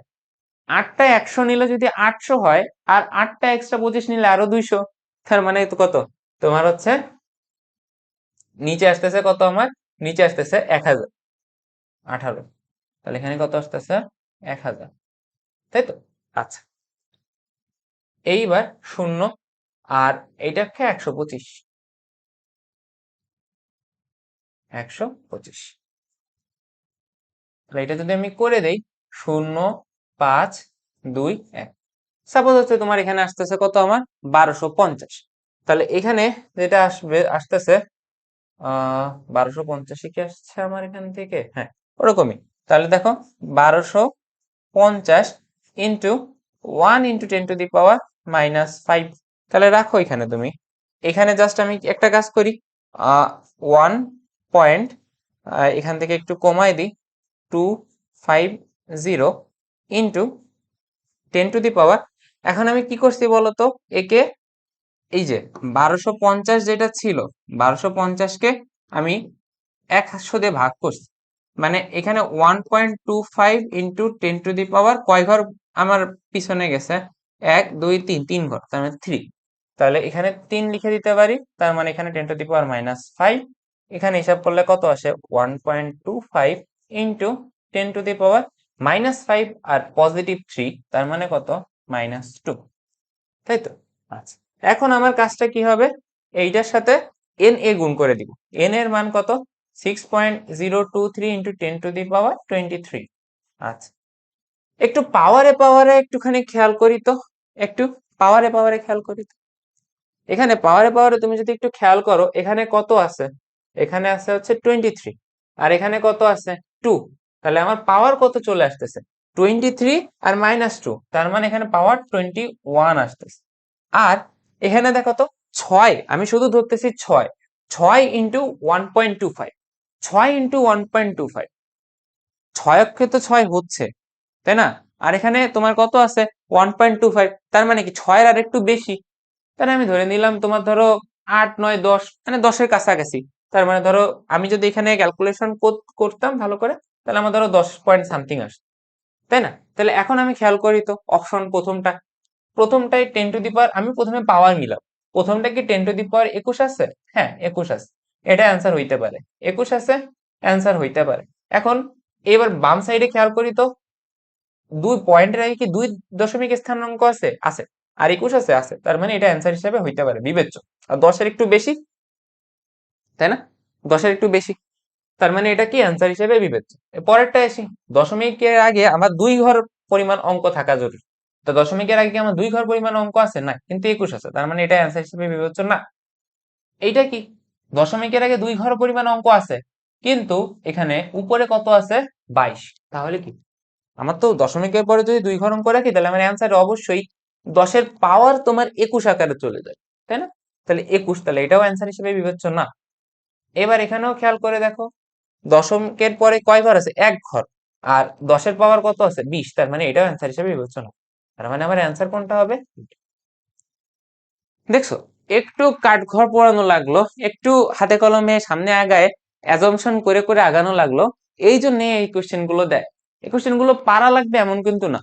8টা 100 নিলে যদি 800 হয়, আর 8টা এক্সট্রা 25 নিলে আরো 200, তার মানে তো কত, তোমার হচ্ছে নিচে আসতেছে কত, আমার নিচে আসতেছে 1018। তাহলে এখানে কত আসতেছে, 1000, তাই তো। আচ্ছা, এইবার শূন্য, আর এইটাকে 125, 125, তাহলে এটা যদি আমি করে দেই, 0 5 2 1, সাপোজ হচ্ছে তোমার এখানে আসতেছে কত, আমার 1250। তাহলে এখানে যেটা আসতেছে 1250 কি আসছে আমার এখান থেকে, হ্যাঁ ওরকমই। তাহলে দেখো 1250 ইন্টু 1 ইন্টু 10⁻⁻5। তাহলে রাখো এখানে তুমি, এখানে জাস্ট আমি একটা কাজ করি, 1 পয়েন্ট এখান থেকে একটু কমাই দিই, 250 ইন্টু 10⁻। এখন আমি কি করছি বলতো, একে এই যে 1250 যেটা ছিল, 1250কে আমি 100 দিয়ে ভাগ করছি, মানে এখানে 1.25 ইন্টু 10⁻, কয় ঘর আমার পিছনে গেছে, 1 2 3, 3 ঘর, তার মানে 3। তাহলে এখানে 3 লিখে দিতে পারি, তার মানে এখানে 10⁻⁻5। এখানে হিসাব করলে কত আসে, 1.25 ইন্টু 10⁻⁻5 আর +3, তার মানে কত, -2, তাই তো। আচ্ছা, এখন আমার কাজটা কি হবে, এইটার সাথে এন এ গুণ করে দিব। এন এর মান কত, 6.023 ইন্টু 10⁻23। আচ্ছা, একটু পাওয়ারে পাওয়ারে একটুখানি খেয়াল করি তো, একটু পাওয়ারে পাওয়ারে খেয়াল করি তো। এখানে পাওয়ারে পাওয়ারে তুমি যদি একটু খেয়াল করো, এখানে কত আছে, এখানে আছে হচ্ছে 23, আর এখানে কত আছে, 2। তাহলে আমার পাওয়ার কত চলে আসতেছে, 23 আর -2, তার মানে এখানে পাওয়ার 21 আসতেছে। আর এখানে দেখো তো 6, আমি শুধু ধরতেছি 6, 6 ইন্টু 1.25, 6 ইন্টু 1.25, 6 অক্ষে তো 6 হচ্ছে, তাই না। আর এখানে তোমার কত আছে, 1.25, তার মানে কি 6 এর আর একটু বেশি। তাহলে আমি ধরে নিলাম তোমার ধরো 8 9 10, মানে 10-এর কাছাকাছি। তার মানে ধরো আমি যদি এখানে ক্যালকুলেশন করতাম ভালো করে, তাহলে আমার ধরো 10 পয়েন্ট সামথিং আসে, তাই না। তাহলে এখন আমি খেয়াল করি তো, অপশন প্রথমটাই 10⁻, আমি প্রথমে পাওয়ার মিলাম, প্রথমটা কি 10⁻21 আছে, হ্যাঁ 21 আছে, এটা অ্যান্সার হইতে পারে, 21 আছে, অ্যান্সার হইতে পারে। এখন এবার বাম সাইডে খেয়াল করি তো, 2 পয়েন্টের আগে কি 2 দশমিক স্থানাঙ্ক আছে? আছে। আর 21 আছে? আছে। তার মানে এটা অ্যান্সার হিসেবে হইতে পারে, বিবেচ্য। আর 10-এর একটু বেশি, তাই না? 10-এর একটু বেশি, তার মানে এটা কি অ্যান্সার হিসেবে বিবেচ্য। পরেরটা আসি, দশমিকের আগে আমার 2 ঘর পরিমাণ অঙ্ক থাকা জরুরি। তো দশমিকের আগে কি আমার 2 ঘর পরিমাণ অঙ্ক আছে? না, কিন্তু 21 আছে, তার মানে এটা অ্যান্সার হিসেবে বিবেচ্য না। এইটা কি, দশমিকের আগে 2 ঘর পরিমাণ অঙ্ক আছে, কিন্তু এখানে উপরে কত আছে? 22। তাহলে কি, আমার তো দশমিকের পরে যদি 2 ঘর অঙ্ক রাখি, তাহলে আমার অ্যান্সার অবশ্যই 10-এর পাওয়ার তোমার 21 আকারে চলে যায়, তাই না? তাহলে 21, তাহলে এটাও অ্যান্সার হিসেবে বিবেচ্য না। এবার এখানেও খেয়াল করে দেখো, দশমিকের পরে কয় ঘর আছে? 1 ঘর। আর 10-এর পাওয়ার কত আছে? 20, তার মানে এটাও অ্যান্সার হিসেবে বিবেচ্য না। তার মানে আমার অ্যান্সার কোনটা হবে? দেখছো, একটু কাঠঘর পোড়ানো লাগলো, একটু হাতে কলমে সামনে আগায় অ্যাজাম্পশন করে করে আগানো লাগলো। এই জন্য এই কোশ্চেন গুলো দেয়। এই কোশ্চেন গুলো পারা লাগবে এমন কিন্তু না,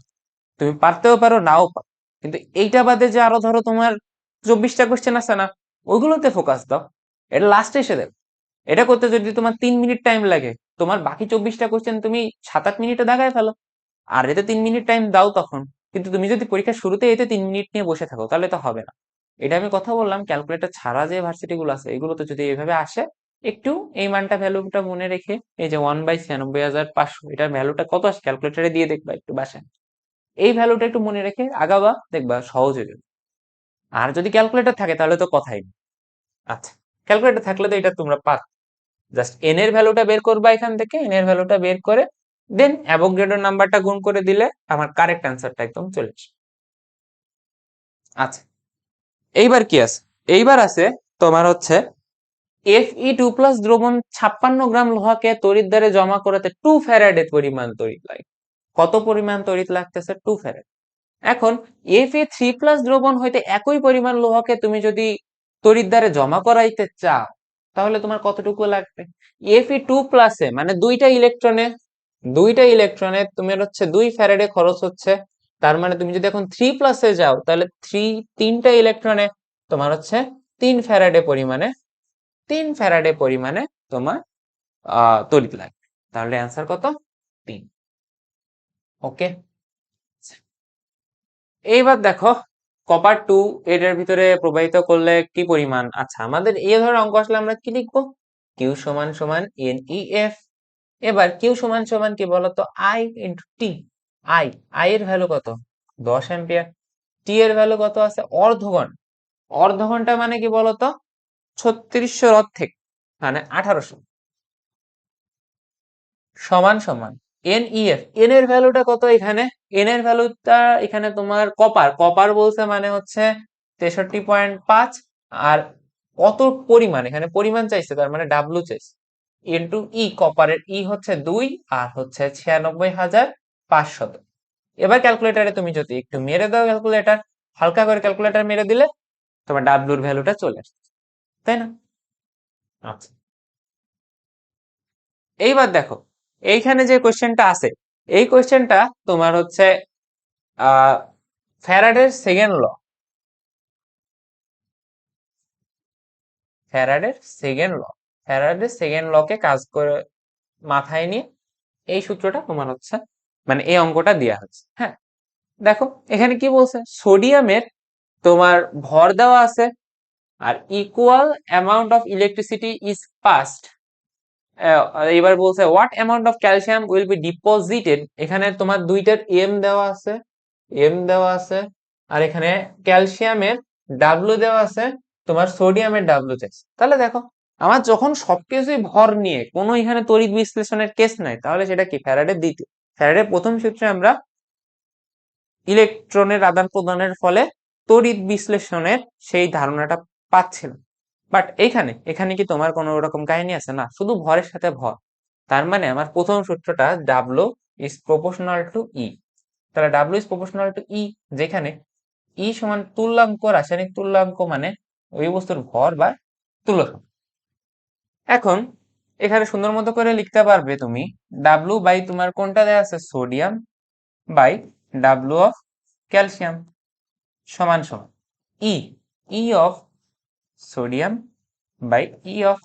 তুমি পারতেও পারো, নাও পারো। কিন্তু এইটা বাদে যে আরো ধরো তোমার 24টা কোশ্চেন আছে না, ওইগুলোতে ফোকাস দাও। এটা লাস্টে এসে দেবে। এটা করতে যদি তোমার 3 মিনিট টাইম লাগে, তোমার বাকি 24টা কোশ্চেন তুমি 7-8 মিনিটে দাগায় ফেলো। আর এতে 3 মিনিট টাইম দাও তখন। কিন্তু তুমি যদি পরীক্ষার শুরুতে এতে 3 মিনিট নিয়ে বসে থাকো, তাহলে তো হবে না। এটা আমি কথা বললাম ক্যালকুলেটর ছাড়া যে ভার্সিটি গুলো আছে, এগুলোতে যদি এইভাবে আসে, একটু এই মানটা ভ্যালুটা মনে রেখে, এই যে 1/96,500, এটার ভ্যালুটা কত আসে ক্যালকুলেটরে দিয়ে দেখবা একটু বাসায়। এই ভ্যালুটা একটু মনে রেখে আগাবা, দেখবা সহজ হয়ে যাবে। আর যদি ক্যালকুলেটর থাকে তাহলে তো কথাই নেই। আচ্ছা, ক্যালকুলেটর থাকলে তো এটা তোমরা পার। জাস্ট এন এর ভ্যালুটা বের করবা, এখান থেকে এন এর ভ্যালুটা বের করে দেন অ্যাভোগাড্রো নাম্বারটা গুণ করে দিলে আমার কারেক্ট অ্যান্সারটা একদম চলে আসে। আচ্ছা, এইবার কি আছে? এইবার আছে তোমার হচ্ছে Fe2+ দ্রবণ 56 গ্রাম লোহাকে তড়িৎ দ্বারে জমা করাতে 2 ফ্যারাডে পরিমাণ তড়িৎ লাগে। কত পরিমাণ তড়িৎ লাগতেছে? 2 ফ্যারাড। এখন Fe3+ দ্রবণ হইতে একই পরিমাণ লোহাকে তুমি যদি তড়িৎ দ্বারে জমা করাইতে চাও, তাহলে তোমার কতটুকু লাগবে? Fe2+ এ মানে দুইটা ইলেকট্রনে তোমার হচ্ছে 2 ফ্যারাডে খরচ হচ্ছে। তার মানে তুমি যদি এখন 3+ এ যাও, তাহলে তিনটা ইলেকট্রনে তোমার হচ্ছে 3 ফ্যারাডে পরিমাণে তোমার তড়িৎ লাগবে। তাহলে অ্যান্সার কত? 3। ওকে, এইবার দেখো, কপার 2 এটার ভিতরে প্রবাহিত করলে কি পরিমাণ? আচ্ছা, আমাদের এই ধরনের অঙ্ক আসলে আমরা কি লিখবো? কিউ সমান সমান NEF। এবার কিউ সমান সমান কি বলতো? I into T. আই এর ভ্যালু কত? 10 অ্যাম্পিয়ার। টি এর ভ্যালু কত আছে? অর্ধঘন। অর্ধঘন্টা মানে কি বলতো? 3600 রথ থেকে, মানে 1800। সমান সমান NEF। এন এর ভ্যালুটা কত এখানে? এন এর ভ্যালুটা এখানে তোমার কপার বলছে মানে হচ্ছে 63.5। আর কত পরিমাণ, এখানে পরিমাণ চাইছে, তার মানে ডাব্লু চাইছে। ইন্টু ই, কপারের ই হচ্ছে 2 আর হচ্ছে 96,500। এবার ক্যালকুলেটারে তুমি যদি একটু মেরে দাও, ক্যালকুলেটার হালকা করে ক্যালকুলেটার মেরে দিলে তোমার ডাব্লুর ভ্যালুটা চলে আসছে, তাই না? আচ্ছা, এইবার দেখো, এইখানে যে কোশ্চেনটা আছে, এই কোশ্চেনটা তোমার হচ্ছে আহ ফ্যারাডের সেকেন্ড ল। ফ্যারাডের সেকেন্ড ল ফ্যারাডের সেকেন্ড লকে কাজ করে মাথায় নিয়ে এই সূত্রটা তোমার হচ্ছে, মানে এই অঙ্কটা দেওয়া হচ্ছে। হ্যাঁ, দেখো এখানে কি বলছে? সোডিয়ামের তোমার ভর দেওয়া আছে, আর equal amount of electricity is passed. এবার বলছে what amount of calcium will be deposited. এখানে তোমার দুইটার এম দেওয়া আছে, আর এখানে ক্যালসিয়ামের ডাব্লু দেওয়া আছে, তোমার সোডিয়ামের ডাব্লু চাইছে। তাহলে দেখো, আমার যখন সবকিছুই ভর নিয়ে, কোনো এখানে তড়িৎ বিশ্লেষণের কেস নাই, তাহলে সেটা কি? ফ্যারাডের প্রথম সূত্রে আমরা ইলেকট্রনের আদান প্রদানের ফলে তড়িৎ বিশ্লেষণের সেই ধারণাটা পাচ্ছিলাম। বাট এখানে কি তোমার কোনো রকম কাহিনী আছে? না, শুধু ভরের সাথে ভর। তার মানে আমার প্রথম সূত্রটা ডাব্লু ইজ প্রপোর্শনাল টু ই। তাহলে ডাব্লু ইজ প্রপোর্শনাল টু ই, যেখানে ই সমান তুল্যাঙ্ক, রাসায়নিক তুল্যাঙ্ক মানে ওই বস্তুর ভর বা তুল্যক। এখন এখানে সুন্দর মতো করে লিখতে পারবে তুমি ডাব্লু বাই তোমার কোনটা দেওয়া আছে? Sodium by W of calcium সমান সমান E, of sodium by E of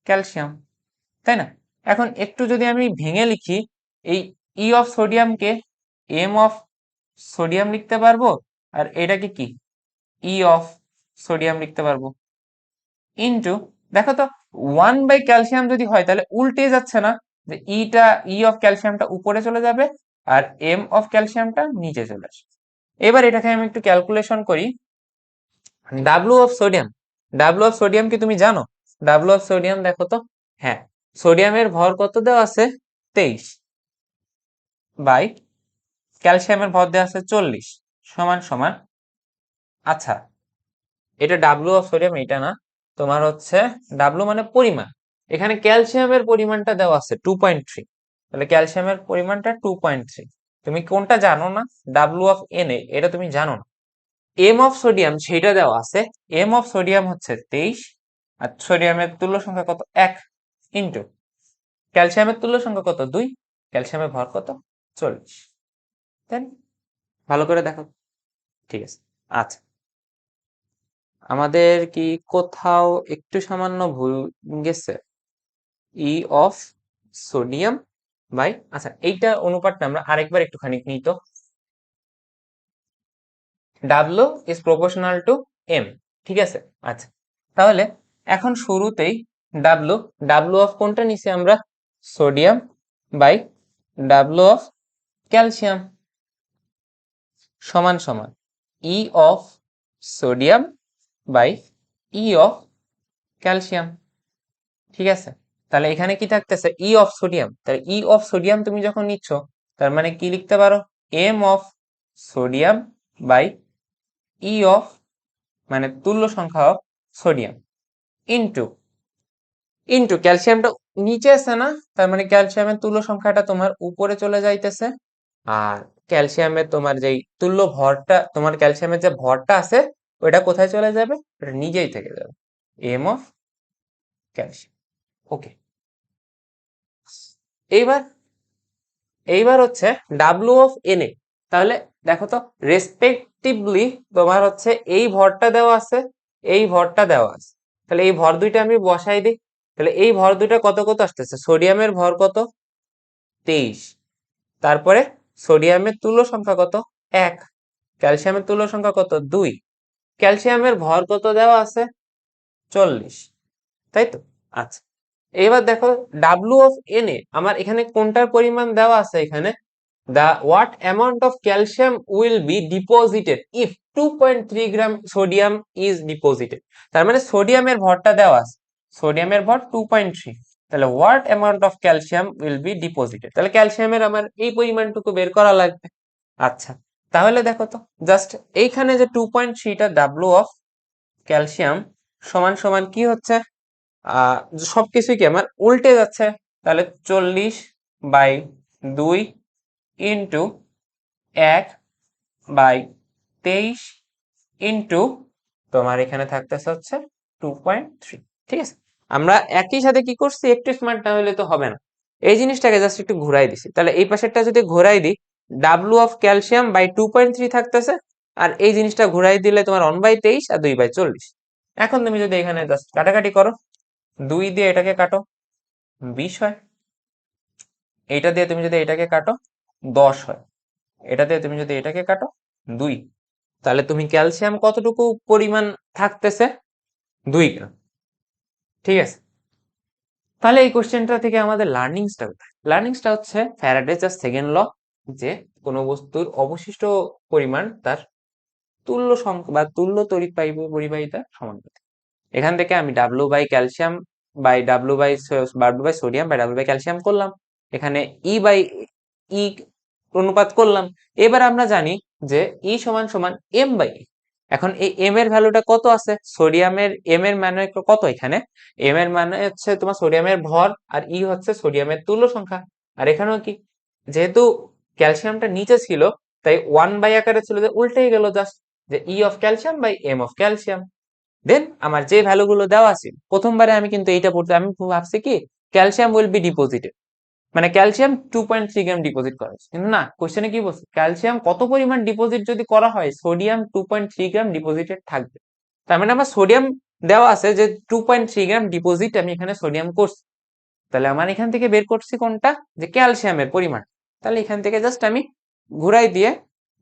calcium, তাই না? এখন একটু যদি আমি ভেঙে লিখি, এই ই অফ সোডিয়ামকে এম অফ সোডিয়াম লিখতে পারবো, আর এটাকে কি ই অফ সোডিয়াম লিখতে পারবো, ইনটু, দেখো তো 1 বাই ক্যালসিয়াম যদি হয় তাহলে উল্টে যাচ্ছে না, যে ই অফ ক্যালসিয়ামটা উপরে চলে যাবে আর এম অফ ক্যালসিয়ামটা নিচে চলে আসবে। এবার এটাকে আমি একটু ক্যালকুলেশন করি। W of sodium, W of sodium কি তুমি জানো? ডাব্লু অফ সোডিয়াম দেখো তো, হ্যাঁ, সোডিয়ামের ভর কত দেওয়া আছে 23 বাই ক্যালসিয়ামের ভর দেওয়া আছে 40 সমান সমান, আচ্ছা এটা ডাব্লু অফ সোডিয়াম, এটা না, তোমার হচ্ছে ডাব্লু মানে পরিমাণ, এখানে ক্যালসিয়ামের পরিমাণটা দেওয়া আছে 2.3, তাহলে ক্যালসিয়ামের পরিমাণটা 2.3। তুমি কোনটা জানো না? ডাব্লু অফ এন এ, এটা তুমি জানো না। এম অফ সোডিয়াম সেটা দেওয়া আছে, এম অফ সোডিয়াম হচ্ছে 23, আর সোডিয়ামের তুল্য সংখ্যা কত 1, ইন্টু ক্যালসিয়ামের তুল্য সংখ্যা কত 2, ক্যালসিয়ামের ভর কত 40। দেন ভালো করে দেখো, ঠিক আছে। আচ্ছা, আমাদের কি কোথাও একটু সামান্য ভুল গেছে? ই অফ সোডিয়াম বাই, আচ্ছা এইটা অনুপাতটা আমরা আরেকবার একটুখানি নিই তো, W is proportional to M, ঠিক আছে। আচ্ছা, তাহলে এখন শুরুতেই ডাব্লু, ডাব্লু অফ কোনটা নিছি আমরা? Sodium by W of calcium সমান সমান E of sodium by E of calcium, ঠিক আছে। তাহলে এখানে কি থাকতেছে? ই অফ সোডিয়াম, তাহলে ই অফ সোডিয়াম তুমি যখন নিচ্ছ তার মানে কি লিখতে পারো? M of sodium by E of, মানে তুল্য সংখ্যা অফ সোডিয়াম, ইনটু ইনটু ক্যালসিয়ামটা নিচে আছে না, তার মানে ক্যালসিয়ামের তুল্য সংখ্যাটা তোমার উপরে চলে যাইতেছে, আর ক্যালসিয়ামের তোমার যেই তুল্য ভরটা, তোমার ক্যালসিয়ামের যে ভরটা আছে ওইটা কোথায় চলে যাবে? ওটা নিজেই থেকে যাবে, এম অফ ক্যালসিয়াম। ওকে, এইবার এইবার হচ্ছে ডাব্লু অফ এন এ, তাহলে দেখো তো রেসপেক্টিভলি তোমার হচ্ছে এই ভরটা দেওয়া আছে, এই ভরটা দেওয়া আছে, তাহলে এই ভর দুইটা আমি বসাই দিই, তাহলে এই ভর দুইটা কত কত আসতেছে? সোডিয়ামের ভর কত 23, তারপরে সোডিয়ামের তুল্য সংখ্যা কত 1, ক্যালসিয়ামের তুল্য সংখ্যা কত 2, ক্যালসিয়ামের ভর কত দেওয়া আছে 40, তাই তো। আচ্ছা, এবার দেখো ডাব্লু অফ এন এ আমার এখানে কোনটার পরিমাণ দেওয়া আছে? এখানে the what amount of calcium will be deposited if 2.3 gram sodium is deposited, তার মানে সোডিয়ামের ভরটা দেওয়া আছে, সোডিয়ামের ভর 2.3, তাহলে what amount of calcium will be deposited, তাহলে ক্যালসিয়ামের আমার এই পরিমাণটুকু বের করা লাগবে। আচ্ছা, তাহলে দেখো তো জাস্ট এইখানে যে 2.3টা ডাব্লু অফ ক্যালসিয়াম সমান সমান কি হচ্ছে, সবকিছুই কি আমার উল্টে যাচ্ছে, তাহলে 40/2 ইন্টু 1/23 ইন্টু তোমার এখানে থাকতেছে হচ্ছে 2.3, ঠিক আছে। আমরা একই সাথে কি করছি, একটু স্মার্ট না হলে তো হবে না, এই জিনিসটাকে জাস্ট একটু ঘুরাই দিছি, তাহলে এই পাশেরটা যদি ঘুরাই দিই ডাব্লু অফ ক্যালসিয়াম বাই 2.3 থাকতেছে, আর এই জিনিসটা ঘুরাই দিলে তোমার 1/23 আর 2/40। এখন তুমি যদি এখানে জাস্ট কাটাকাটি করো, 2 দিয়ে এটাকে কাটো 20 হয়, এটা দিয়ে তুমি যদি এটাকে কাটো 10 হয়, এটা দিয়ে তুমি যদি এটাকে কাটো 2, তাহলে তুমি ক্যালসিয়াম কতটুকু পরিমাণ থাকতেছে? 2 গ্রাম, ঠিক আছে। তাহলে এই কোশ্চেনটা থেকে আমাদের লার্নিংসটা কোথায়? লার্নিংসটা হচ্ছে ফ্যারাডেজ সেকেন্ড ল, যে কোনো বস্তুর অবশিষ্ট পরিমাণ তার তুল্য সংখ্যা বা তুল্য তড়িৎ পরিবাহিতার সমানুপাতিক। এখান থেকে আমি W by calcium by W by sodium by W by calcium করলাম, এখানে ই বাই ই অনুপাত করলাম। এবার আমরা জানি যে ই সমান সমান এম বাই ই। এখন এই এম এর ভ্যালুটা কত আছে? সোডিয়ামের এম এর মানে কত? এখানে এম এর মানে হচ্ছে তোমার সোডিয়ামের ভর, আর ই হচ্ছে সোডিয়ামের তুল্য সংখ্যা। আর এখানেও কি, যেহেতু ক্যালসিয়ামটা নিচে ছিল তাই 1 বাই আকারে ছিল, যে উল্টেই গেল জাস্ট, যে E of calcium by M of calcium. Then আমার যে ভ্যালু গুলো দেওয়া আছে, প্রথমবারে আমি কিন্তু এইটা পড়তে আমি ভাবছি কি ক্যালসিয়াম উইল বি ডিপোজিটেড, মানে ক্যালসিয়াম 2.3 গ্রাম ডিপোজিট করা হয়েছে, কিন্তু না, কোশ্চেনে কি বলছে ক্যালসিয়াম কত পরিমাণ ডিপোজিট যদি করা হয়, সোডিয়াম 2.3 গ্রাম ডিপোজিটেড থাকবে। তার মানে আমার সোডিয়াম দেওয়া আছে যে 2.3 গ্রাম ডিপোজিট আমি এখানে সোডিয়াম করছি, তাহলে আমার এখান থেকে বের করছি কোনটা, যে ক্যালসিয়ামের পরিমাণ। তাহলে এখান থেকে জাস্ট আমি ঘুরাই দিয়ে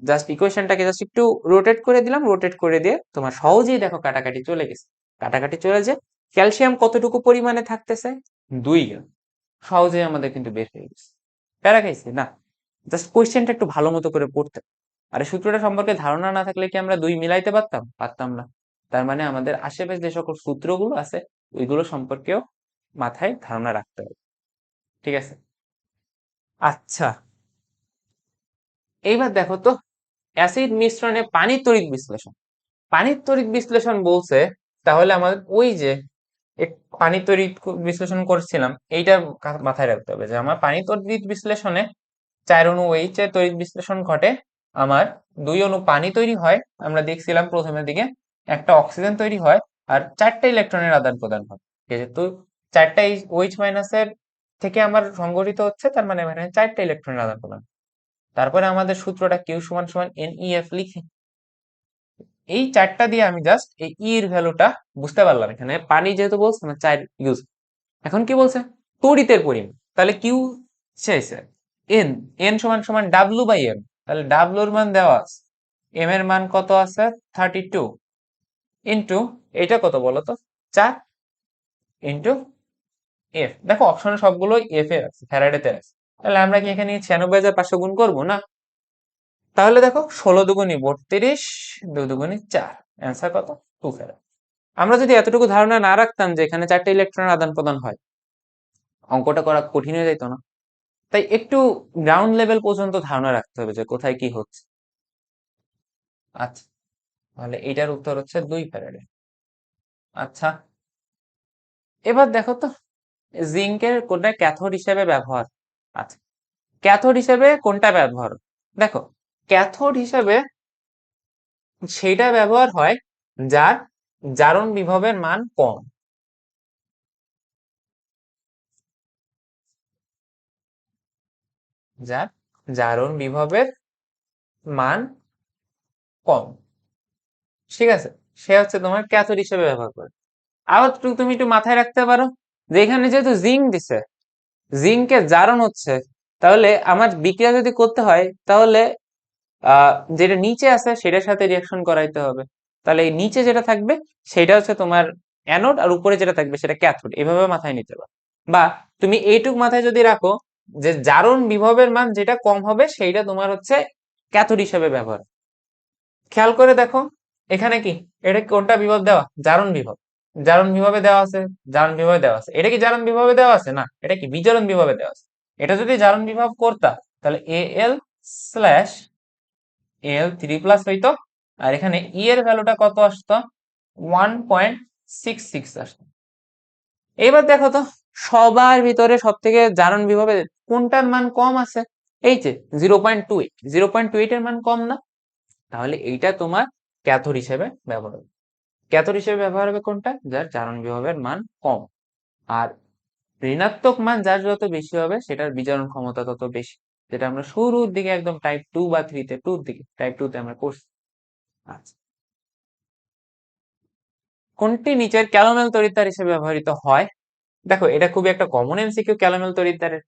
জাস্ট ইকুয়েশনটাকে জাস্ট একটু রোটেট করে দিলাম, রোটেট করে দিয়ে তোমার সহজেই দেখো কাটাকাটি চলে গেছে। কাটাকাটি চলে যে ক্যালসিয়াম কতটুকু পরিমাণে থাকতেছে, 2 গ্রাম। সহজেই আমাদের কিন্তু বের হয়ে গেছে। প্যারা খাইছি না, জাস্ট কোয়েশ্চেনটা একটু ভালো মতো করে পড়তে। আর এই সূত্রটা সম্পর্কে ধারণা না থাকলে কি আমরা 2 মিলাইতে পারতাম? পারতাম না। তার মানে আমাদের আশেপাশে যে সকল সূত্রগুলো আছে ওইগুলো সম্পর্কেও মাথায় ধারণা রাখতে হবে। ঠিক আছে? আচ্ছা, এইবার দেখো তো অ্যাসিড মিশ্রণে পানির তড়িৎ বিশ্লেষণ। পানির তড়িৎ বিশ্লেষণ বলছে, তাহলে আমাদের ওই যে পানির তড়িৎ বিশ্লেষণ করছিলাম এইটা মাথায় রাখতে হবে যে আমার পানির তড়িৎ বিশ্লেষণে 4 অণু OH এর তড়িৎ বিশ্লেষণ ঘটে, আমার 2 অণু পানি তৈরি হয়, আমরা দেখছিলাম প্রথমের দিকে, একটা অক্সিজেন তৈরি হয়, আর 4টা ইলেকট্রনের আদান প্রদান হয়। যেহেতু 4টা OH মাইনাসের থেকে আমার সংগঠিত হচ্ছে, তার মানে এখানে 4টা ইলেকট্রনের আদান প্রদান। তারপরে আমাদের সূত্রটা Q সমান সমান NEF লিখি। এই 4টা দিয়ে আমি জাস্ট এই E এর ভ্যালুটা বুঝতে পারলাম। এখানে পানি যেহেতু বলছে না 4 ইউজ, এখন কি বলছে তড়িতের পরিমাণ, তাহলে কিউ চাইছে এন, এন সমান সমান ডাব্লু বাই এম, তাহলে ডাব্লুর মান দেওয়া আছে, এম এর মান কত আছে 32 ইন্টু এটা কত বলো তো 4 ইন্টু এফ। দেখো অপশনে সবগুলো এফ এর আছে, ফ্যারাডেতে আছে। তাহলে আমরা কি এখানে 96,500 গুণ করবো না? তাহলে দেখো 16 দুগুণী 32, 2 দুগুণী 4, অ্যান্সার কত 2 ফ্যারাড। আমরা যদি এতটুকু ধারণা না রাখতাম যে এখানে 4টা ইলেকট্রনের আদান প্রদান হয়, অঙ্কটা করা কঠিন হয়ে যেত না। তাই একটু গ্রাউন্ড লেভেল পর্যন্ত ধারণা রাখতে হবে যে কোথায় কি হচ্ছে। আচ্ছা, তাহলে এটার উত্তর হচ্ছে 2 ফ্যারাডে। আচ্ছা, এবার দেখো তো জিঙ্কের কোনটা ক্যাথোড হিসেবে ব্যবহার। আচ্ছা, ক্যাথোড হিসেবে কোনটা ব্যবহার, দেখো ক্যাথোড হিসেবে সেটা ব্যবহার হয় যার জারণ বিভবের মান কম। যার জারণ বিভবের মান কম, ঠিক আছে, সে হচ্ছে তোমার ক্যাথোড হিসেবে ব্যবহার করে। আবার তুমি একটু মাথায় রাখতে পারো যে এখানে যেহেতু জিঙ্ক দিছে, জিঙ্কের জারণ হচ্ছে, তাহলে আমার বিক্রিয়া যদি করতে হয় তাহলে যেটা নিচে আছে সেটার সাথে রিয়াকশন করাইতে হবে। তাহলে এই নিচে যেটা থাকবে সেটা হচ্ছে তোমার অ্যানোড, আর উপরে যেটা থাকবে সেটা ক্যাথোড, এভাবে মাথায় নিতে পারো। বা তুমি এইটুক মাথায় যদি রাখো যে জারণ বিভবের মান যেটা কম হবে সেইটা তোমার হচ্ছে ক্যাথোড হিসেবে ব্যবহার। খেয়াল করে দেখো এখানে কি, এটা কোনটা বিভব দেওয়া, জারণ বিভব, জারণ বিভবে দেওয়া আছে, জারণ বিভবে দেওয়া আছে, এটা কি জারণ বিভবে দেওয়া আছে না, এটা কি বিজারণ বিভবে দেওয়া আছে। এটা যদি জারণ বিভব করতা তাহলে এল স্ল্যাশ এল থ্রি প্লাস হইতো, আর এখানে ই এর ভ্যালুটা কত আসতো 1.66 আসতো। এবার দেখো তো সবার ভিতরে সব থেকে জারণ বিভবে কোনটার মান কম আছে, এই যে 0.28, 0.28 এর মান কম না, তাহলে এইটা তোমার ক্যাথোড হিসেবে ব্যবহার হবে। ক্যাথোড হিসেবে ব্যবহার হবে কোনটা, যার জারণ বিভবের মান কম। আর ঋণাত্মক মান যার যত বেশি হবে সেটার বিজারণ ক্ষমতা তত বেশি, যেটা আমরা শুরুর দিকে একদম টাইপ 2 বা 3 তে, টুর দিকে টাইপ 2 তে আমরা করছি। আচ্ছা, কোনটি নিচের ক্যালোমেল তড়িৎদ্বার হিসেবে ব্যবহৃত হয়? দেখো এটা খুবই একটা কমন এমসিকিউ ক্যালোমেল তড়িৎদ্বারের।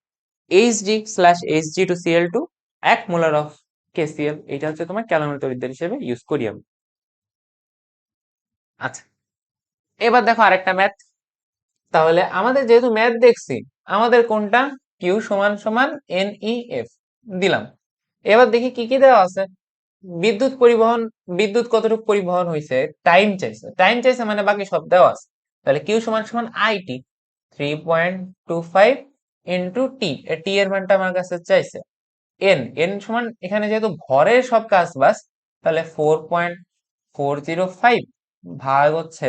Hg/Hg2Cl2 1 মোলার অফ KCl, এটা হচ্ছে তোমার ক্যালোমেল তড়িৎদ্বার হিসেবে ইউজ করি আমরা। আচ্ছা, এবার দেখো আরেকটা ম্যাথ। তাহলে আমাদের যেহেতু ম্যাথ দেখছি, আমাদের কোনটা কিউ সমান সমান NEF দিলাম। এবার দেখি কি কি দেওয়া আছে। বিদ্যুৎ পরিবহন, বিদ্যুৎ কতটুকু পরিবহন হয়েছে, টাইম চাইছে, টাইম চাইছে মানে বাকি সব দেওয়া আছে। তাহলে কিউ সমান সমান আইটি 3.25 ইন্টু টি, টি এর মানটা আমার কাছে চাইছে। এন, এন সমান এখানে যেহেতু ভরের সব কাজ বাস, তাহলে 4.405 ভাগ হচ্ছে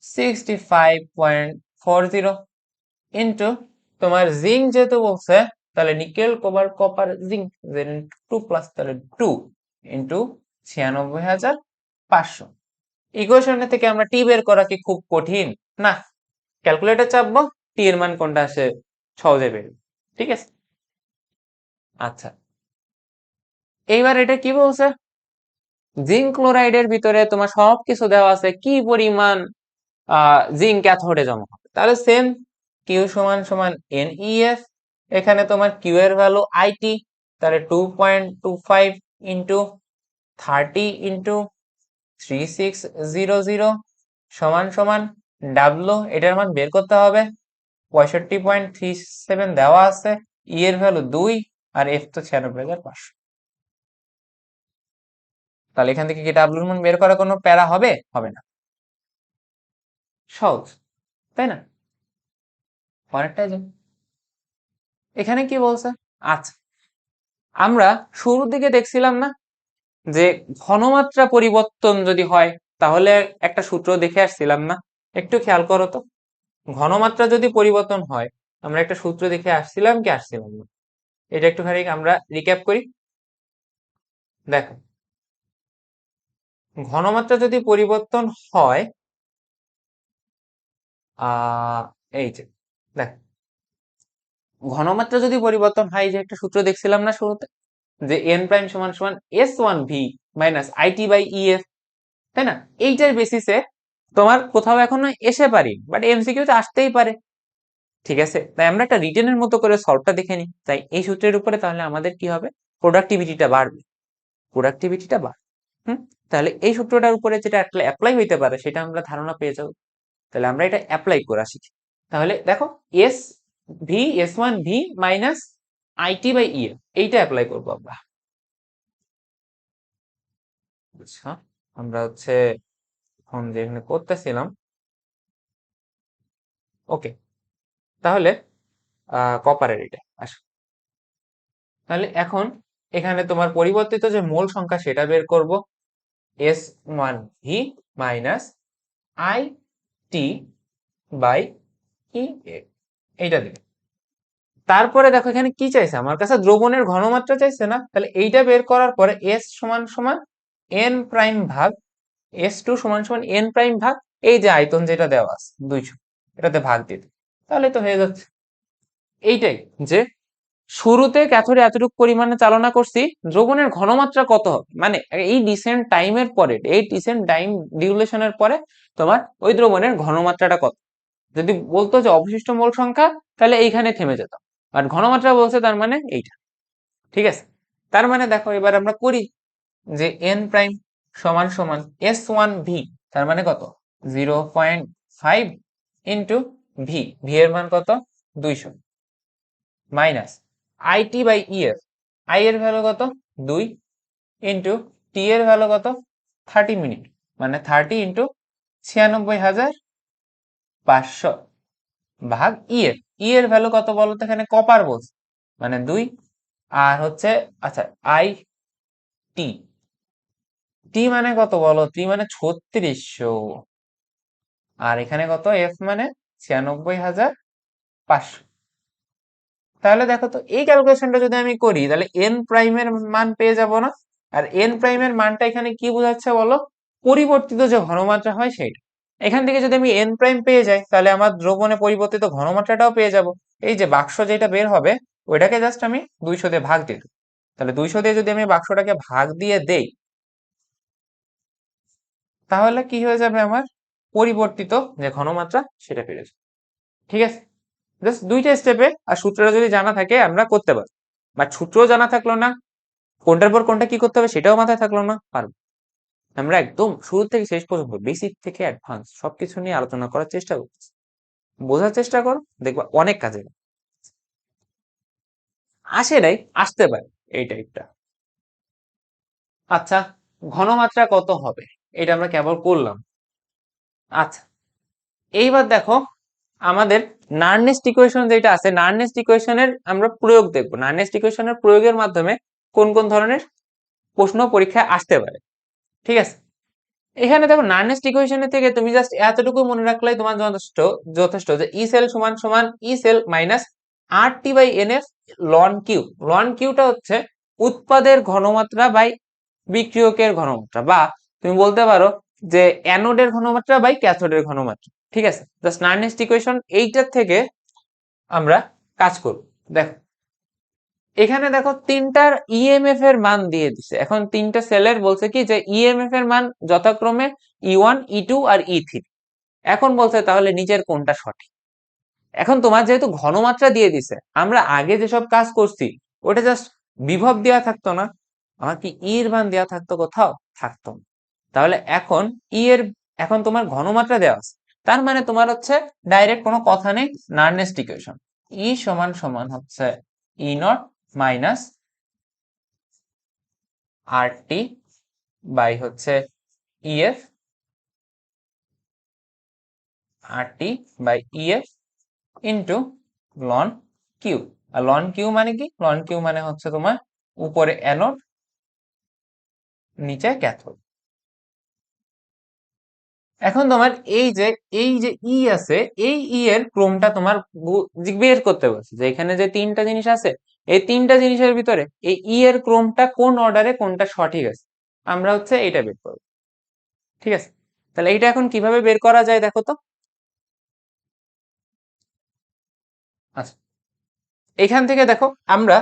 65.40 ইন্টু তোমার জিঙ্ক যেহেতু বলছে, তাহলে নিকেল কোবার কপার জিঙ্ক 2 প্লাস, তাহলে 2 ইন্টু 96,500। ইকুয়েশন থেকে আমরা টি বের করা কি খুব কঠিন না, ক্যালকুলেটর চাপবো, টি এর মান কোনটা আসে সহজে বের, ঠিক আছে। আচ্ছা, এইবার এটা কি বলছে, জিঙ্ক ক্লোরাইডের ভিতরে তোমার সবকিছু দেওয়া আছে কি পরিমাণ জিঙ্ক ক্যাথোডে জমা হবে। তাহলে সেম কিউ সমান সমান NEF, এখানে তোমার কিউ এর ভ্যালু আইটি, তাহলে 2.25 ইন্টু 30 ইন্টু 3600 সমান সমান ডাব্লু, এটার মান বের করতে হবে, 65.37 দেওয়া আছে, ই এর ভ্যালু 2 আর এফ তো 96,500। তাহলে এখান থেকে কি ডাব্লুর মান বের করা কোনো প্যারা হবে? হবে না, সহজ, তাই না? পরেরটাই যাই। এখানে কি বলছে? আচ্ছা, আমরা শুরুর দিকে দেখছিলাম না যে ঘনমাত্রা পরিবর্তন যদি হয় তাহলে একটা সূত্র দেখে আসছিলাম না? একটু খেয়াল করো তো, ঘনমাত্রা যদি পরিবর্তন হয় আমরা একটা সূত্র দেখে আসছিলাম কি আসছিলাম না? এটা একটুখানি আমরা রিক্যাপ করি। দেখো, ঘনমাত্রা যদি পরিবর্তন হয়, এই যে দেখ, ঘনমাত্রা যদি পরিবর্তন হয়, যে একটা সূত্র দেখছিলাম না শুরুতে, যে এন প্রাইম সমান সমান S1V minus IT by EF, তাই না? এইটার বেসিসে তোমার কোথাও এখনো এসে পারি, বাট এমসিকিউতে আসতেই পারে। ঠিক আছে, তাই আমরা একটা রিটেনের মতো করে সলভটা দেখে নিই। তাই এই সূত্রের উপরে তাহলে আমাদের কি হবে? প্রোডাক্টিভিটিটা বাড়বে, প্রোডাক্টিভিটিটা বাড়বে। তাহলে এই সূত্রটার উপরে যেটা অ্যাপ্লাই হইতে পারে সেটা আমরা ধারণা পেয়ে যাবো। তাহলে আমরা এটা অ্যাপ্লাই করে আসি। তাহলে দেখো, S1V minus IT by EF, এইটা অ্যাপ্লাই করবো আমরা। আচ্ছা, আমরা হচ্ছে এখন যেখানে করতেছিলাম, ওকে, তাহলে কপারের এটা আসো। তাহলে এখন এখানে তোমার পরিবর্তিত যে মোল সংখ্যা সেটা বের করব, S1V minus I T by E, এইটা দিবে। তারপরে দেখো এখানে কি চাইছে, আমার কাছে দ্রবণের ঘনমাত্রা চাইছে না? তাহলে এইটা বের করার পরে S সমান সমান n প্রাইম ভাগ S2 সমান সমান n প্রাইম ভাগ এই যে আয়তন যেটা দেওয়া আছে 200, এটাতে ভাগ দিতে, তাহলে তো হয়ে যাচ্ছে। এইটাই যে শুরুতে ক্যাথোডে এতটুকু পরিমাণে চালনা করছি, দ্রবণের ঘনমাত্রা কত হবে, মানে এই ডিসেন্ট টাইমের পরে, এই ডিসেন্ট টাইম ডিউরেশনের পরে তোমার ওই দ্রবণের ঘনমাত্রাটা কত। যদি বলতো যে অবশিষ্ট মোল সংখ্যা, তাহলে এইখানে থেমে যেত, আর ঘনমাত্রা বলছে তার মানে এইটা। ঠিক আছে, তার মানে দেখো এবার আমরা করি যে n প্রাইম সমান সমান S1V, তার মানে কত, 0.5 ইন্টু ভি, ভি এর মান কত, 200, minus IT by EF, I এর ভ্যালু কত, 2 ইন্টু টি এর ভ্যালু কত, 30 মিনিট, মানে 30 ইন্টু 96,500 ভাগ ইএফ, ই এর ভ্যালু কত বলো তো, এখানে কপার বলছে মানে 2, আর হচ্ছে আচ্ছা আই টি, টি মানে কত বলো, টি মানে 3600, আর এখানে কত, এফ মানে 96,500। তাহলে দেখো তো, এই ক্যালকুলেশনটা যদি আমি করি তাহলে এন প্রাইমের মান পেয়ে যাব না? আর এন প্রাইমের মানটা এখানে কি বোঝাচ্ছে বলো, পরিবর্তিত যে ঘনমাত্রা হয় সেইটা। এখান থেকে যদি আমি এন প্রাইম পেয়ে যাই তাহলে আমার দ্রবণে পরিবর্তিত ঘনমাত্রাটাও পেয়ে যাব। এই যে বাক্স যেটা বের হবে ওইটাকে জাস্ট আমি 200 দিয়ে ভাগ দিয়ে দেব। তাহলে 200 দিয়ে যদি আমি বাক্সটাকে ভাগ দিয়ে দেই তাহলে কি হয়ে যাবে, আমার পরিবর্তিত যে ঘনমাত্রা সেটা পেয়ে যাবে। ঠিক আছে, জাস্ট দুইটা স্টেপে, আর সূত্রটা যদি জানা থাকে আমরা করতে পারি, বাট সূত্র জানা থাকলো না, কোনটার পর কোনটা কি করতে হবে সেটাও মাথায় থাকলো না, পারবো। আমরা একদম শুরু থেকে শেষ পর্যন্ত বেসিক থেকে অ্যাডভান্স সবকিছু নিয়ে আলোচনা করার চেষ্টা করছি, বোঝার চেষ্টা করো, দেখবা অনেক কাজে লাগে। আসে নাই, আসতে পারে এই টাইপটা। আচ্ছা, ঘনমাত্রা কত হবে এটা আমরা কেবল করলাম। আচ্ছা, এইবার দেখো আমাদের নার্নেস্ট ইকুয়েশন যেটা আছে, নার্নেস্ট ইকুয়েশনের আমরা প্রয়োগ দেখবো, নার্নেস্ট ইকুয়েশনের প্রয়োগের মাধ্যমে কোন কোন ধরনের প্রশ্ন পরীক্ষায় আসতে পারে। ঠিক আছে, এখানে দেখো নার্নেস্ট ইকুয়েশনের থেকে তুমি জাস্ট এতটুকু মনে রাখলেই তোমার যথেষ্ট, যথেষ্ট যে ই সেল সমান সমান E cell minus R T by N F ln Q. Ln কিউটা হচ্ছে উৎপাদের ঘনমাত্রা বাই বিক্রিয়কের ঘনমাত্রা, বা তুমি বলতে পারো যে অ্যানোডের ঘনমাত্রা বাই ক্যাথোডের ঘনমাত্রা। ঠিক আছে, জাস্ট নার্নেস্ট ইকুয়েশন এইটার থেকে আমরা কাজ করব। দেখো এখানে দেখো তিনটার ইএমএফ এর মান দিয়ে দিছে, এখন তিনটা সেলের বলছে কি যে ইএমএফ এর মান যথাক্রমে E1 E2 আর E3। এখন বলছে তাহলে নিচের কোনটা সঠিক। এখন তোমার যেহেতু ঘনমাত্রা দিয়ে দিছে, আমরা আগে যেসব কাজ করছি ওটা জাস্ট বিভব দেওয়া থাকতো না, আমার কি ই এর মান দেওয়া থাকতো কোথাও? থাকতো না। তাহলে এখন এখন তোমার ঘনমাত্রা দেওয়া আছে, তার মানে তোমার হচ্ছে ডাইরেক্ট কোনো কথা নেই, নার্নেস্ট ইকুয়েশন ই সমান সমান হচ্ছে E naught minus R T by হচ্ছে EF R T by EF into ln Q. আর লন কিউ মানে কি? লন কিউ মানে হচ্ছে তোমার উপরে অ্যানোড নিচে ক্যাথোড। এখন তোমার এই যে ই আছে, এই ই এর ক্রমটা তোমার বের করতে বলছে, যে এখানে যে তিনটা জিনিস আছে, এই তিনটা জিনিসের ভিতরে এই ই এর ক্রমটা কোন অর্ডারে কোনটা সঠিক আছে, আমরা হচ্ছে এইটা বের করবো। ঠিক আছে, তাহলে এইটা এখন কিভাবে বের করা যায় দেখো তো। আচ্ছা, এখান থেকে দেখো আমরা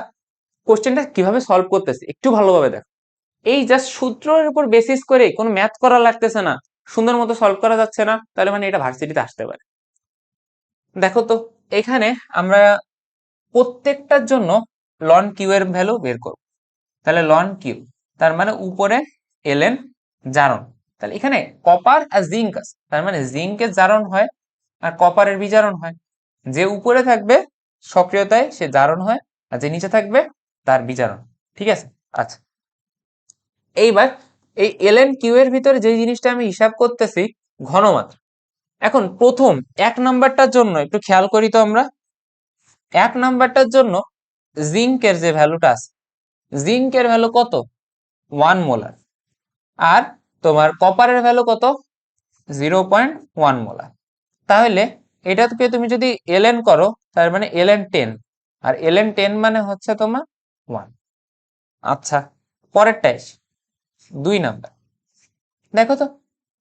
কোশ্চেনটা কিভাবে সলভ করতেছি একটু ভালোভাবে দেখো। এই জাস্ট সূত্রের উপর বেসিস করে কোনো ম্যাথ করা লাগতেছে না, সুন্দর মতো সলভ করা যাচ্ছে না, তাহলে মানে এটা ভার্সিটিতে আসতে পারে। দেখো তো, এখানে আমরা প্রত্যেকটার জন্য লন কিউ এর ভ্যালু বের করব। তাহলে লন কিউ তার মানে উপরে এলএন জারণ, তাহলে এখানে কপার আর জিঙ্ক আছে, তার মানে জিঙ্কের জারণ হয় আর কপারের বিজারণ হয়। যে উপরে থাকবে সক্রিয়তায় সে জারণ হয়, আর যে নিচে থাকবে তার বিজারণ। ঠিক আছে, আচ্ছা এইবার এই এলএন কিউ এর ভিতরে যে জিনিসটা আমি হিসাব করতেছি ঘনমাত্রা। এখন প্রথম 1 নাম্বারটার জন্য একটু খেয়াল করি তো আমরা। 1 নাম্বারটার জন্য জিঙ্কের যে ভ্যালুটা আছে, জিঙ্কের ভ্যালু কত? 1 মোলার। আর তোমার কপারের ভ্যালু কত? 0.1 মোলার। তাহলে এটাকে তুমি যদি এলএন করো, তার মানে এলএন 10, আর এলএন 10 মানে হচ্ছে তোমার 1। আচ্ছা, পরেরটা এসে 2 নাম্বার। দেখো তো,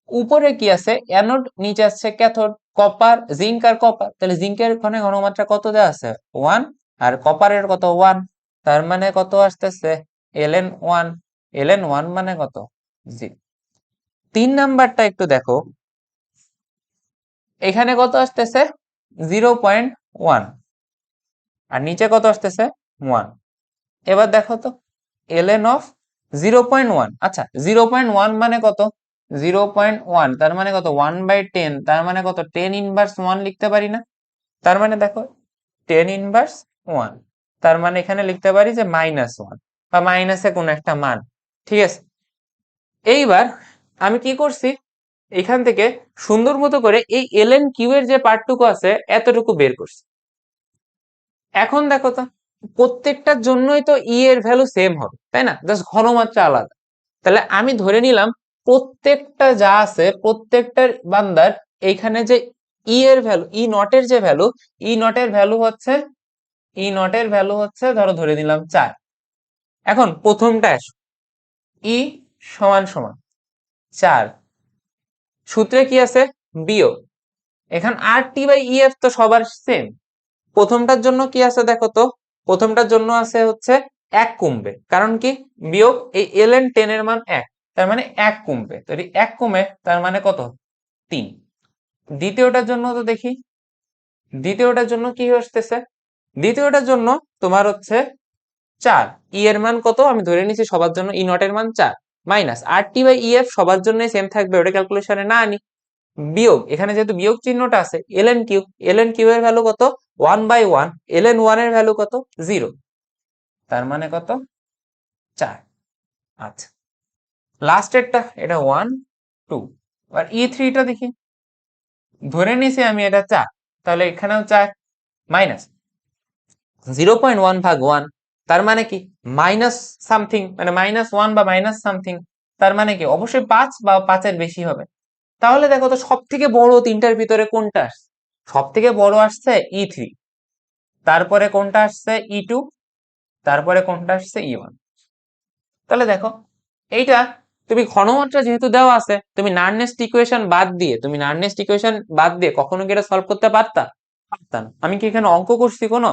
উপরে কি আছে? অ্যানোড, নিচে আছে ক্যাথোড, কপার জিঙ্ক আর কপার। তাহলে জিঙ্কের ওখানে ঘনমাত্রা কত দেওয়া আছে? 1। আর কপারের কত? 1। তার মানে কত আসতেছে? এলএন 1। এলএন 1 মানে কত? 0। 3 নাম্বারটা একটু দেখো, এখানে কত আসতেছে? 0.1। আর নিচে কত আসতেছে? 1। এবার দেখো তো, এলএন অফ 0.1। আচ্ছা, 0.1 মানে কত? 0.1 তার মানে কত? 1/10, তার মানে কত? 10 ইনভার্স 1 লিখতে পারি না? তার মানে দেখো 10 ইনভার্স 1, তার মানে এখানে লিখতে পারি যে -1 বা মাইনাসে কোন একটা মান। ঠিক আছে, এইবার আমি কি করছি, এখান থেকে সুন্দর মতো করে এই এলএন কিউ এর যে পার্টটুকু আছে এতটুকু বের করছি। এখন দেখো তো, প্রত্যেকটার জন্যই তো ই এর ভ্যালু সেম হবে, তাই না? জাস্ট ঘনমাত্রা আলাদা। তাহলে আমি ধরে নিলাম প্রত্যেকটা যা আছে প্রত্যেকটার বান্দার এইখানে যে ই এর ভ্যালু, ই নটের যে ভ্যালু, ই নটের ভ্যালু হচ্ছে ধরো ধরে নিলাম 4। এখন প্রথমটা আসো, ই সমান সমান 4, সূত্রে কি আছে? বিয়োগ। এখন আর টি বাই ইএফ তো সবার সেম। প্রথমটার জন্য কি আছে দেখো তো, প্রথমটার জন্য আছে হচ্ছে 1 কমবে, কারণ কি? বিয়োগ এই এলএন 10 এর মান 1, তার মানে 1 কমবে, তো 1 কমে তার মানে কত? 3। দ্বিতীয়টার জন্য তো দেখি, দ্বিতীয়টার জন্য কি আসতেছে? দ্বিতীয়টার জন্য তোমার হচ্ছে 4, ই এর মান কত? আমি ধরে নিচ্ছি সবার জন্য ই নট এর মান 4, minus R T by EF সবার জন্য সেম থাকবে, ওটা ক্যালকুলেশনে না আনি। বিয়োগ, এখানে যেহেতু বিয়োগ চিহ্নটা আছে, এলএন কিউ, এলএন কিউ এর ভ্যালু কত? 1/1, এলএন 1 এর ভ্যালু কত? 0, তার মানে কত? 4। আচ্ছা, লাস্টেরটা এটা 1 2। আর ই3 টা দেখি, ধরে নিছি আমি এটা 4, তাহলে এখানেও 4, মাইনাস 0.1/1, তার মানে কি? মাইনাস সামথিং, মানে -1 বা মাইনাস সামথিং, তার মানে কি? অবশ্যই 5 বা 5-এর বেশি হবে। তাহলে দেখো তো, সব থেকে বড় তিনটার ভিতরে কোনটা আসছে? সব থেকে বড় আসছে ই3, তারপরে কোনটা আসছে? ই2, তারপরে কোনটা আসছে? ই1। তাহলে দেখো, এইটা তুমি ঘনমাত্রা যেহেতু দেওয়া আছে, তুমি নার্নেস্ট ইকুয়েশন বাদ দিয়ে কখনো কি এটা সলভ করতে পারতা? পারতা না। আমি কি এখানে অঙ্ক করছি কোনো?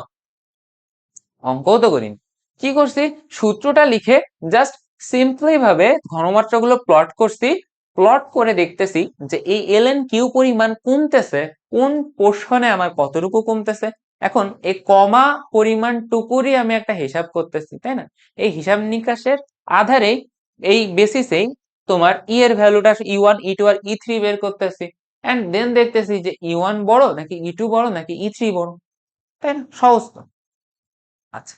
অঙ্কও তো করিনি। কি করছি? সূত্রটা লিখে জাস্ট সিম্পলি ভাবে ঘনমাত্রাগুলো প্লট করছি, প্লট করে দেখতেছি যে এই ln কিউ পরিমাণ কমতেছে কোন পোর্শনে আমার কতটুকু কমতেছে। এখন এই কমা পরিমাণ টুকুরই আমি একটা হিসাব করতেছি, তাই না? এই হিসাব নিকাশের আধারে এই বেসিসেই তোমার ই এর ভ্যালুটা E1 E2 আর E3 বের করতেছি, এন্ড দেন দেখতেছি যে E1 বড় নাকি E2 বড় নাকি E3 বড়, তাই না? সহজ তো। আচ্ছা,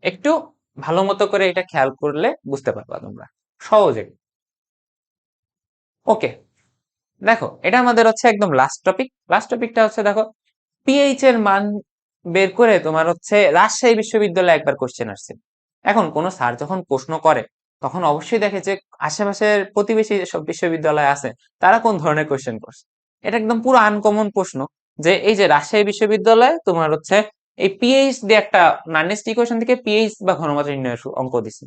একটু ভালো মতো করে এটা খেয়াল করলে বুঝতে পারবা তোমরা সহজে। ওকে, দেখো এটা আমাদের হচ্ছে একদম লাস্ট টপিক। লাস্ট টপিকটা হচ্ছে দেখো পিএইচ এর মান বের করে তোমার হচ্ছে রাজশাহী বিশ্ববিদ্যালয়ে একবার কোশ্চেন আসছে। এখন কোন স্যার যখন প্রশ্ন করে তখন অবশ্যই দেখে যে আশেপাশের প্রতিবেশী সব বিশ্ববিদ্যালয় আছে তারা কোন ধরনের কোশ্চেন করছে। এটা একদম পুরো আনকমন প্রশ্ন যে এই যে রাজশাহী বিশ্ববিদ্যালয়ে তোমার হচ্ছে এই পিএইচ দিয়ে একটা নানেস্ট ইকুয়েশন থেকে পিএইচ বা ঘনমাত্রা নির্ণয়ের অঙ্ক দিছে।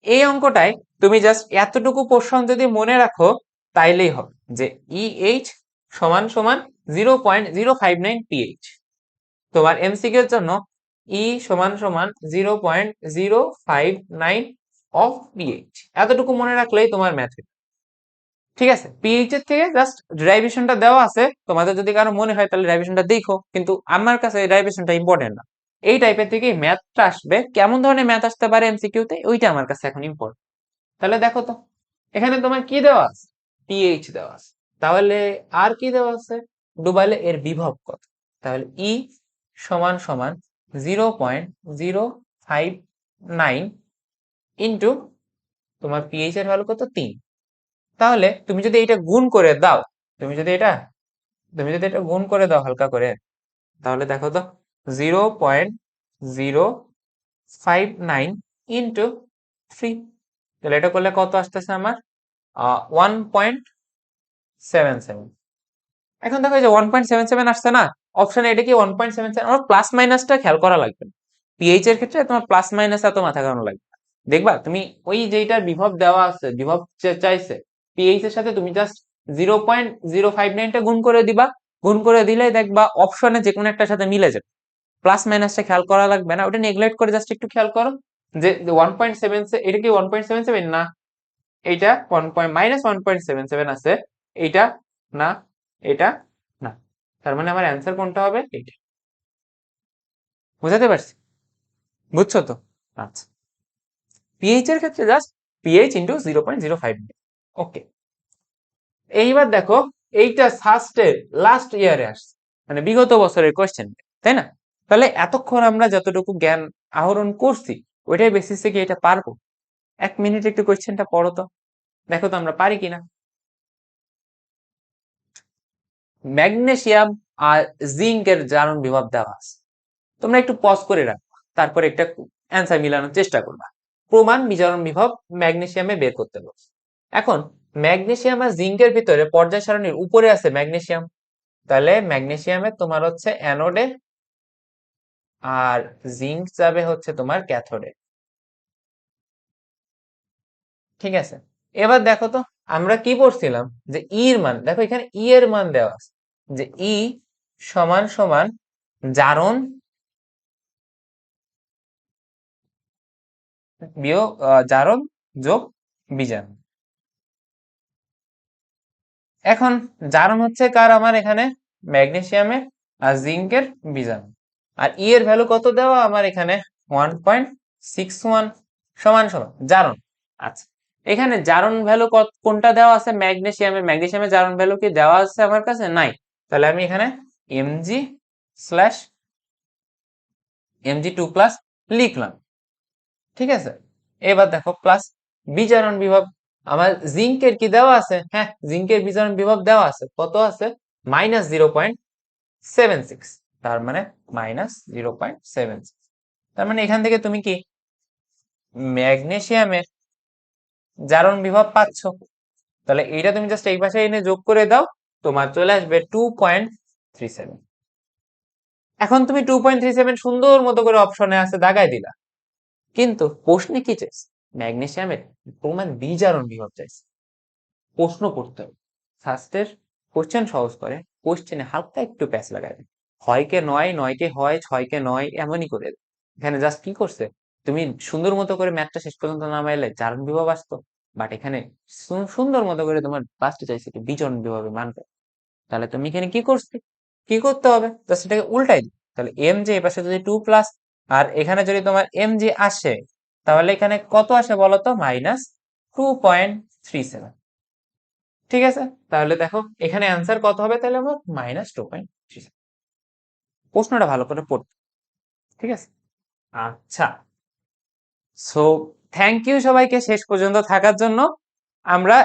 এই অঙ্কটাই তুমি জাস্ট এতটুকু পোর্শন যদি মনে রাখো তাইলেই হবে যে ইএইচ সমান সমান 0.059 পিএইচ। তোমার এমসিকিউ এর জন্য ই সমান সমান 0.059 অফ পিএইচ, এতটুকু মনে রাখলেই তোমার ম্যাথ। ঠিক আছে, পিএইচ এর থেকে জাস্ট ডেরিভেশনটা দেওয়া আছে, তোমাদের যদি কারো মনে হয় তাহলে ডেরিভেশনটা দেখো, কিন্তু আমার কাছে ডেরিভেশনটা ইম্পর্টেন্ট না। এই টাইপের থেকে ম্যাথটা আসবে, কেমন ধরনের ম্যাথ আসতে পারে এমসিকিউ তে ওইটা আমার কাছে এখন ইম্পর্টেন্ট। তাহলে দেখো তো এখানে তোমার কি দেওয়া আছে, পিএইচ দেওয়া আছে, তাহলে আর কি দেওয়া আছে, ডুবাইলে এর বিভব কত, তাহলে ই সমান সমান 0.059 ইন্টু তোমার পিএইচ এর ভ্যালু কত 3। তাহলে তুমি যদি এটা গুণ করে দাও, তুমি যদি এটা গুণ করে দাও হালকা করে, তাহলে দেখো তো 0.059 ইন্টু 3, তাহলে এটা করলে কত আসতেছে আমার 1.77। এখন দেখো যে 1.77 আসছে না অপশনে, এটা কি 1.77? আমার প্লাস মাইনাসটা খেয়াল করা লাগবে। পিএইচ এর ক্ষেত্রে তোমার প্লাস মাইনাস এত মাথা ঘামানো লাগবে না। দেখবা তুমি ওই যেটার বিভব দেওয়া আছে, বিভব চাইছে পিএইচ এর সাথে তুমি জাস্ট 0.059টা গুণ করে দিবা, গুণ করে দিলে দেখবা অপশনে যে কোনো একটার সাথে মিলে যাবে। প্লাস মাইনাসটা খেয়াল করা লাগবে না, ওটা নেগলেক্ট করে জাস্ট একটু খেয়াল করো যে 1.7, এটা কি 1.77 না, এইটা 1.77 আছে, এইটা না, এটা না, তার মানে আমার অ্যান্সার কোনটা হবে, এইটা। বুঝাতে পারছি? বুঝছো তো? আচ্ছা, পিএইচ এর ক্ষেত্রে জাস্ট পিএইচ ইন্টু 0.05। ওকে, এইবার দেখো এইটা সাস্টের লাস্ট ইয়ারে আসছে, মানে বিগত বছরের কোয়েশ্চেন, তাই না? তাহলে এতক্ষণ আমরা যতটুকু জ্ঞান আহরণ করছি ওইটাই বেসিসে কি এটা পারবো? 1 মিনিট একটু কোয়েশ্চেনটা পড়ো তো, দেখো তো আমরা পারি কিনা। ম্যাগনেসিয়াম আর জিঙ্কের জারণ বিভব দেওয়া আছে, তোমরা একটু পজ করে রাখবা, তারপরে একটা অ্যান্সার মিলানোর চেষ্টা করবা। প্রমাণ বিজারণ বিভব ম্যাগনেসিয়ামে বের করতে বলছে। এখন ম্যাগনেসিয়াম আর জিঙ্কের ভিতরে পর্যায় সারণীর উপরে আছে ম্যাগনেসিয়াম, তাহলে ম্যাগনেসিয়ামে তোমার হচ্ছে অ্যানোডে আর জিঙ্ক যাবে হচ্ছে তোমার ক্যাথোডে। ঠিক আছে, এবার দেখো তো আমরা কি পড়ছিলাম যে ই এর মান, দেখো এখানে ই এর মান দেওয়া আছে যে ই সমান সমান জারণ বিয়োগ জারণ যোগ বিজারণ। এখন জারণ হচ্ছে কার, আমার এখানে ম্যাগনেসিয়ামের, আর জিঙ্কের বিজারণ, আর ই এর ভ্যালু কত দেওয়া আমার এখানে 1.61 সমান সমান জারণ। আচ্ছা, এখানে জারণ ভ্যালু কোনটা দেওয়া আছে, ম্যাগনেসিয়ামের জারণ ভ্যালু কি দেওয়া আছে আমার কাছে, নাই। তাহলে আমি এখানে mg/mg2+ লিখলাম। ঠিক আছে, এবার দেখো প্লাস বিজারণ বিভব, আমার জিঙ্কের কি দেওয়া আছে, হ্যাঁ জিঙ্কের বিজারণ বিভব দেওয়া আছে, কত আছে -0.76, তার মানে -0.76। তার মানে এখান থেকে তুমি কি ম্যাগনেসিয়ামের জারণ বিভব পাচ্ছ, তাহলে এইটা তুমি জাস্ট এই পাশে এনে যোগ করে দাও, তোমার চলে আসবে 2.37। এখন তুমি 2.37 সুন্দর মতো করে অপশনে আছে দাগাই দিলা, কিন্তু প্রশ্নে কি চাইছে, ম্যাগনেসিয়ামের প্রমাণ বিজারণ বিভব চাইছে। প্রশ্ন করতে হবে, ফার্স্টের কোশ্চেন সহজ করে, কোশ্চেনে হালকা একটু প্যাচ লাগাবে, হয় কে নয়, নয় কে হয়, ছয় কে নয়, এমনই করে দেবে। এখানে জাস্ট কি করছে, তুমি সুন্দর মতো করে ম্যাথটা শেষ পর্যন্ত নামাইলে জারণ বিভব আসতো, বাট এখানে সুন্দর মতো করে তোমার বাঁচতে চাইছে কি বিজন বিভাবে মানবে, তাহলে তুমি এখানে কি করতে হবে, জাস্ট এটাকে উল্টাই দিই। তাহলে এম জি এর পাশে যদি 2 প্লাস, আর এখানে যদি তোমার এম জি আসে, তাহলে এখানে কত আসে বলো তো, -2.37। ঠিক আছে, তাহলে দেখো এখানে অ্যান্সার কত হবে, তাহলে আমার -2.37। প্রশ্নটা ভালো করে পড়তে, ঠিক আছে। আচ্ছা, সো থ্যাংক ইউ সবাইকে শেষ পর্যন্ত থাকার জন্য। আমরা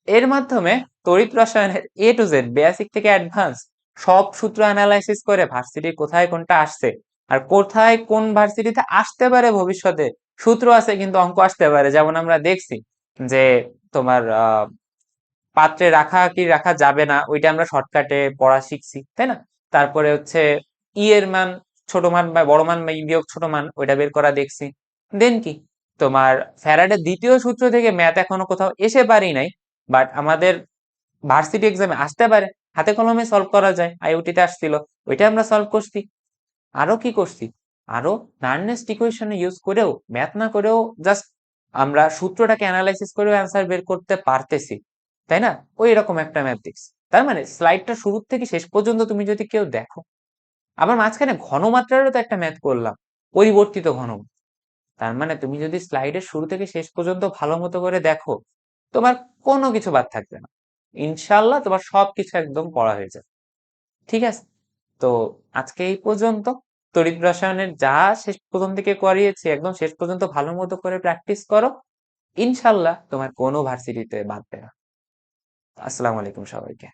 এর মাধ্যমে তড়িৎ রসায়নের A to Z বেসিক থেকে অ্যাডভান্স সব সূত্র অ্যানালাইসিস করে ভার্সিটি কোথায় কোনটা আসছে আর কোথায় কোন ভার্সিটিতে আসতে পারে ভবিষ্যতে, সূত্র আছে কিন্তু অঙ্ক আসতে পারে, যেমন আমরা দেখছি যে তোমার পাত্রে রাখা কি রাখা যাবে না ওইটা আমরা শর্টকাটে পড়া শিখছি, তাই না? তারপরে হচ্ছে এর মান ছোট মান বা বড় মান বা বিয়োগ ছোট মান ওইটা বের করা দেখছি। দেন কি তোমার ফ্যারাডের দ্বিতীয় সূত্র থেকে ম্যাথ এখনো কোথাও এসে পারি নাই, বাট আমাদের ভার্সিটি এক্সামে আসতে পারে, হাতে কলমে সলভ করা যায়, আইওটিতে আসছিল, ওইটা আমরা সলভ করছি। আরো কি করছি, আরো নার্নেস্ট ইকুয়েশন ইউজ করেও, ম্যাথ না করেও জাস্ট আমরা সূত্রটাকে অ্যানালাইসিস করেও অ্যান্সার বের করতে পারতেছি, তাই না? ওই রকম একটা ম্যাথ দেখছি। তার মানে স্লাইডটা শুরু থেকে শেষ পর্যন্ত তুমি যদি কেউ দেখো, আবার মাঝখানে ঘনমাত্রারও তো একটা ম্যাথ করলাম, পরিবর্তিত ঘনমাত্রা। তার মানে তুমি যদি স্লাইডের শুরু থেকে শেষ পর্যন্ত ভালো মতো করে দেখো, তোমার কোনো কিছু বাদ থাকবে না, ইনশাল্লাহ তোমার সবকিছু একদম পড়া হয়ে যাবে। ঠিক আছে, তো আজকে এই পর্যন্ত। তড়িৎ রসায়নের যা শেষ প্রথম থেকে করিয়েছি একদম শেষ পর্যন্ত ভালো মতো করে প্র্যাকটিস করো, ইনশাল্লাহ তোমার কোনো ভার্সিটিতে বাদবে না। আসসালামু আলাইকুম সবাইকে।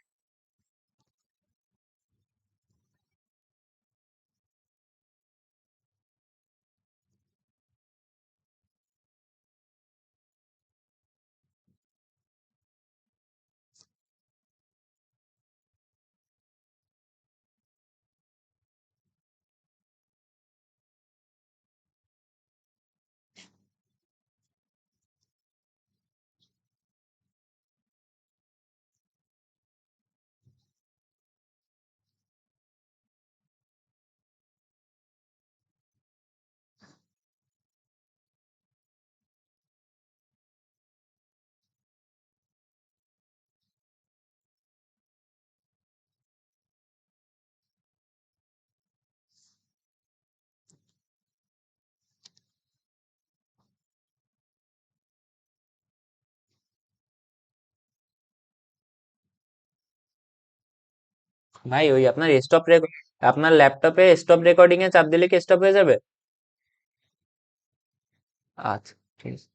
ভাই ওই আপনার আপনার ল্যাপটপে স্টপ রেকর্ডিং এ চাপ দিলে কি স্টপ হয়ে যাবে? আচ্ছা, ঠিক আছে।